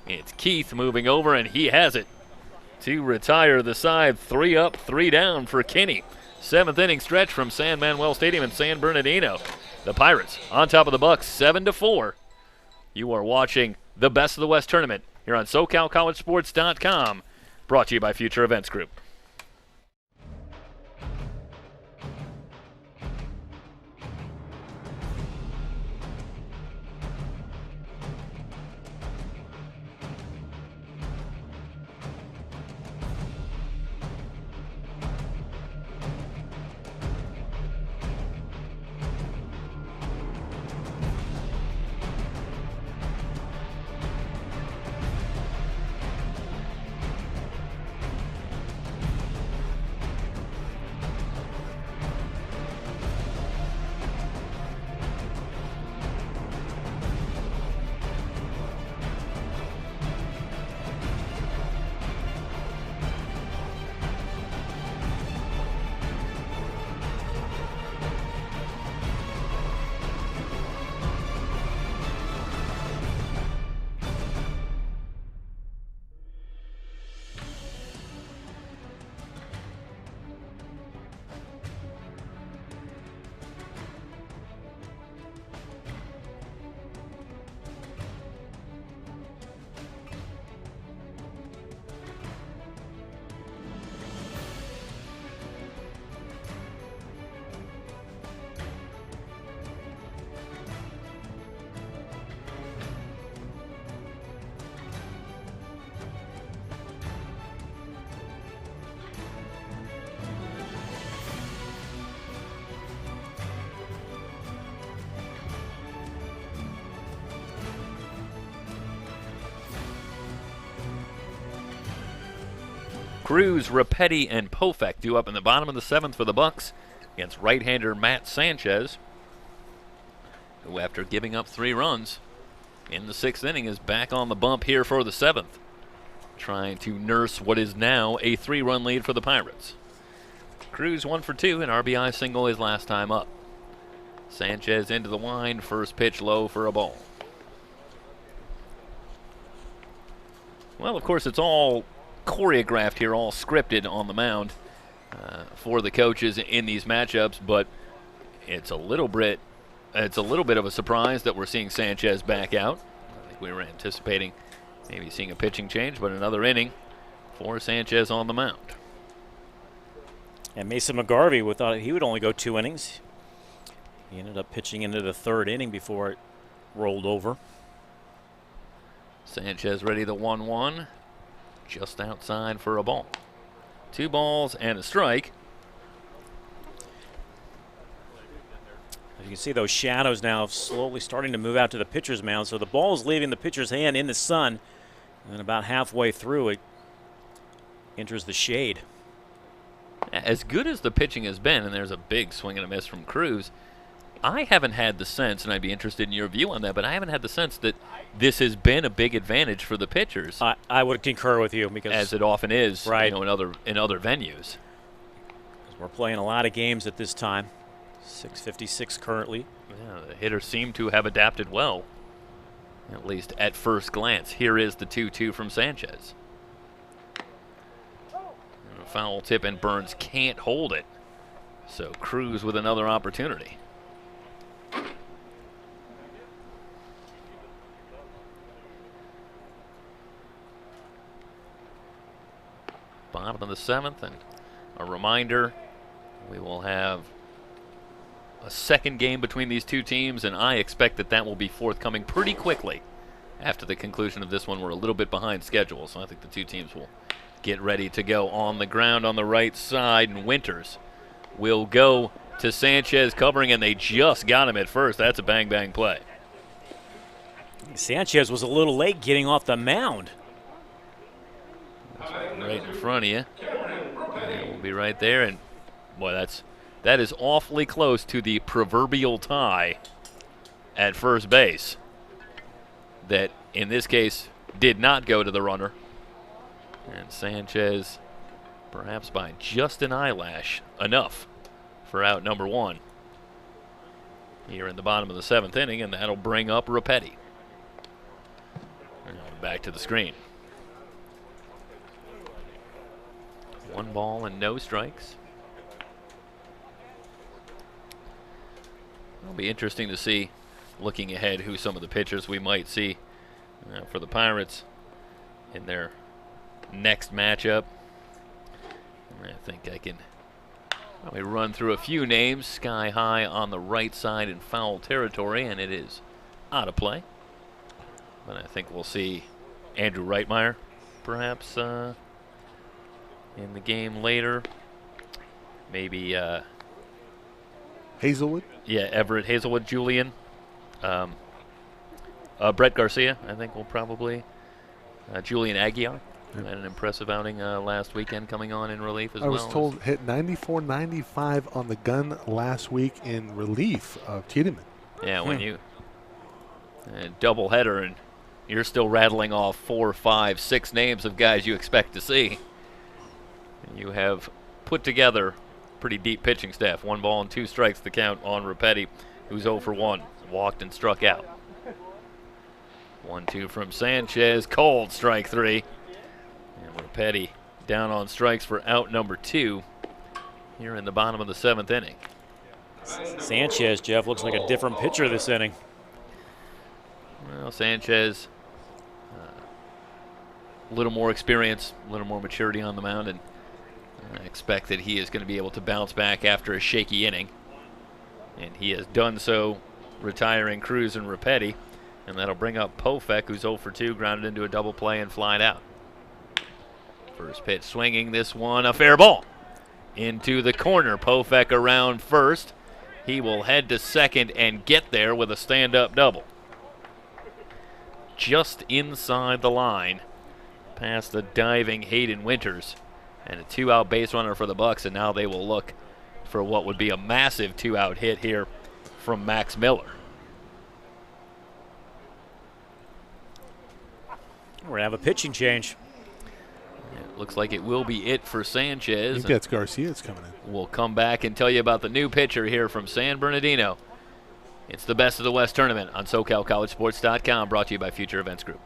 It's Keith moving over, and he has it to retire the side. 3 up, 3 down for Kinney. 7th inning stretch from San Manuel Stadium in San Bernardino. The Pirates on top of the Bucs, 7-4. You are watching the Best of the West tournament here on SoCalCollegeSports.com, brought to you by Future Events Group. Cruz, Rapetti, and Pofek due up in the bottom of the 7th for the Bucs against right-hander Matt Sanchez, who after giving up 3 runs in the 6th inning is back on the bump here for the 7th, trying to nurse what is now a 3-run lead for the Pirates. Cruz 1 for 2, an RBI single his last time up. Sanchez into the wind, first pitch low for a ball. Well, of course, it's all choreographed here, all scripted on the mound for the coaches in these matchups, but it's a little bit of a surprise that we're seeing Sanchez back out. I think we were anticipating maybe seeing a pitching change, but another inning for Sanchez on the mound. And Mason McGarvey, we thought he would only go 2 innings. He ended up pitching into the 3rd inning before it rolled over. Sanchez ready, the 1-1. Just outside for a ball. 2 balls and a strike. You can see those shadows now slowly starting to move out to the pitcher's mound. So the ball is leaving the pitcher's hand in the sun. And about halfway through, it enters the shade. As good as the pitching has been, and there's a big swing and a miss from Cruz, I haven't had the sense, and I'd be interested in your view on that, but I haven't had the sense that this has been a big advantage for the pitchers. I would concur with you, because as it often is, right, in other venues. We're playing a lot of games at this time. 6:56 currently. Yeah, the hitters seem to have adapted well, at least at first glance. Here is the 2-2 from Sanchez. And a foul tip, and Burns can't hold it. So Cruz with another opportunity. Bottom of the 7th, and a reminder, we will have a second game between these two teams, and I expect that will be forthcoming pretty quickly. After the conclusion of this one, we're a little bit behind schedule, so I think the two teams will get ready to go. On the ground on the right side, and Winters will go to Sanchez covering, and they just got him at first. That's a bang-bang play. Sanchez was a little late getting off the mound. Right in front of you. And we'll be right there, and boy, that is awfully close to the proverbial tie at first base. that in this case did not go to the runner. And Sanchez, perhaps by just an eyelash, enough for out number 1 here in the bottom of the 7th inning, and that'll bring up Rapetti. Back to the screen. 1 ball and no strikes. It'll be interesting to see, looking ahead, who some of the pitchers we might see for the Pirates in their next matchup. I think I can probably run through a few names. Sky high on the right side in foul territory, and it is out of play. But I think we'll see Andrew Reitmeyer perhaps in the game later. Maybe Hazelwood? Yeah, Everett Hazelwood, Julian. Brett Garcia, I think, will probably. Julian Aguiar had an impressive outing last weekend, coming on in relief as well. I was told hit 94-95 on the gun last week in relief of Tiedemann. Yeah, when you double header and you're still rattling off 4, 5, 6 names of guys you expect to see. And you have put together pretty deep pitching staff. 1 ball and 2 strikes to count on Rapetti, who's 0 for 1, walked and struck out. 1-2 from Sanchez, cold strike 3. And Rapetti down on strikes for out number 2 here in the bottom of the 7th inning. Sanchez, Jeff, looks like a different pitcher this inning. Well, Sanchez, a little more experience, a little more maturity on the mound, and I expect that he is going to be able to bounce back after a shaky inning. And he has done so, retiring Cruz and Rapetti. And that'll bring up Pofek, who's 0 for 2, grounded into a double play and flied out. First pitch swinging, this one a fair ball. Into the corner, Pofek around first. He will head to second and get there with a stand-up double. Just inside the line, past the diving Hayden Winters. And a 2-out base runner for the Bucs, and now they will look for what would be a massive 2-out hit here from Max Miller. We're going to have a pitching change. It looks like it will be it for Sanchez. I think that's Garcia's coming in. We'll come back and tell you about the new pitcher here from San Bernardino. It's the Best of the West tournament on SoCalCollegeSports.com, brought to you by Future Events Group.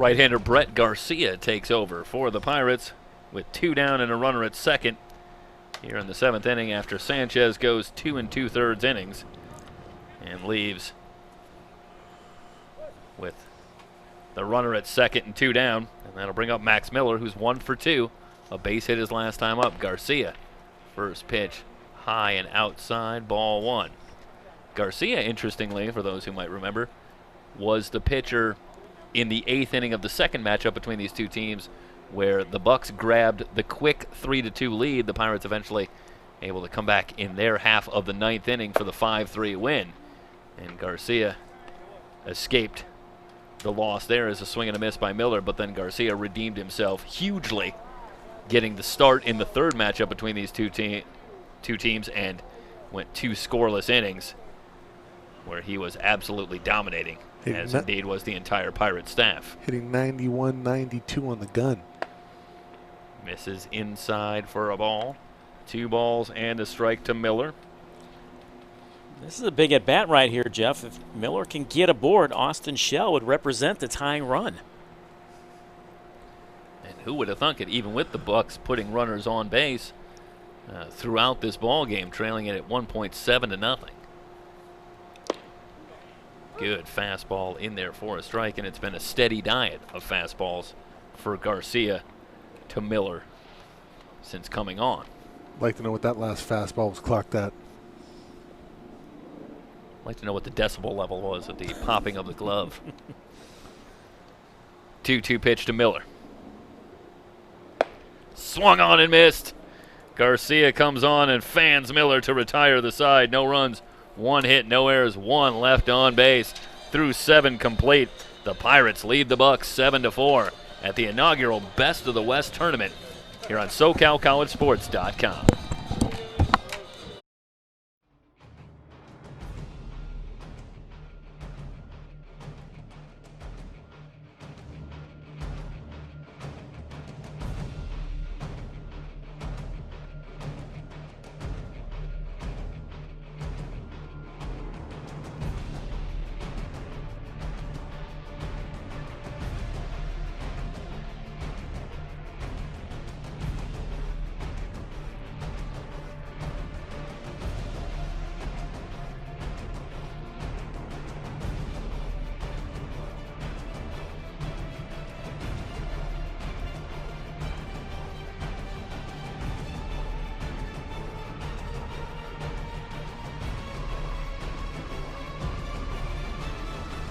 Right-hander Brett Garcia takes over for the Pirates with 2 down and a runner at second here in the 7th inning after Sanchez goes 2 2/3 innings and leaves with the runner at second and 2 down. And that'll bring up Max Miller, who's 1 for 2. A base hit his last time up. Garcia, first pitch, high and outside, ball 1. Garcia, interestingly, for those who might remember, was the pitcher in the 8th inning of the second matchup between these two teams, where the Bucs grabbed the quick 3-2 lead. The Pirates eventually able to come back in their half of the 9th inning for the 5-3 win. And Garcia escaped the loss there as a swing and a miss by Miller, but then Garcia redeemed himself hugely, getting the start in the 3rd matchup between these two teams and went 2 scoreless innings where he was absolutely dominating, as indeed was the entire Pirate staff. Hitting 91-92 on the gun. Misses inside for a ball. 2 balls and a strike to Miller. This is a big at-bat right here, Jeff. If Miller can get aboard, Austin Shell would represent the tying run. And who would have thunk it, even with the Bucs putting runners on base throughout this ball game, trailing it at 1.7-0. Good fastball in there for a strike, and it's been a steady diet of fastballs for Garcia to Miller since coming on. I'd like to know what that last fastball was clocked at. I'd like to know what the decibel level was at the popping of the glove. 2-2 pitch to Miller. Swung on and missed. Garcia comes on and fans Miller to retire the side. No runs, 1 hit, no errors, 1 left on base. Through 7 complete, the Pirates lead the Bucs 7-4 at the inaugural Best of the West tournament here on SoCalCollegeSports.com.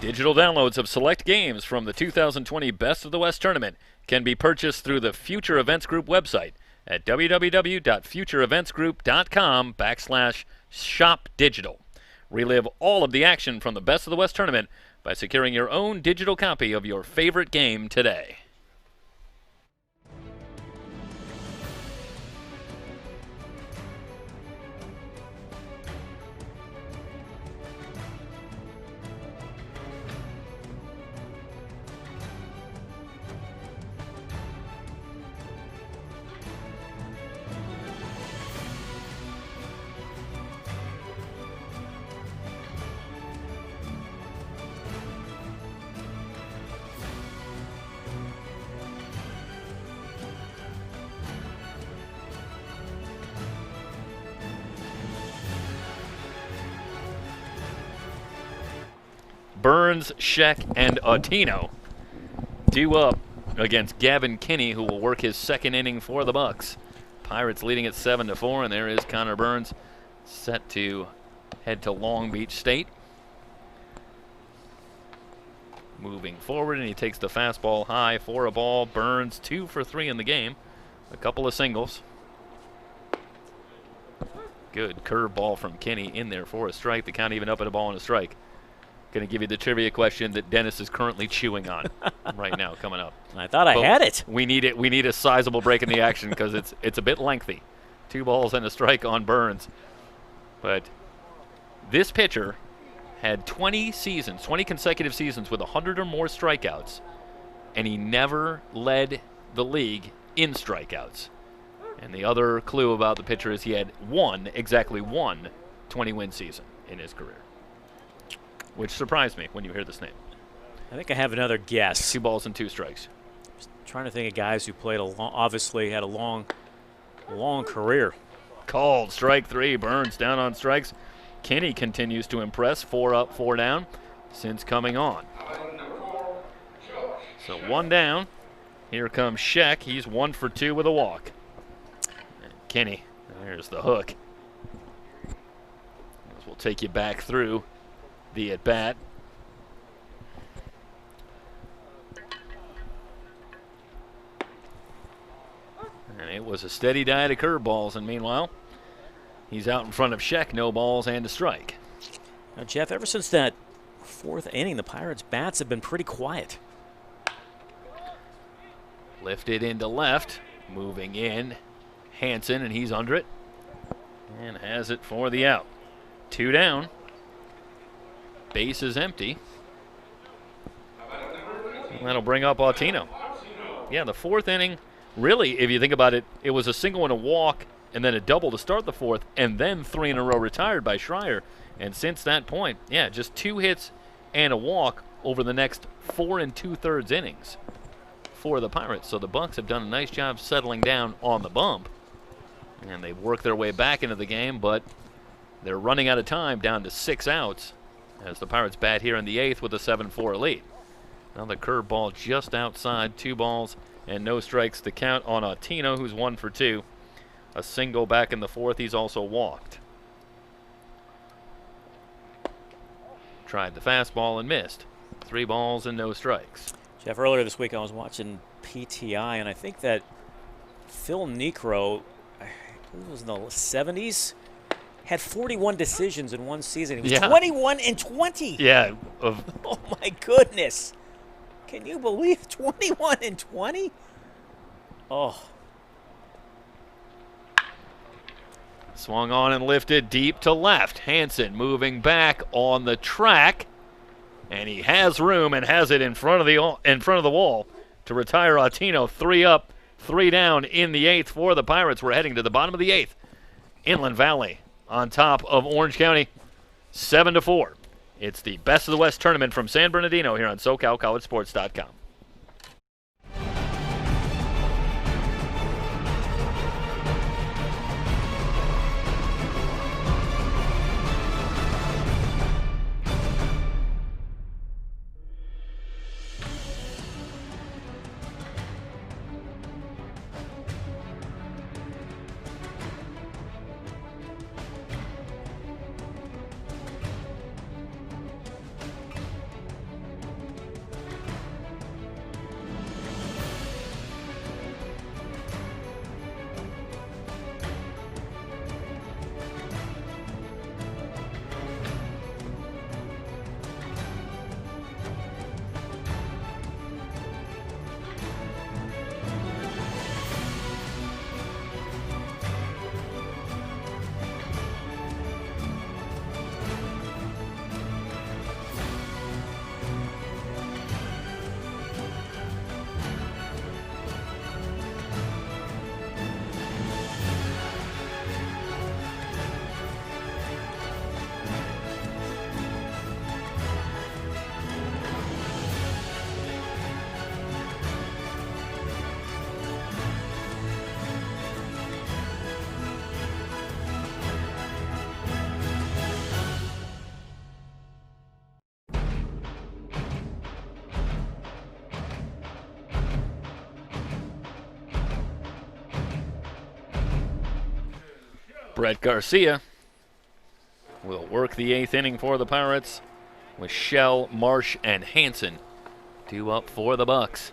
Digital downloads of select games from the 2020 Best of the West tournament can be purchased through the Future Events Group website at www.futureeventsgroup.com/shopdigital. Relive all of the action from the Best of the West tournament by securing your own digital copy of your favorite game today. Burns, Sheck, and Autino due up against Gavin Kinney, who will work his 2nd inning for the Bucs. Pirates leading at 7-4, and there is Connor Burns set to head to Long Beach State. Moving forward, and he takes the fastball high for a ball. Burns 2 for 3 in the game. A couple of singles. Good curveball from Kinney in there for a strike. The count even up at a ball and a strike. Going to give you the trivia question that Dennis is currently chewing on right now, coming up. I thought I had it. We need it. We need a sizable break in the action because it's a bit lengthy. 2 balls and a strike on Burns. But this pitcher had 20 consecutive seasons with 100 or more strikeouts, and he never led the league in strikeouts. And the other clue about the pitcher is he had exactly one 20-win season in his career, which surprised me when you hear this name. I think I have another guess. 2 balls and 2 strikes. Trying to think of guys who played obviously had a long career. Called strike 3. Burns down on strikes. Kinney continues to impress. 4 up, 4 down since coming on. So 1 down. Here comes Sheck. He's 1 for 2 with a walk. And Kinney, there's the hook. This will take you back through the at-bat. And it was a steady diet of curveballs, and meanwhile, he's out in front of Sheck, no balls and a strike. Now, Jeff, ever since that 4th inning, the Pirates' bats have been pretty quiet. Lifted into left, moving in. Hansen, and he's under it. And has it for the out. 2 down. Base is empty. And that'll bring up Autino. Yeah, the 4th inning, really, if you think about it, it was a single and a walk, and then a double to start the 4th, and then 3 in a row retired by Schreier. And since that point, yeah, just 2 hits and a walk over the next 4 2/3 innings for the Pirates. So the Bucs have done a nice job settling down on the bump. And they've worked their way back into the game, but they're running out of time, down to 6 outs as the Pirates bat here in the 8th with a 7-4 lead. Now the curveball just outside, 2 balls and no strikes to count on Autino, who's 1 for 2. A single back in the 4th. He's also walked. Tried the fastball and missed. 3 balls and no strikes. Jeff, earlier this week I was watching PTI, and I think that Phil Niekro, it was in the 70s, had 41 decisions in one season. He was 21 and 20. Yeah. Oh, my goodness. Can you believe 21 and 20? Oh. Swung on and lifted deep to left. Hansen moving back on the track. And he has room and has it in front of the wall to retire Autino. 3 up, 3 down in the 8th for the Pirates. We're heading to the bottom of the 8th. Inland Valley on top of Orange County, 7-4. It's the Best of the West tournament from San Bernardino here on SoCalCollegeSports.com. Brett Garcia will work the 8th inning for the Pirates with Shell, Marsh, and Hansen. 2 up for the Bucs,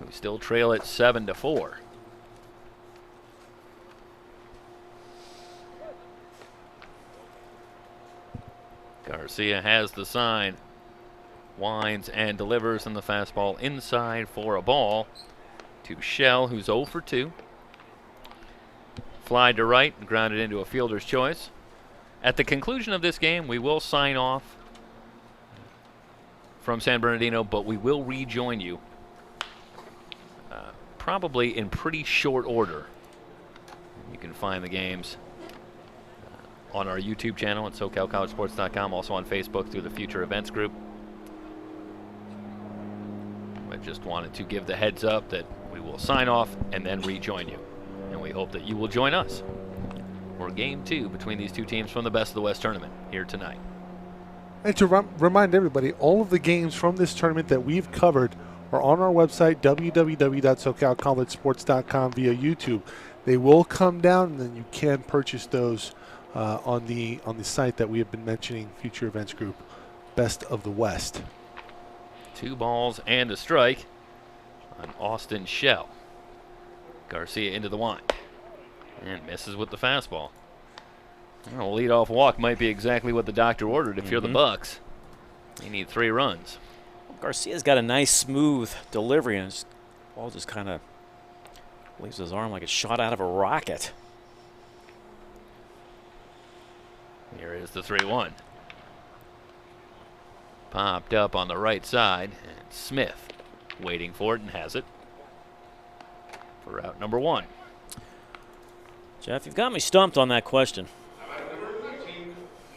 who still trail at 7-4. Garcia has the sign, winds and delivers, and the fastball inside for a ball to Shell, who's 0 for 2. Fly to right and grounded into a fielder's choice. At the conclusion of this game, we will sign off from San Bernardino, but we will rejoin you probably in pretty short order. You can find the games on our YouTube channel at SoCalCollegeSports.com, also on Facebook through the Future Events group. just wanted to give the heads up that we will sign off and then rejoin you. And we hope that you will join us for Game 2 between these two teams from the Best of the West tournament here tonight. And to remind everybody, all of the games from this tournament that we've covered are on our website, www.socalcollegesports.com, via YouTube. They will come down, and then you can purchase those on the site that we have been mentioning, Future Events Group, Best of the West. 2 balls and a strike on Austin Shell. Garcia into the line and misses with the fastball. Well, a leadoff walk might be exactly what the doctor ordered if you're the Bucs. You need 3 runs. Garcia's got a nice, smooth delivery, and his ball just kind of leaves his arm like it's shot out of a rocket. Here is the 3-1. Popped up on the right side, and Smith waiting for it and has it for out number 1. Jeff, you've got me stumped on that question.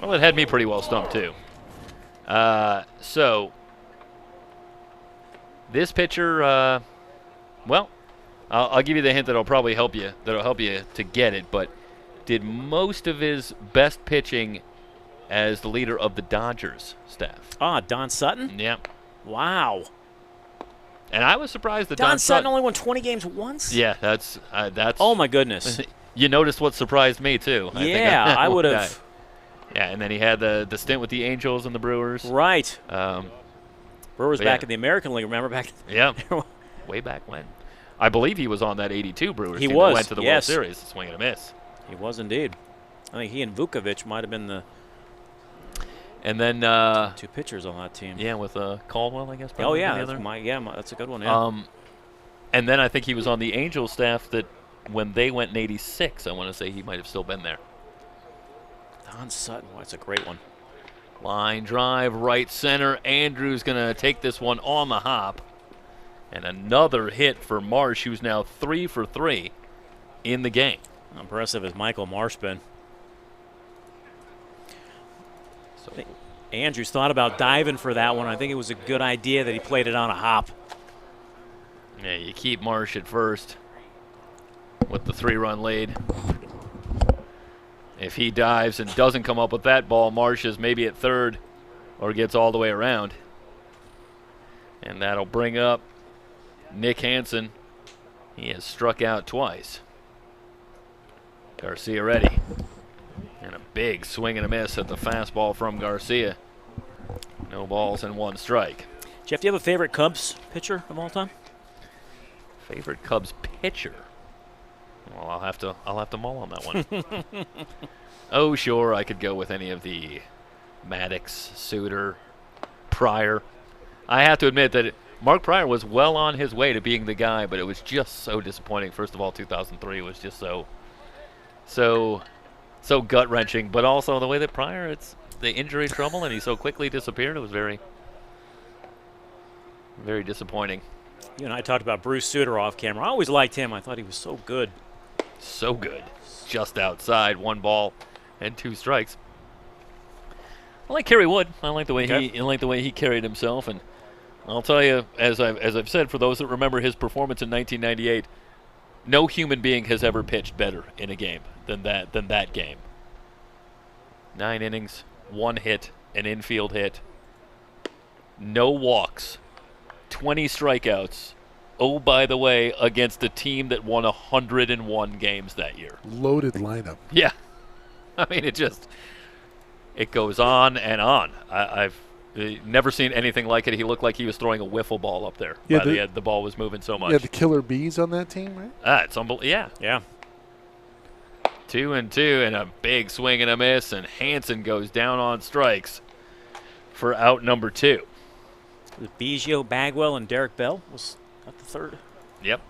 Well, it had me pretty well stumped, too. So, this pitcher, well, I'll give you the hint that'll probably help you. That'll help you to get it. But did most of his best pitching as the leader of the Dodgers staff. Don Sutton? Yeah. Wow. And I was surprised that Don Sutton only won 20 games once? Yeah, that's. Oh my goodness. You noticed what surprised me too. I would have. Yeah, and then he had the stint with the Angels and the Brewers. Right. Brewers back yeah. in the American League, remember back? Yeah. Way back when. I believe he was on that 82 Brewers team that went to the World Series, swing and a miss. He was indeed. I think he and Vukovic might have been the then 2 pitchers on that team. Yeah, with Caldwell, I guess. Oh yeah, that's a good one. Yeah. And then I think he was on the Angels staff that when they went in '86. I want to say he might have still been there. Don Sutton, that's a great one. Line drive, right center. Andrews going to take this one on the hop. And another hit for Marsh, who's now 3 for 3 in the game. How impressive has Michael Marsh been? So Andrews thought about diving for that one. I think it was a good idea that he played it on a hop. yeah, you keep Marsh at first with the 3-run lead. If he dives and doesn't come up with that ball, Marsh is maybe at third or gets all the way around. And that'll bring up Nick Hansen. He has struck out twice. Garcia ready. And a big swing and a miss at the fastball from Garcia. No balls and 1 strike. Jeff, do you have a favorite Cubs pitcher of all time? Favorite Cubs pitcher? Well, I'll have to mull on that one. Oh, sure, I could go with any of the Maddox, Suter, Pryor. I have to admit that Mark Pryor was well on his way to being the guy, but it was just so disappointing. First of all, 2003 was just so gut-wrenching, but also the way that Pryor, it's the injury trouble, and he so quickly disappeared. It was very, very disappointing. You and I talked about Bruce Sutter off camera. I always liked him. I thought he was so good. So good. Just outside, 1 ball and 2 strikes. I like Kerry Wood. I like the way he carried himself, and I'll tell you, as I've said, for those that remember his performance in 1998, no human being has ever pitched better in a game than that game. 9 innings, 1 hit, an infield hit, no walks, 20 strikeouts. Oh, by the way, against a team that won 101 games that year. Loaded lineup. Yeah. I mean, it goes on and on. I've never seen anything like it. He looked like he was throwing a wiffle ball up there. Yeah, the ball was moving so much. Yeah, the killer bees on that team, right? It's unbelievable. Yeah. 2-2 and a big swing and a miss, and Hansen goes down on strikes for out number 2. Biggio, Bagwell, and Derek Bell was at the third. Yep.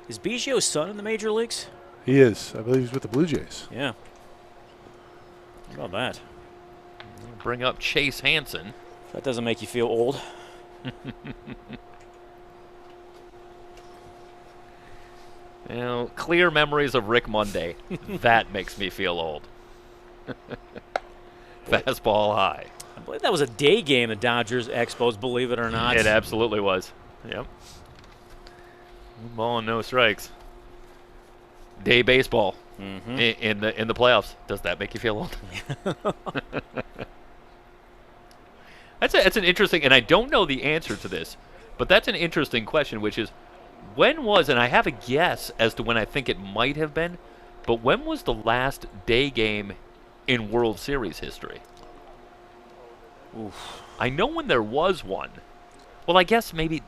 Is Biggio's son in the major leagues? He is. I believe he's with the Blue Jays. Yeah. How about that? Bring up Chase Hansen. That doesn't make you feel old. Clear memories of Rick Monday. That makes me feel old. Fastball high. I believe that was a day game, the Dodgers Expos, believe it or not. It absolutely was. Yep. 1 ball and no strikes. Day baseball in the playoffs. Does that make you feel old? That's an interesting, and I don't know the answer to this, but that's an interesting question, which is, when was, and I have a guess as to when I think it might have been, but when was the last day game in World Series history? Oof. I know when there was one. Well, I guess maybe,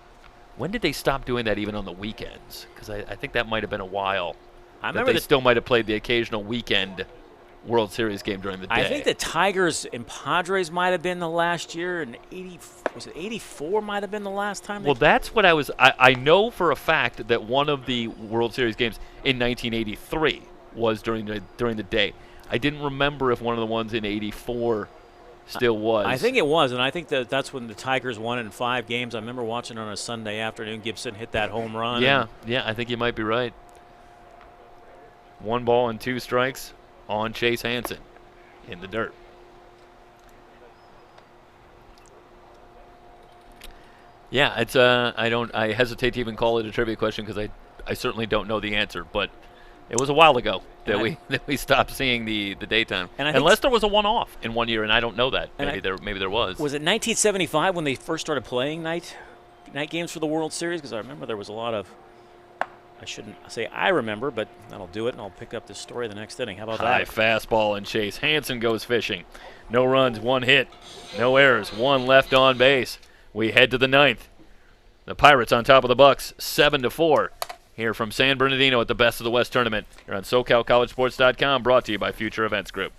when did they stop doing that even on the weekends? Because I think that might have been a while. I remember they still might have played the occasional weekend World Series game during the day. I think the Tigers and Padres might have been the last year, and 84 might have been the last time. Well, that's what I know for a fact that one of the World Series games in 1983 was during the day. I didn't remember if one of the ones in 84 still was. I think it was, and I think that's when the Tigers won in 5 games. I remember watching on a Sunday afternoon. Gibson hit that home run. Yeah, I think you might be right. 1 ball and 2 strikes on Chase Hansen in the dirt. Yeah, it's I hesitate to even call it a trivia question because I certainly don't know the answer, but it was a while ago that we stopped seeing the daytime. And unless there was a one-off in 1 year, and I don't know that. Maybe there was. Was it 1975 when they first started playing night games for the World Series? Because I remember there was a lot of. I shouldn't say I remember, but that'll do it, and I'll pick up this story the next inning. How about High that? Fastball, and Chase Hansen goes fishing. No runs, 1 hit, no errors, 1 left on base. We head to the 9th. The Pirates on top of the Bucs, 7-4. Here from San Bernardino at the Best of the West tournament. You're on SoCalCollegeSports.com, brought to you by Future Events Group.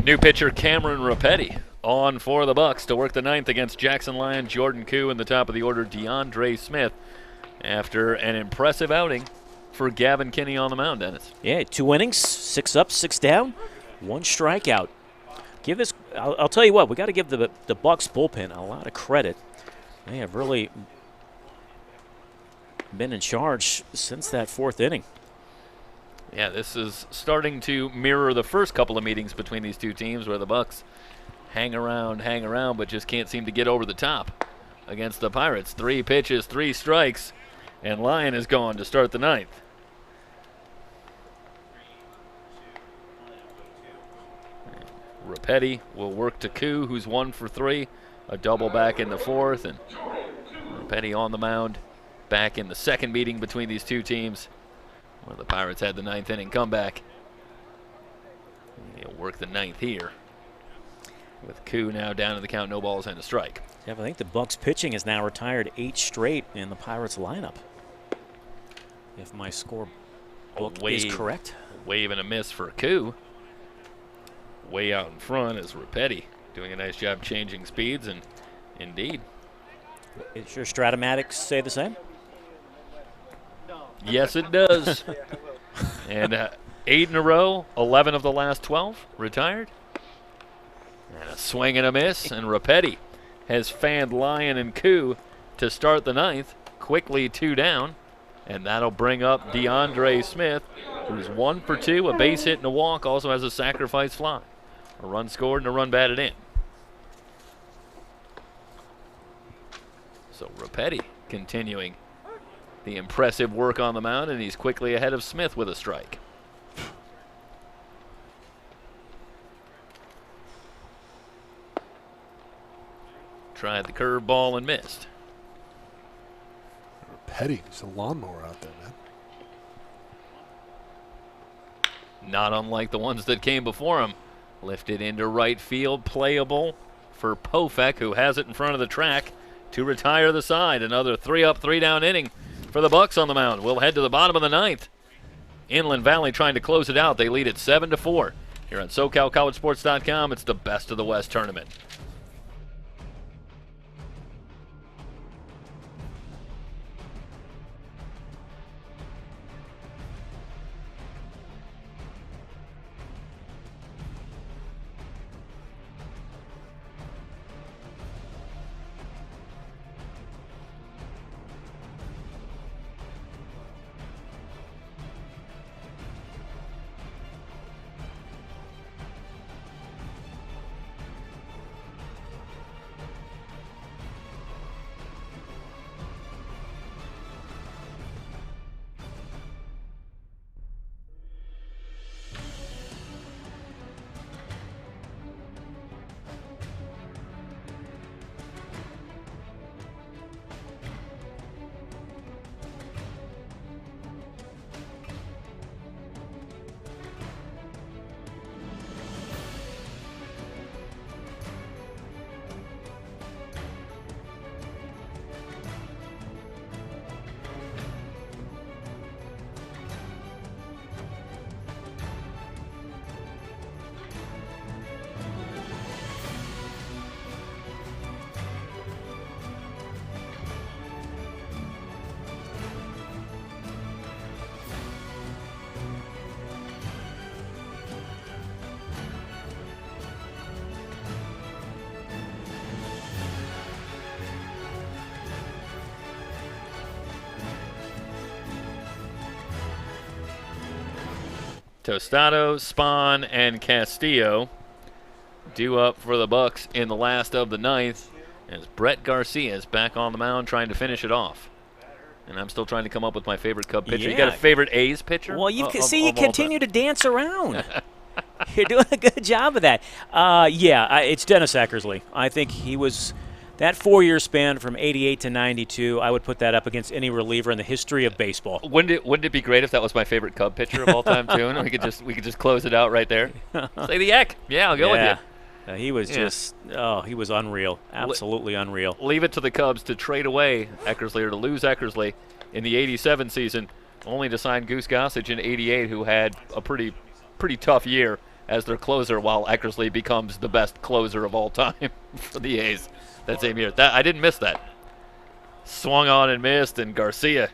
New pitcher Cameron Rapetti on for the Bucs to work the 9th against Jackson Lyon, Jordan Koo, and the top of the order DeAndre Smith after an impressive outing for Gavin Kinney on the mound, Dennis. Yeah, 2 innings, 6 up, 6 down, 1 strikeout. I'll tell you what, we got to give the Bucs bullpen a lot of credit. They have really been in charge since that 4th inning. Yeah, this is starting to mirror the first couple of meetings between these two teams where the Bucs hang around, but just can't seem to get over the top against the Pirates. 3 pitches, 3 strikes, and Lyon is gone to start the 9th. Rapetti will work to Koo, who's 1 for 3, a double back in the 4th, and Rapetti on the mound back in the 2nd meeting between these two teams, where the Pirates had the 9th inning comeback. He'll work the 9th here, with Koo now down to the count, no balls and a strike. Yeah, I think the Bucs pitching has now retired 8 straight in the Pirates lineup, if my score book is correct. A wave and a miss for Koo. Way out in front is Rapetti, doing a nice job changing speeds, and indeed. Is your Stratomatics say the same? Yes, it does. And 8 in a row, 11 of the last 12 retired. And a swing and a miss, and Rapetti has fanned Lyon and Koo to start the ninth. Quickly 2 down, and that'll bring up DeAndre Smith, who's 1 for 2, a base hit and a walk, also has a sacrifice fly. A run scored and a run batted in. So Rapetti continuing the impressive work on the mound, and he's quickly ahead of Smith with a strike. Tried the curveball and missed. Petty, there's a lawnmower out there, man. Not unlike the ones that came before him. Lifted into right field, playable for Pofek, who has it in front of the track to retire the side. Another 3 up, 3 down inning for the Bucs on the mound. We'll head to the bottom of the ninth. Inland Valley trying to close it out. They lead it 7-4. Here on SoCalCollegeSports.com, it's the Best of the West tournament. Tostado, Spahn, and Castillo due up for the Bucs in the last of the ninth, as Brett Garcia is back on the mound trying to finish it off. And I'm still trying to come up with my favorite Cub pitcher. Yeah. You got a favorite A's pitcher? Well, you continue to dance around. You're doing a good job of that. It's Dennis Eckersley. I think he was that 4-year span from 88 to 92. I would put that up against any reliever in the history of baseball. Wouldn't it be great if that was my favorite Cub pitcher of all time too? And we could just close it out right there. Say the Eck. Yeah, I'll go with you. He was he was unreal. Absolutely unreal. Leave it to the Cubs to trade away Eckersley or to lose Eckersley in the 87 season, only to sign Goose Gossage in 88, who had a pretty tough year as their closer, while Eckersley becomes the best closer of all time for the A's that same year. I didn't miss that. Swung on and missed, and Garcia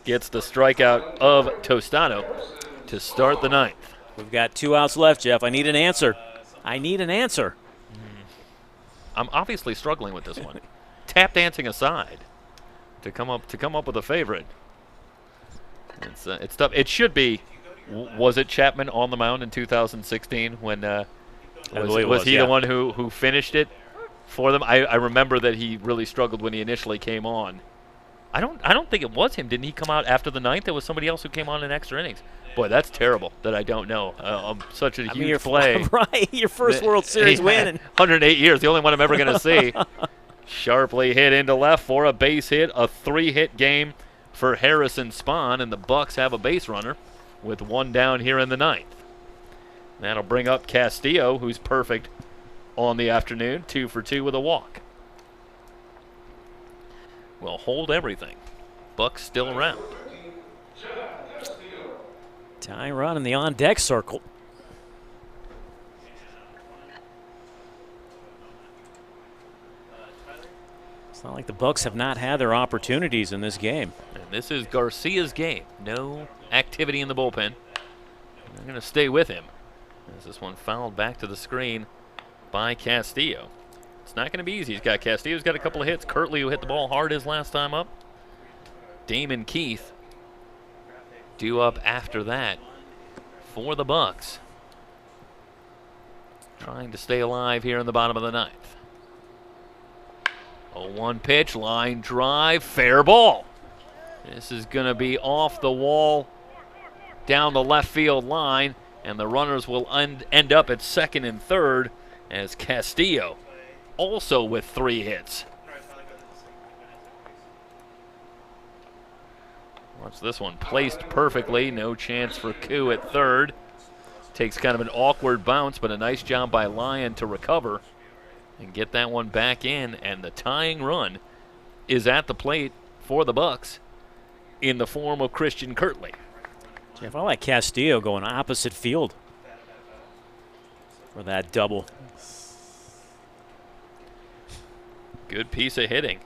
gets the strikeout of Tostado to start the ninth. We've got 2 outs left, Jeff. I need an answer. I'm obviously struggling with this one. Tap dancing aside, to come up with a favorite. It's tough. It should be. Was it Chapman on the mound in 2016 when was he the one who finished it for them? I remember that he really struggled when he initially came on. I don't think it was him. Didn't he come out after the ninth? There was somebody else who came on in extra innings. Boy, that's terrible that I don't know. Such a huge play. Right, your first World Series win. 108 years, the only one I'm ever going to see. Sharply hit into left for a base hit, a 3-hit game for Harrison Spahn, and the Bucs have a base runner with 1 down here in the ninth. That'll bring up Castillo, who's perfect on the afternoon, 2 for 2 with a walk. We'll hold everything. Bucs still around. Tie run in the on-deck circle. It's not like the Bucs have not had their opportunities in this game. And this is Garcia's game. No activity in the bullpen. They're going to stay with him. As this one fouled back to the screen by Castillo. It's not going to be easy. He's got Castillo's got a couple of hits. Kirtley, who hit the ball hard his last time up. Damon Keith due up after that for the Bucs. Trying to stay alive here in the bottom of the ninth. 0-1 pitch, line drive, fair ball. This is going to be off the wall down the left field line, and the runners will end up at second and third as Castillo also with 3 hits. Watch this one, placed perfectly, no chance for Koo at third. Takes kind of an awkward bounce, but a nice job by Lyon to recover and get that one back in, and the tying run is at the plate for the Bucs in the form of Christian Kirtley. Jeff, I like Castillo going opposite field for that double. Good piece of hitting.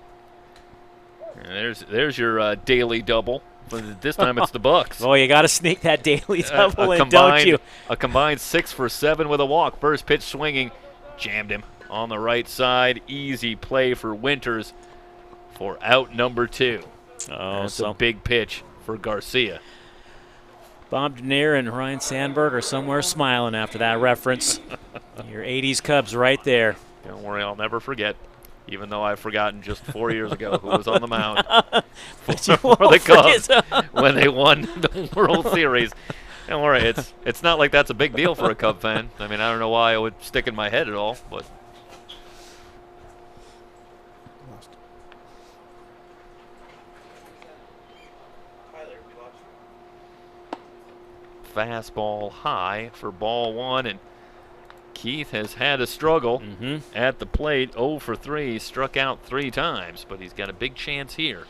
And there's your daily double. But this time it's the Bucs. Oh, you got to sneak that daily double in, don't you? A combined 6 for 7 with a walk. First pitch swinging, jammed him on the right side. Easy play for Winters for out number 2. Oh, that's so a big pitch for Garcia. Bob Denier and Ryan Sandberg are somewhere smiling after that reference. Your 80s Cubs right there. Don't worry, I'll never forget. Even though I've forgotten just 4 years ago who was on the mound for the Cubs when they won the World Series. Don't worry, it's not like that's a big deal for a Cub fan. I mean, I don't know why it would stick in my head at all, but. Fastball high for ball 1, and Keith has had a struggle at the plate. 0 for 3, struck out 3 times, but he's got a big chance here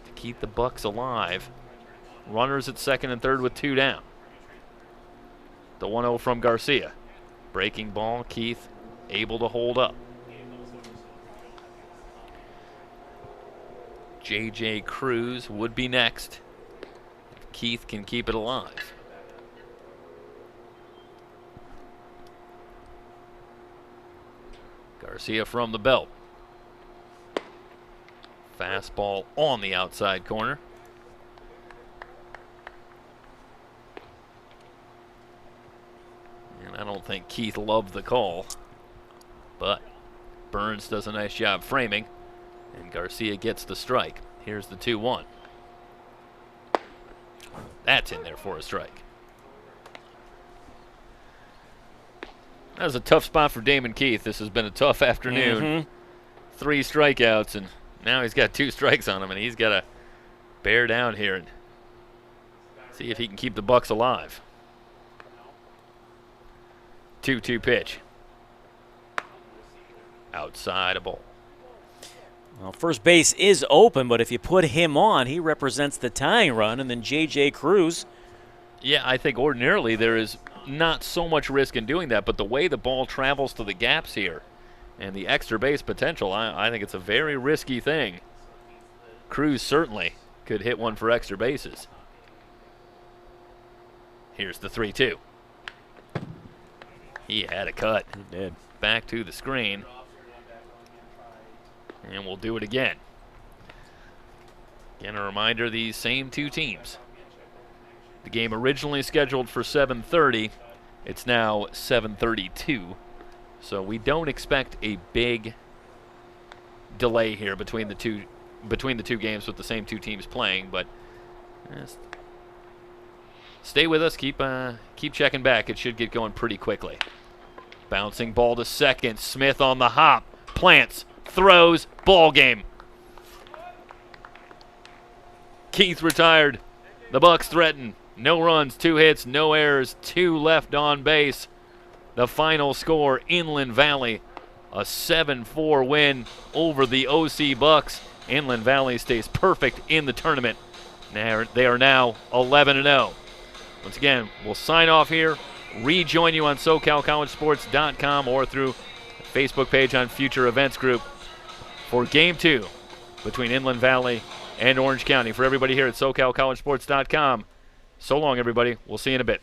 to keep the Bucs alive. Runners at second and third with 2 down. The 1-0 from Garcia. Breaking ball, Keith able to hold up. J.J. Cruz would be next if Keith can keep it alive. Garcia from the belt. Fastball on the outside corner. And I don't think Keith loved the call, but Burns does a nice job framing, and Garcia gets the strike. Here's the 2-1. That's in there for a strike. That was a tough spot for Damon Keith. This has been a tough afternoon. 3 strikeouts, and now he's got 2 strikes on him, and he's got to bear down here and see if he can keep the Bucs alive. 2-2 pitch. Outside a ball. Well, first base is open, but if you put him on, he represents the tying run, and then J.J. Cruz. Yeah, I think ordinarily there is not so much risk in doing that, but the way the ball travels to the gaps here and the extra base potential, I think it's a very risky thing. Cruz certainly could hit one for extra bases. Here's the 3-2. He had a cut. He did. Back to the screen. And we'll do it again. Again, a reminder, these same 2 teams. The game originally scheduled for 7:30. It's now 7:32. So we don't expect a big delay here between the two games with the same 2 teams playing, but stay with us. Keep checking back. It should get going pretty quickly. Bouncing ball to second. Smith on the hop. Plants. Throws. Ball game. Keith retired. The Bucs threaten. No runs, 2 hits, no errors, 2 left on base. The final score, Inland Valley, a 7-4 win over the OC Bucs. Inland Valley stays perfect in the tournament. They are now 11-0. Once again, we'll sign off here. Rejoin you on SoCalCollegeSports.com or through the Facebook page on Future Events Group. for Game 2 between Inland Valley and Orange County. For everybody here at SoCalCollegeSports.com, so long, everybody. We'll see you in a bit.